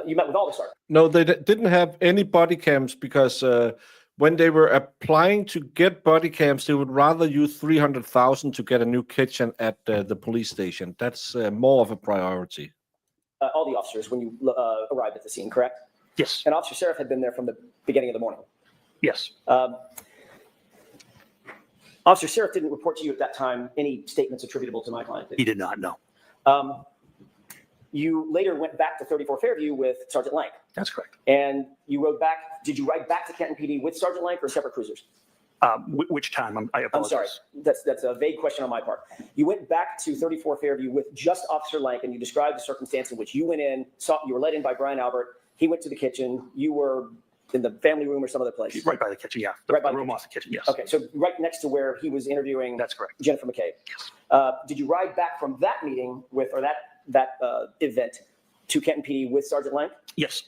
You met with all the sergeants. No, they didn't have any body cams because when they were applying to get body cams, they would rather use 300,000 to get a new kitchen at the police station. That's more of a priority. All the officers when you arrived at the scene, correct? Yes. And Officer Seraph had been there from the beginning of the morning. Yes. Officer Seraph didn't report to you at that time any statements attributable to my client. He did not, no. You later went back to 34 Fairview with Sergeant Lank. That's correct. And you rode back. Did you ride back to Canton PD with Sergeant Lank or separate cruisers? Which time? I apologize. I'm sorry. That's a vague question on my part. You went back to 34 Fairview with just Officer Lank, and you described the circumstance in which you went in, you were let in by Brian Albert. He went to the kitchen. You were in the family room or some other place. Right by the kitchen, yeah. Right by the the room off the kitchen, yes. Okay, so right next to where he was interviewing That's correct. Jennifer McCabe. Yes. Did you ride back from that meeting with, or that event to Canton PD with Sergeant Lank? Yes.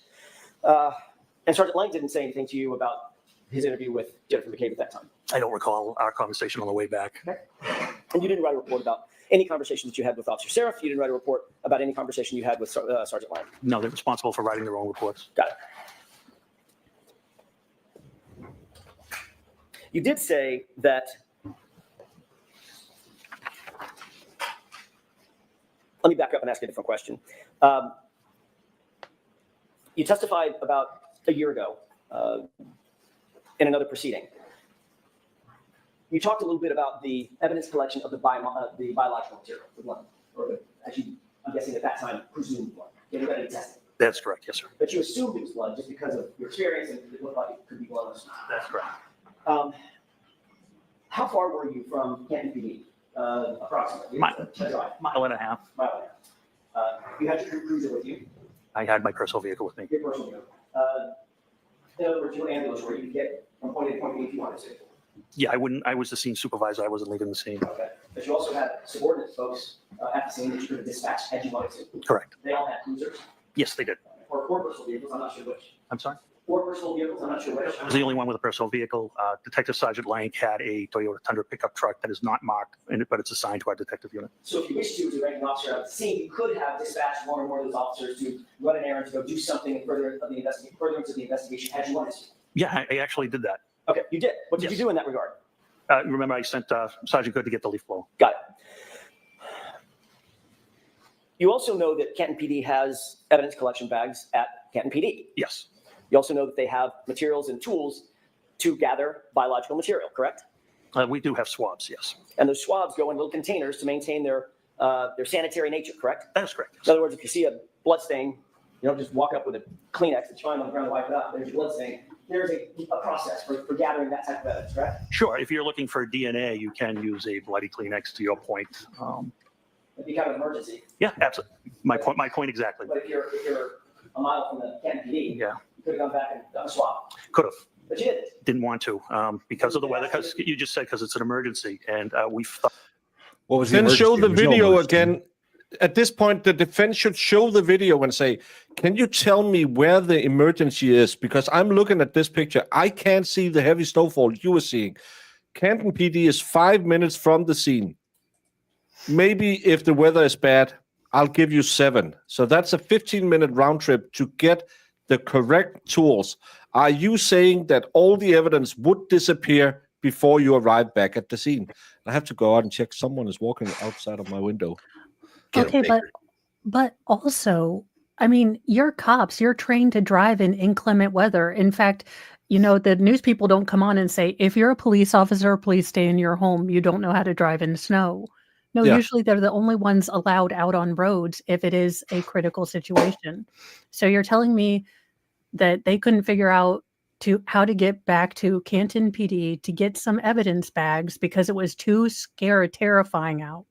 And Sergeant Lank didn't say anything to you about his interview with Jennifer McCabe at that time. I don't recall our conversation on the way back. Okay. And you didn't write a report about any conversation that you had with Officer Seraph. You didn't write a report about any conversation you had with Sergeant Lank. No, they're responsible for writing their own reports. Got it. You did say that. Let me back up and ask a different question. You testified about a year ago in another proceeding. You talked a little bit about the evidence collection of the biological material, the blood, or I'm guessing at that time, presumed blood. Getting ready to test it. That's correct, yes, sir. But you assumed it was blood just because of your experience and it looked like it could be blood. That's correct. How far were you from Canton PD? Approximately. Mile and a half. Mile and a half. You had your cruiser with you. I had my personal vehicle with me. Your personal vehicle. In other words, your ambulance where you could get from point A to point B if you wanted to. Yeah, I was the scene supervisor. I wasn't leaving the scene. Okay. But you also had subordinate folks at the scene that you could have dispatched had you wanted to. Correct. They all had cruisers. Yes, they did. Or 4 personal vehicles. I'm not sure which. I'm sorry? 4 personal vehicles. I'm not sure which. I was the only one with a personal vehicle. Detective Sergeant Lank had a Toyota Tundra pickup truck that is not marked, but it's assigned to our detective unit. So if you wish to, as a ranking officer at the scene, you could have dispatched one or more of those officers to run an errand, to go do something further into the investigation had you wanted to. Yeah, I actually did that. Okay, you did. What did you do in that regard? Remember, I sent Sergeant Good to get the leaf blower. Got it. You also know that Canton PD has evidence collection bags at Canton PD. Yes. You also know that they have materials and tools to gather biological material, correct? We do have swabs, yes. And those swabs go in little containers to maintain their sanitary nature, correct? That is correct. In other words, if you see a blood stain, you don't just walk up with a Kleenex that you find on the ground and wipe it out. There's a blood stain. There's a process for gathering that type of evidence, correct? Sure. If you're looking for DNA, you can use a bloody Kleenex, to your point. It'd be kind of an emergency. Yeah, absolutely. My point exactly. But if you're a mile from the Canton PD, Yeah, you could have gone back and done a swab. could have. But you didn't. Didn't want to because of the weather. Because you just said because it's an emergency, and we thought. What was the Then show emergency? the There was no video emergency. again. At this point, the defense should show the video and say, can you tell me where the emergency is? Because I'm looking at this picture. I can't see the heavy snowfall you were seeing. Canton PD is 5 minutes from the scene. Maybe if the weather is bad, I'll give you 7. So that's a 15-minute round trip to get the correct tools. Are you saying that all the evidence would disappear before you arrive back at the scene? I have to go out and check. Someone is walking outside of my window. Okay, but also, I mean, you're cops. You're trained to drive in inclement weather. In fact, you know, the news people don't come on and say, if you're a police officer, please stay in your home. You don't know how to drive in snow. No, Yeah. usually they're the only ones allowed out on roads if it is a critical situation. So you're telling me that they couldn't figure out to how to get back to Canton PD to get some evidence bags because it was too terrifying out.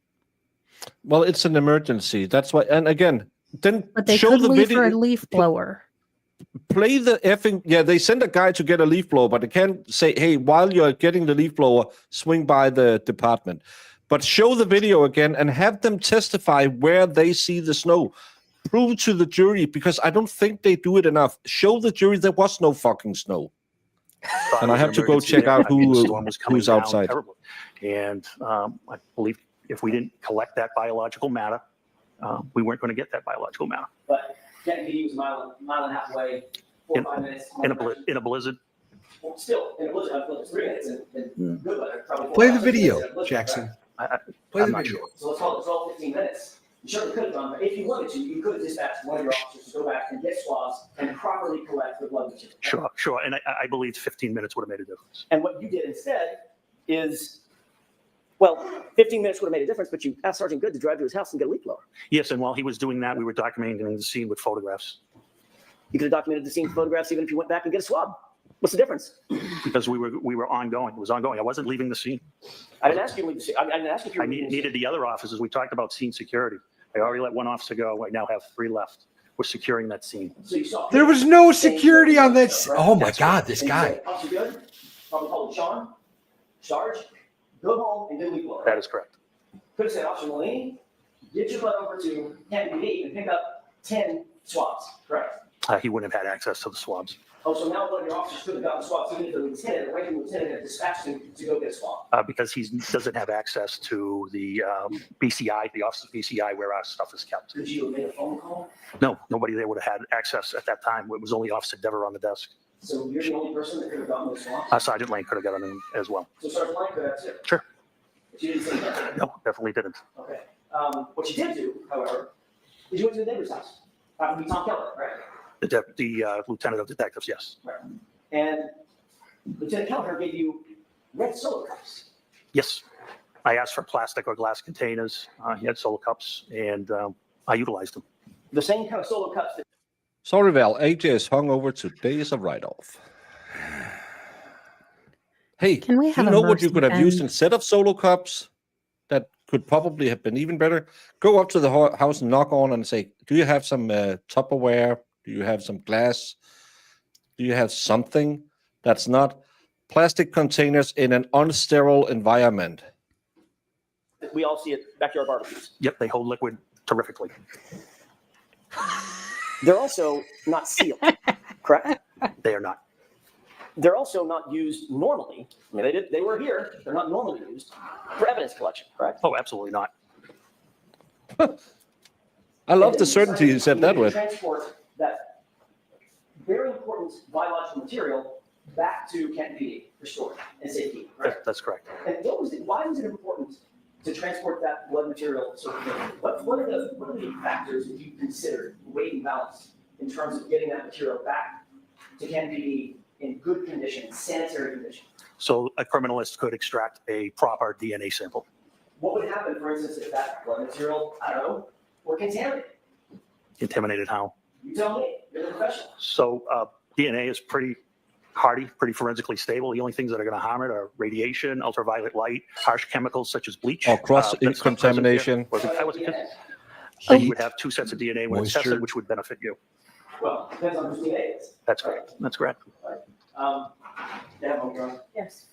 Well, it's an emergency. That's why. And again, then But they show could the leave video. for a leaf blower. Play the effing. Yeah, they send a guy to get a leaf blower, but they can't say, "Hey, while you're getting the leaf blower, swing by the department." But show the video again and have them testify where they see the snow. Prove to the jury, because I don't think they do it enough. Show the jury there was no fucking snow. And I have to go check out the storm was coming who's down outside. terribly. And I believe if we didn't collect that biological matter, we weren't going to get that biological matter. But Canton PD was a mile and a half away, 4 or 5 minutes. In a blizzard. Well, still, in a blizzard, I feel it's 3 minutes. And good weather, probably 4 Play the hours. video, In a blizzard, Jackson. right? Play I'm the not video. sure. So it's all 15 minutes. You certainly could have done, but if you wanted to, you could have dispatched one of your officers to go back and get swabs and properly collect the blood material. Sure. And I believe 15 minutes would have made a difference. And what you did instead is, well, 15 minutes would have made a difference, but you asked Sergeant Good to drive to his house and get a leaf blower. Yes, and while he was doing that, we were documenting the scene with photographs. You could have documented the scene photographs even if you went back and get a swab. What's the difference? Because we were ongoing. It was ongoing. I wasn't leaving the scene. I didn't ask you to leave the scene. I didn't ask you if you I were leaving the scene. needed the other officers. We talked about scene security. I already let one officer go. I now have 3 left. We're securing that scene. So you saw There was no security on that. Oh my That's God, this And you guy. said, Officer Good, probably called Sean, Sarge, go home and get a leaf blower. That is correct. Could have said, Officer Mulaney, get your butt over to Canton PD and pick up 10 swabs, correct? He wouldn't have had access to the swabs Oh, so now one of your officers could have gotten swabs, even if the lieutenant, the ranking lieutenant had dispatched him to go get a swab. because he doesn't have access to the BCI, the Office of BCI, where our stuff is kept. Could you have made a phone call? No, nobody there would have had access at that time. It was only Officer Dever on the desk. So you're the only person that could have gotten those swabs? Sergeant Lane could have gotten them as well. So Sergeant Lane could have too? Sure. But you didn't say that? No, definitely didn't. Okay. What you did do, however, is you went to the neighbor's house. That would be Tom Keller, right? The lieutenant of detectives, yes. Right. And Lieutenant Keller gave you red solo cups. Yes. I asked for plastic or glass containers. He had solo cups, and I utilized them. The same kind of solo cups that Sorry, Val. AJ is hung over today as a write-off. Hey, Can we have you a know what you mercy could have used pen? instead of solo cups that could probably have been even better? Go up to the house and knock on and say, do you have some Tupperware? Do you have some glass? Do you have something that's not plastic containers in an unsterile environment? we all see at backyard barbecues. Yep, they hold liquid terrifically. They're also not sealed, correct? They are not. They're also not used normally. I mean, they were here. They're not normally used for evidence collection, correct? Oh, absolutely not. I love the certainty you said that with. Transport that very important biological material back to Canton PD for storage and safety, right? That's correct. And why was it important to transport that blood material so quickly? What are the factors that you considered, weight and balance, in terms of getting that material back to Canton PD in good condition, sanitary condition? So a criminalist could extract a proper DNA sample. What would happen, for instance, if that blood material, I don't know, were contaminated? Contaminated how? You tell me, you're the professional. So DNA is pretty hardy, pretty forensically stable. The only things that are going to harm it are radiation, ultraviolet light, harsh chemicals such as bleach. Or cross-contamination. I was a kid. So you would have two sets of DNA when it's Moisture. tested, which would benefit you. Well, depends on whose DNA it is. That's correct. That's correct. Yes.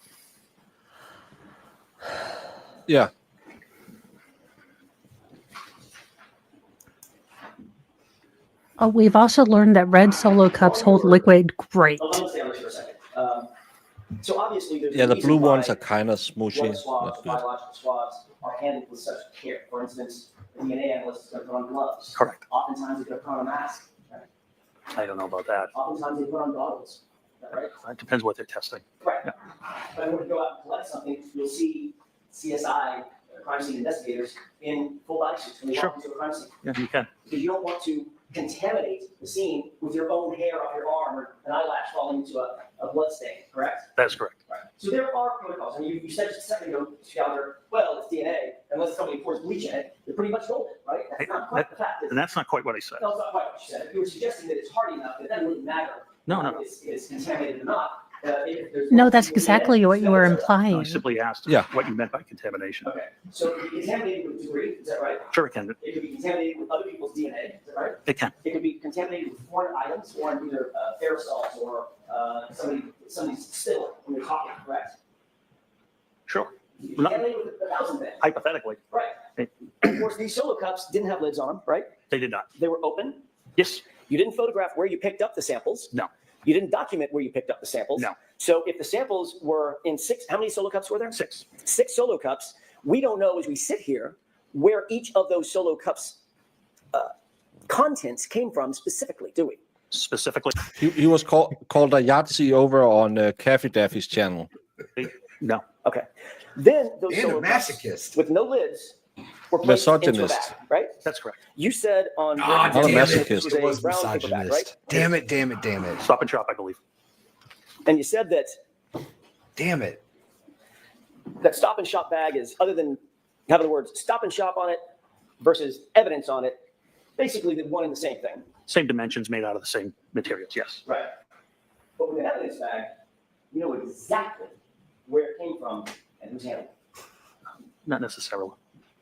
Yeah. Oh, we've also learned that red Solo cups hold liquid great. Well, let me stay on this for a second. So obviously, there's Yeah, a the reason blue ones why are kind of smushy. blood swabs, Not good. biological swabs are handled with such care. For instance, the DNA analyst is going to put on gloves. Correct. Oftentimes, they're going to put on a mask. Right? I don't know about that. Oftentimes, they put on goggles. Is that right? It depends what they're testing. Right. But when you go out and collect something, you'll see CSI, crime scene investigators, in full body suits when they walk into a crime scene. Yeah, you can. Because you don't want to contaminate the scene with your own hair off your arm or an eyelash falling into a blood stain, correct? That's correct. Right. So there are protocols. I mean, you said just a second ago, Scouter, well, it's DNA. Unless somebody pours bleach in it, they're pretty much golden, right? That's not quite the fact. And that's not quite what I said. No, it's not quite what you said. You were suggesting that it's hardy enough that it doesn't really matter No. Is contaminated or not. If there's No, multiple that's DNA, exactly what you were et cetera. I implying. simply asked Yeah. what you meant by contamination. Okay, so it could be contaminated with debris, is that right? Sure, it can. It could be contaminated with other people's DNA, is that right? It can. It could be contaminated with foreign items, foreign either aerosols or somebody's spittle when you're talking, correct? Sure. You can contaminate with 1,000 things. Hypothetically, Right. Of course, these solo cups didn't have lids on them, right? they did not. They were open. Yes. You didn't photograph where you picked up the samples. No. You didn't document where you picked up the samples. No. So if the samples were in 6, how many solo cups were there? 6. 6 solo cups. We don't know as we sit here where each of those solo cups contents came from specifically, do we? Specifically, He was called a Yahtzee over on Cafe Daffy's channel. no. Okay. Then those And a solo cups masochist. with no lids were placed into a Misogynist. bag, right? That's correct. You said on Ah, Not a damn it. masochist. was It was a brown paper bag, misogynist. right? Damn it, damn it, damn it. Stop and Shop, I believe. And you said that Damn it. that Stop and Shop bag is, other than having the words Stop and Shop on it versus evidence on it, basically the one and the same thing. Same dimensions, made out of the same materials. Yes. Right. But with an evidence bag, you know exactly where it came from and who's handling it. Not necessarily.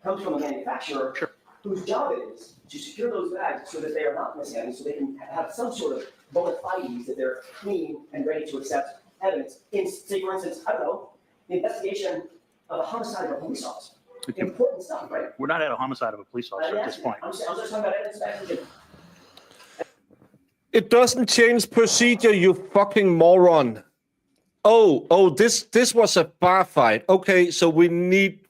Comes from a manufacturer Sure. whose job it is to secure those bags so that they are not mishandled, so they can have some sort of bona fides that they're clean and ready to accept evidence. In, say, for instance, I don't know, the investigation of a homicide of a police officer. Important stuff, right? We're not at a homicide of a police officer at this point. I'm just talking about evidence bags. It doesn't change procedure, you fucking moron. Oh, this was a bar fight. Okay, so we need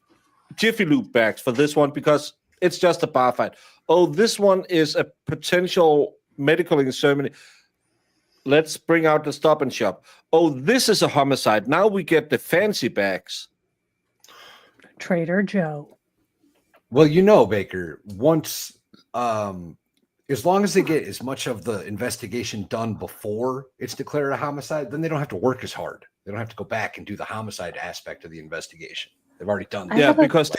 Jiffy Lube bags for this one because it's just a bar fight. Oh, this one is a potential medical examination. Let's bring out the Stop and Shop. Oh, this is a homicide. Now we get the fancy bags. Trader Joe. Well, you know, Baker, once as long as they get as much of the investigation done before it's declared a homicide, then they don't have to work as hard. They don't have to go back and do the homicide aspect of the investigation. They've already done that. Yeah, because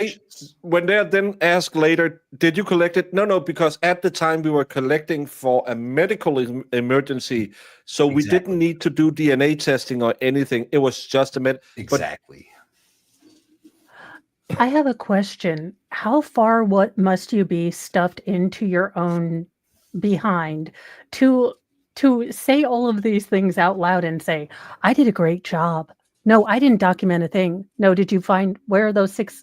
when they're then asked later, did you collect it? No, because at the time we were collecting for a medical emergency, so we didn't need to do DNA testing or anything. It was just a Exactly. I have a question. How far what must you be stuffed into your own behind to say all of these things out loud and say, I did a great job. No, I didn't document a thing. No, did you find where are those 6,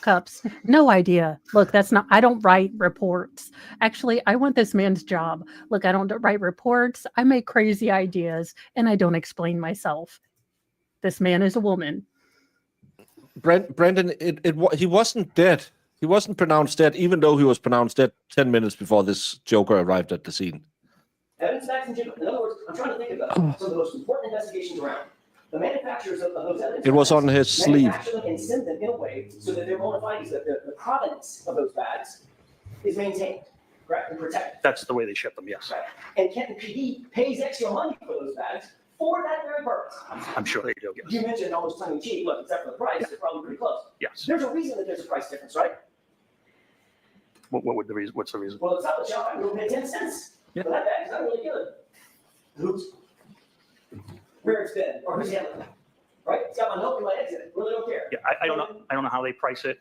cups? No idea. Look, that's not, I don't write reports. Actually, I want this man's job. Look, I don't write reports. I make crazy ideas and I don't explain myself. This man is a woman. Brendan, he wasn't dead. He wasn't pronounced dead, even though he was pronounced dead 10 minutes before this Joker arrived at the scene. Evidence bags in general. In other words, I'm trying to think about some of the most important investigations around. The manufacturers of those evidence It was bags on his sleeve. manufacture them and send them in a way so that they're bona fides, that the provenance of those bags is maintained, correct, and protected. That's the way they ship them, yes. Right. And Kenton PD pays extra money for those bags for that very purpose. I'm sure they do, yes. You mentioned almost tongue in cheek. Look, except for the price, they're probably pretty close. Yes. There's a reason that there's a price difference, right? What would the reason? What's the reason? Well, it's not the shop. I will pay 10 cents. Yeah. But that bag's not really good. Who's where it's been or who's handling it? Right? It's got my milk and my eggs in it. Really don't care. Yeah, I don't know. I don't know how they price it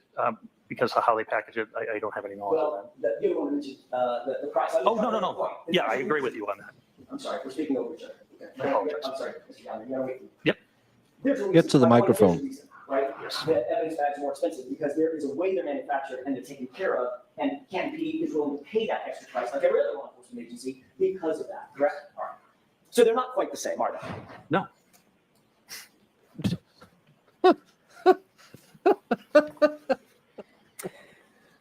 because of how they package it. I don't have any knowledge of Well, you don't want to mention the price. Oh, no. Yeah, I agree with you on that. I'm sorry, we're speaking over each other. Okay. I apologize. I'm sorry, Mr. Downey. You gotta wait. Yep. There's a reason. Get to the My point is microphone. there's a reason, right? Yes. The evidence bags are more expensive because there is a way they're manufactured and they're taken care of, and Canton PD is willing to pay that extra price, like every other law enforcement agency, because of that. Correct? All right. So they're not quite the same, are they? No.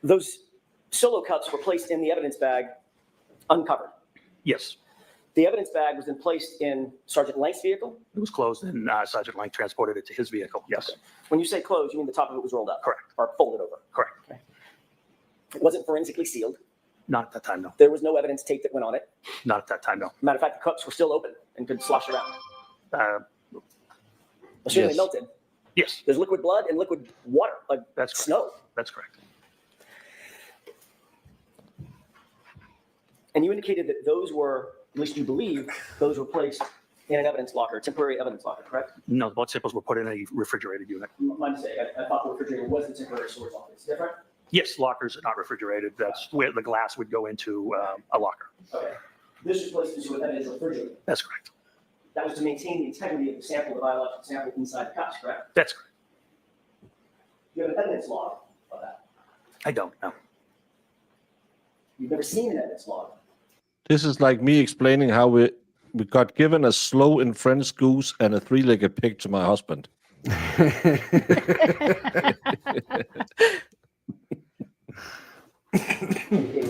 Those solo cups were placed in the evidence bag uncovered. Yes. The evidence bag was then placed in Sergeant Lank's vehicle. It was closed and Sergeant Lang transported it to his vehicle. Yes. Okay. When you say closed, you mean the top of it was rolled up? Correct. Or folded over? Correct. Okay. It wasn't forensically sealed. Not at that time, no. There was no evidence tape that went on it. Not at that time, no. Matter of fact, the cups were still open and could slosh around. Assuming Yes. they melted. Yes. There's liquid blood and liquid water, like That's correct. snow. That's correct. And you indicated that those were at least you believe, those were placed in an evidence locker, temporary evidence locker, correct? No, blood samples were put in a refrigerated unit. My mistake. I thought the refrigerator was the temporary storage locker. It's different? Yes, lockers are not refrigerated. That's where the glass would go into a locker. Okay. This was placed into an evidence refrigerator. That's correct. That was to maintain the integrity of the sample, the biological sample inside the cups, correct? That's correct. You have an evidence log of that. I don't know. You've never seen an evidence log. This is like me explaining how we got given a slow and French goose and a three-legged pig to my husband.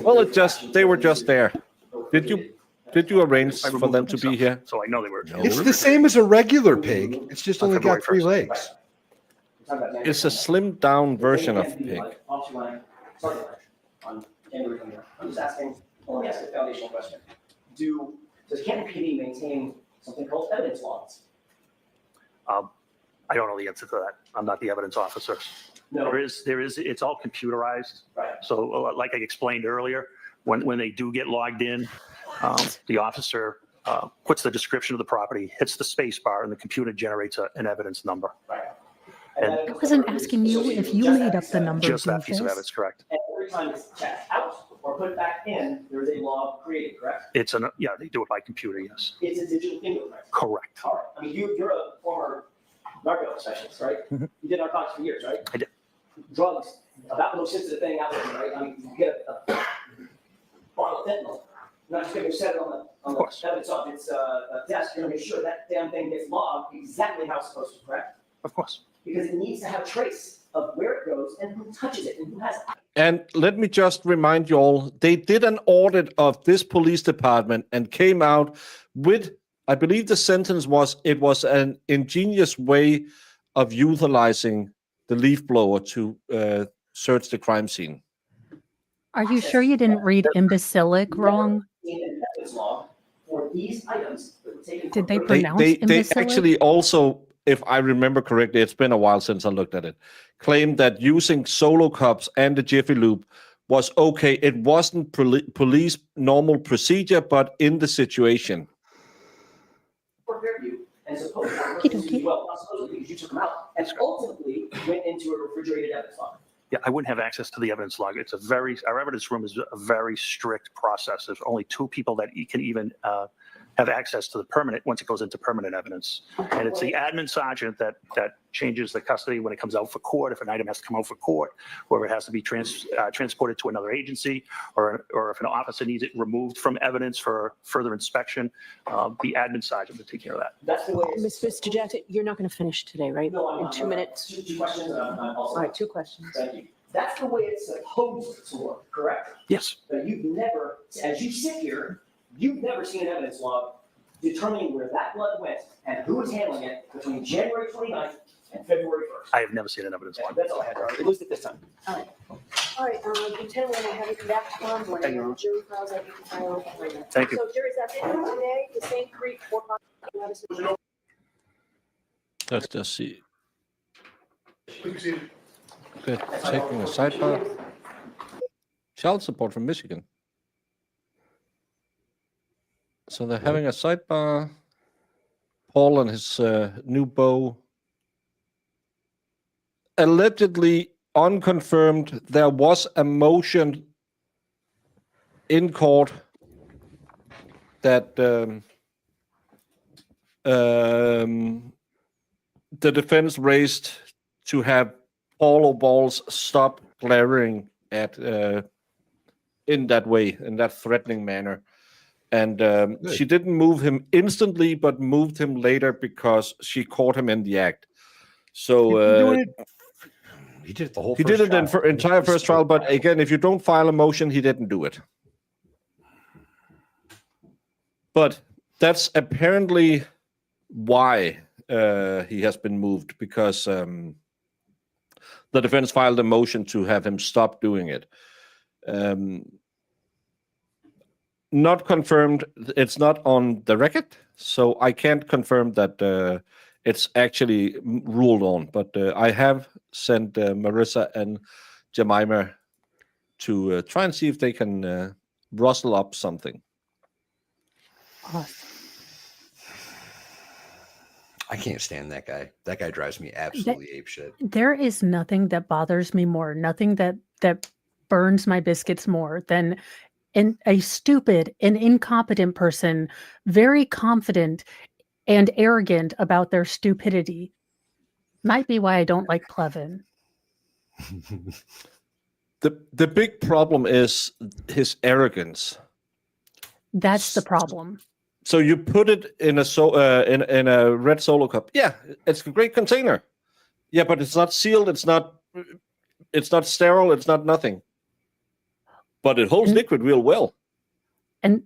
Well, they were just there. Did you arrange for them to be here? So I know they were. It's the same as a regular pig. It's just only got 3 legs. It's a slimmed down version of pig. I'm just asking, let me ask a foundational question. Does Canton PD maintain something called evidence logs? I don't know the answer to that. I'm not the evidence officer. No. There is, it's all computerized. Right. So like I explained earlier, when they do get logged in, the officer puts the description of the property, hits the space bar, and the computer generates an evidence number. Right. And I wasn't asking you if you made up the number. just that piece of evidence, correct? And every time it's checked out or put back in, there is a log created, correct? Yeah, they do it by computer, yes. It's a digital fingerprint. Correct. All right. I mean, you're a former narco specialist, right? Mhm. You did narcotics for years, right? I did. Drugs, about the most sensitive thing out there, right? I mean, you get a bottle of fentanyl. You're not just going to set it on the evidence of it's a desk. You're going to make sure that damn thing gets logged exactly how it's supposed to, correct? Of course. Because it needs to have a trace of where it goes and who touches it and who has it. And let me just remind you all, they did an audit of this police department and came out with, I believe the sentence was, it was an ingenious way of utilizing the leaf blower to search the crime scene. Are you sure you didn't read imbecilic wrong? For these items that were taken Did they from- pronounce They imbecilic? actually also, if I remember correctly, it's been a while since I looked at it, claimed that using solo cups and the Jiffy Lube was okay. It wasn't police normal procedure, but in the situation. For Fairview, and supposedly, well, not supposedly, because you took them out, and ultimately went into a refrigerated evidence locker. Yeah, I wouldn't have access to the evidence log. Our evidence room is a very strict process. There's only 2 people that can even have access to the permanent once it goes into permanent evidence. And it's the admin sergeant that changes the custody when it comes out for court, if an item has to come out for court, or if it has to be transported to another agency, or if an officer needs it removed from evidence for further inspection, the admin sergeant would take care of that. That's the way it's. Mr. Jackson, you're not going to finish today, right? No, I'm In not. 2 minutes. Two questions, and I'm also. All right, 2 questions. Thank you. That's the way it's supposed to work, correct? Yes. But you've never, as you sit here, you've never seen an evidence log determining where that blood went and who was handling it between January 29th and February 1st. I have never seen an evidence log. That's all I had, at least at this time. All right, Lieutenant, when I have you come back tomorrow morning, the jury files, I think, file. Thank you. So, jury, that's it for today. The same 3, 4, 5. Let's just see. Good. Taking a sidebar. Child support from Michigan. So they're having a sidebar. Paul and his new beau. Allegedly unconfirmed, there was a motion in court that the defense raised to have Paulo Balls stop glaring at in that way, in that threatening manner. And she didn't move him instantly, but moved him later because she caught him in the act. So he did it the whole. He did it in entire first trial, but again, if you don't file a motion, he didn't do it. But that's apparently why he has been moved, because the defense filed a motion to have him stop doing it. Not confirmed. It's not on the record, so I can't confirm that it's actually ruled on. But I have sent Marissa and Jemima to try and see if they can rustle up something. Awesome. I can't stand that guy. That guy drives me absolutely apeshit. There is nothing that bothers me more, nothing that burns my biscuits more than a stupid and incompetent person, very confident and arrogant about their stupidity. Might be why I don't like Plevin. The big problem is his arrogance. That's the problem. So you put it in a in a red Solo cup. Yeah, it's a great container. Yeah, but it's not sealed. It's not sterile. It's not nothing. But it holds liquid real well. And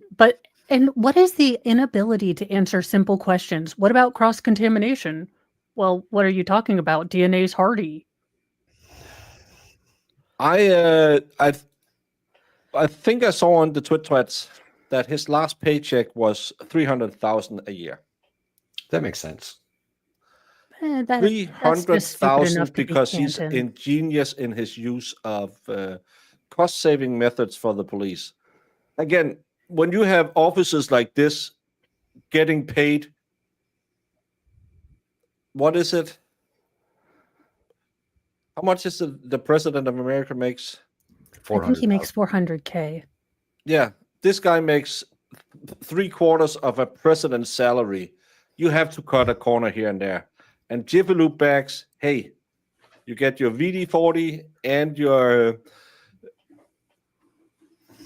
what is the inability to answer simple questions? What about cross-contamination? Well, what are you talking about? DNA's hardy. I think I saw on the Twits that his last paycheck was $300,000 a year. That makes sense. That's just stupid $300,000 enough to be because he's Canton. ingenious in his use of cost-saving methods for the police. Again, when you have officers like this getting paid, what is it? How much is the president of America makes? I think he makes $400K. Yeah, this guy makes 3/4 of a president's salary. You have to cut a corner here and there. And Jiffy Lube bags, hey, you get your VD40 and your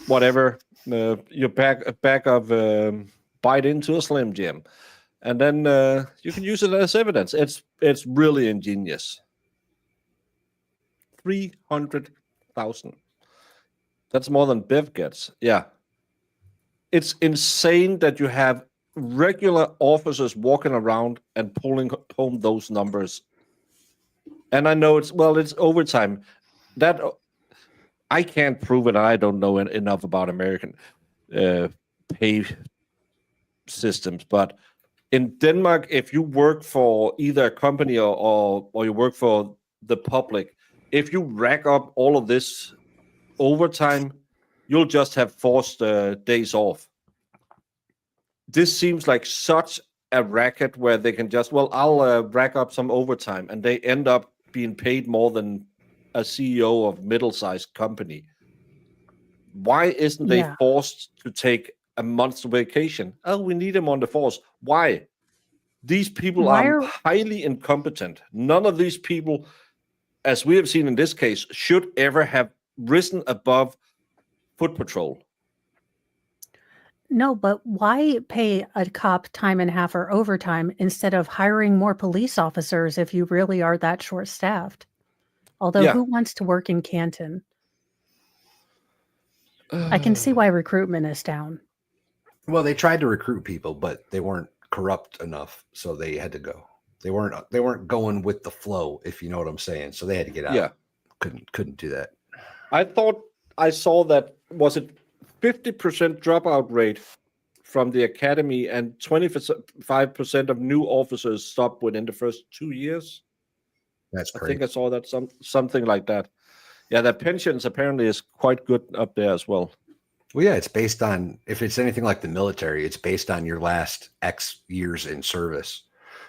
whatever, your bag of bite into a Slim Jim. And then you can use it as evidence. It's really ingenious. 300,000. That's more than Bev gets. Yeah. It's insane that you have regular officers walking around and pulling home those numbers. And I know it's overtime. That I can't prove it. I don't know enough about American pay systems. But in Denmark, if you work for either a company or you work for the public, if you rack up all of this overtime, you'll just have forced days off. This seems like such a racket where they can just, I'll rack up some overtime, and they end up being paid more than a CEO of middle-sized company. Why isn't they forced to take a month's vacation? Oh, we need them on the force. Why? These people are highly incompetent. None of these people, as we have seen in this case, should ever have risen above foot patrol. No, but why pay a cop time and a half or overtime instead of hiring more police officers if you really are that short-staffed? Although, who wants to work in Canton? I can see why recruitment is down. Well, they tried to recruit people, but they weren't corrupt enough, so they had to go. They weren't going with the flow, if you know what I'm saying. So they had to get out. Yeah, couldn't do that. I thought I saw that, was it 50% dropout rate from the academy and 25% of new officers stopped within the first 2 years? That's I crazy. think I saw that something like that. Yeah, the pensions apparently is quite good up there as well. Well, yeah, it's based on, if it's anything like the military, it's based on your last X years in service.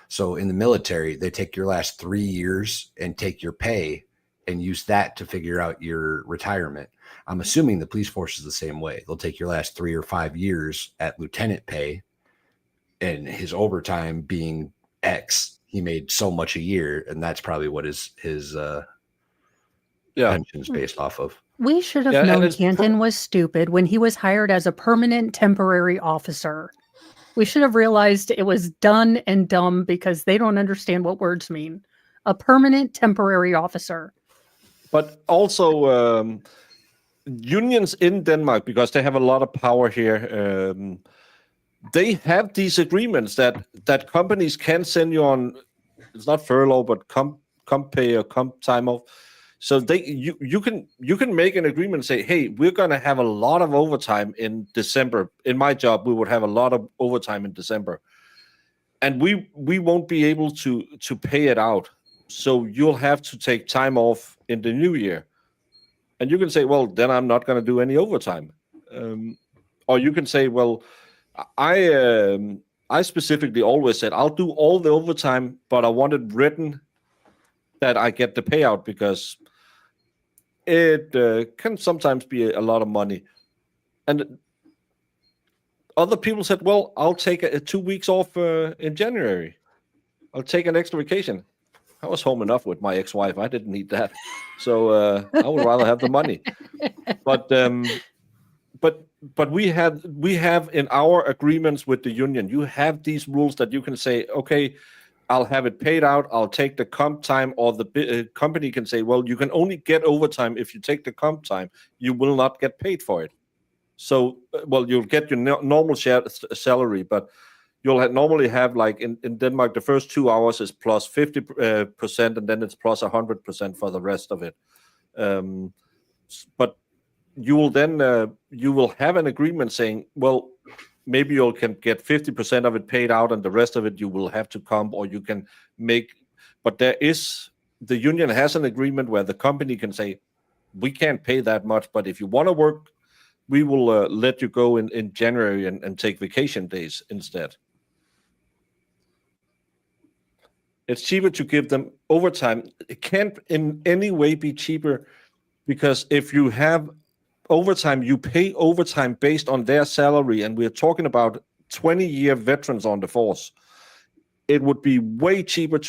So in the military, they take your last 3 years and take your pay and use that to figure out your retirement. I'm assuming the police force is the same way. They'll take your last 3 or 5 years at lieutenant pay, and his overtime being X, he made so much a year, and that's probably what his pension's based off of. We should have known Canton was stupid when he was hired as a permanent temporary officer. We should have realized it was done and dumb because they don't understand what words mean. A permanent temporary officer. But also unions in Denmark, because they have a lot of power here, they have these agreements that companies can send you on, it's not furlough, but comp pay or comp time off. So you can make an agreement and say, hey, we're going to have a lot of overtime in December. In my job, we would have a lot of overtime in December. And we won't be able to pay it out. So you'll have to take time off in the new year. And you can say, well, then I'm not going to do any overtime. Or you can say, well, I specifically always said I'll do all the overtime, but I want it written that I get the payout because it can sometimes be a lot of money. And other people said, well, I'll take 2 weeks off in January. I'll take an extra vacation. I was home enough with my ex-wife. I didn't need that. So I would rather have the money. But we have in our agreements with the union, you have these rules that you can say, okay, I'll have it paid out. I'll take the comp time, or the company can say, well, you can only get overtime if you take the comp time. You will not get paid for it. So, well, you'll get your normal salary, but you'll normally have, like in Denmark, the first 2 hours is plus 50%, and then it's plus 100% for the rest of it. But you will then you will have an agreement saying, well, maybe you can get 50% of it paid out, and the rest of it you will have to comp, or you can make. But the union has an agreement where the company can say, we can't pay that much, but if you want to work, we will let you go in January and take vacation days instead. It's cheaper to give them overtime. It can't in any way be cheaper, because if you have overtime, you pay overtime based on their salary, and we're talking about 20-year veterans on the force. It would be way cheaper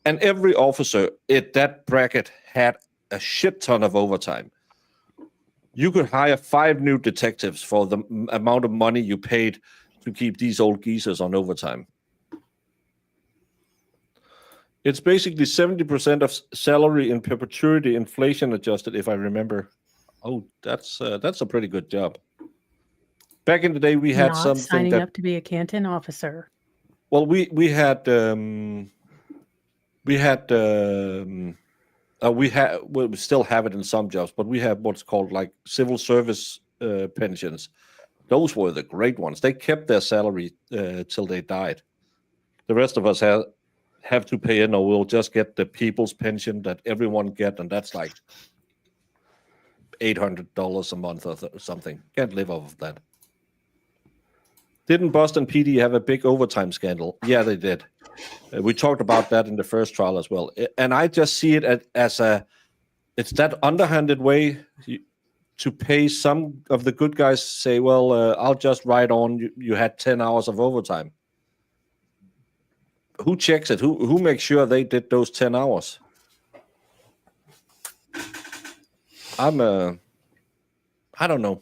and every officer at that bracket had a shit ton of overtime. You could hire 5 new detectives for the amount of money you paid to keep these old geezers on overtime. It's basically 70% of salary in perpetuity, inflation adjusted, if I remember. Oh, that's a pretty good job. Back in the day, we had Not something signing up to be a canton officer. Well, we still have it in some jobs, but we have what's called like civil service pensions. Those were the great ones. They kept their salary till they died. The rest of us have to pay in, or we'll just get the people's pension that everyone get, and that's like $800 a month or something. Can't live off of that. Didn't Boston PD have a big overtime scandal? Yeah, they did. We talked about that in the first trial as well. And I just see it as it's that underhanded way to pay some of the good guys, say, well, I'll just write on, you had 10 hours of overtime. Who checks it? Who makes sure they did those 10 hours? I don't know.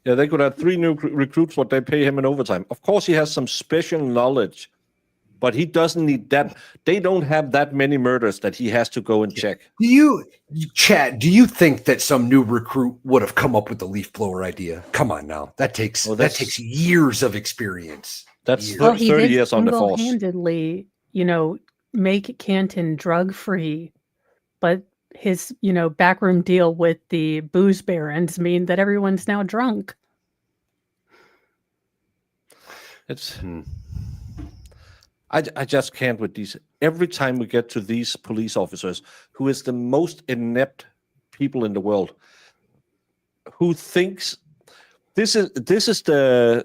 Yeah, they could have 3 new recruits, what they pay him in overtime. Of course, he has some special knowledge, but he doesn't need that. They don't have that many murders that he has to go and check. Chad, do you think that some new recruit would have come up with the leaf blower idea? Come on now. That takes years of experience. That's 30 years on the force. Single-handedly, make Canton drug-free, but his, backroom deal with the booze barons mean that everyone's now drunk. It's I just can't with these. Every time we get to these police officers, who is the most inept people in the world, who thinks this is the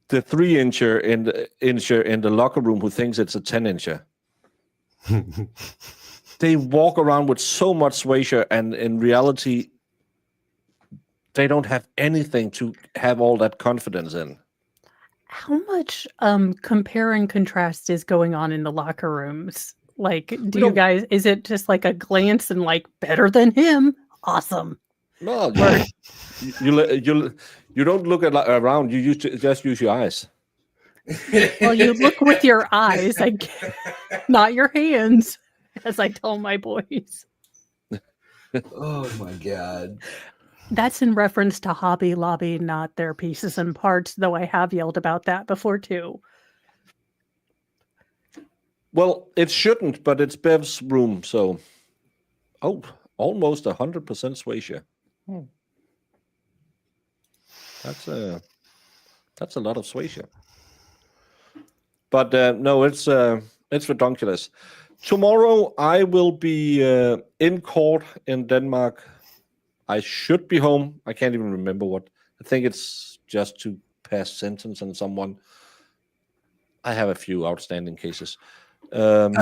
3-incher in the locker room who thinks it's a 10-incher. They walk around with so much suasion, and in reality, they don't have anything to have all that confidence in. How much compare and contrast is going on in the locker rooms? Like, you guys, is it just like a glance and like, better than him? Awesome. No, you don't look around. You just use your eyes. Well, you look with your eyes, not your hands, as I tell my boys. Oh my God. That's in reference to Hobby Lobby, not their pieces and parts, though I have yelled about that before too. Well, it shouldn't, but it's Bev's room, so almost 100% suasion. That's a lot of suasion. But no, it's ridiculous. Tomorrow I will be in court in Denmark. I should be home. I can't even remember what I think it's just to pass sentence on someone. I have a few outstanding cases.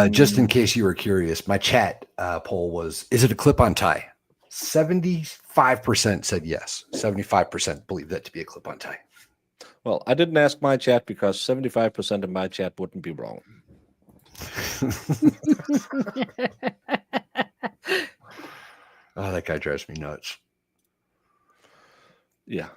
Just in case you were curious, my chat poll was, is it a clip-on tie? 75% said yes. 75% believe that to be a clip-on tie. Well, I didn't ask my chat because 75% of my chat wouldn't be wrong. Oh, that guy drives me nuts. Yeah.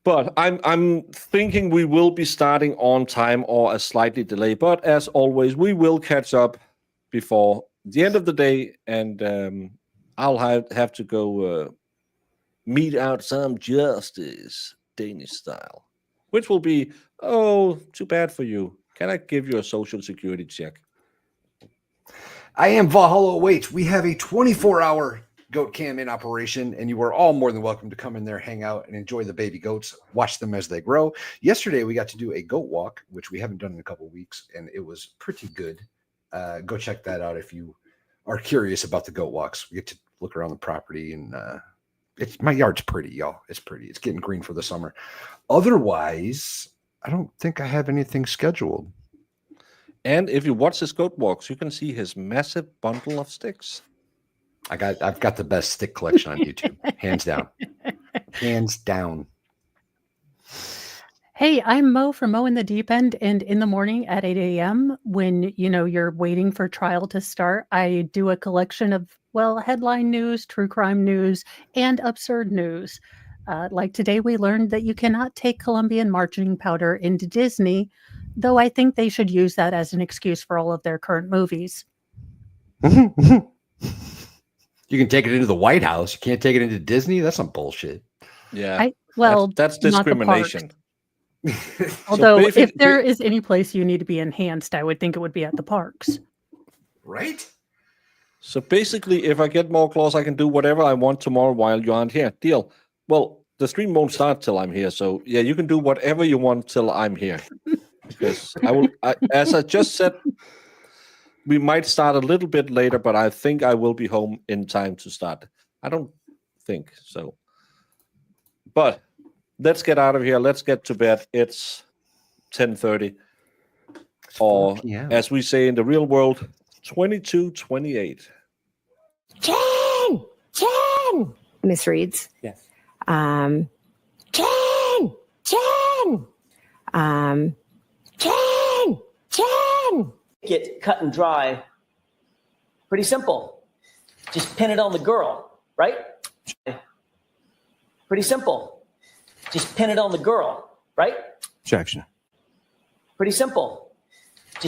But I'm thinking we will be starting on time or a slightly delay. But as always, we will catch up before the end of the day, and I'll have to go mete out some justice, Danish style, which will be, oh, too bad for you. Can I give you a social security check? I am Valhalla Awaits. We have a 24-hour goat cam in operation, and you are all more than welcome to come in there, hang out, and enjoy the baby goats, watch them as they grow. Yesterday, we got to do a goat walk, which we haven't done in a couple of weeks, and it was pretty good. Go check that out if you are curious about the goat walks. We get to look around the property, and my yard's pretty, y'all. It's pretty. It's getting green for the summer. Otherwise, I don't think I have anything scheduled. And if you watch his goat walks, you can see his massive bundle of sticks. I've got the best stick collection on YouTube, hands down. Hands down. Hey, I'm Mo from Mo in the Deep End, and in the morning at 8 a.m., when you're waiting for trial to start, I do a collection of headline news, true crime news, and absurd news. Like today, we learned that you cannot take Colombian marching powder into Disney, though I think they should use that as an excuse for all of their current movies. You can take it into the White House. You can't take it into Disney? That's some bullshit. Yeah. not That's the discrimination. Although, if there is any place you need to be enhanced, I would think it would be at the parks. Right? So basically, if I get more claws, I can do whatever I want tomorrow while you aren't here. Deal. Well, the stream won't start till I'm here. So, yeah, you can do whatever you want till I'm here. Because as I just said, we might start a little bit later, but I think I will be home in time to start. I don't think so. But let's get out of here. Let's get to bed. It's 10:30. Or, as we say in the real world, 22:28. 10! Misreads. Yes. 10! 10! Get cut and dry. Pretty simple. Just pin it on the girl, right? Pretty simple. Just pin it on the girl, right? Objection. Pretty simple.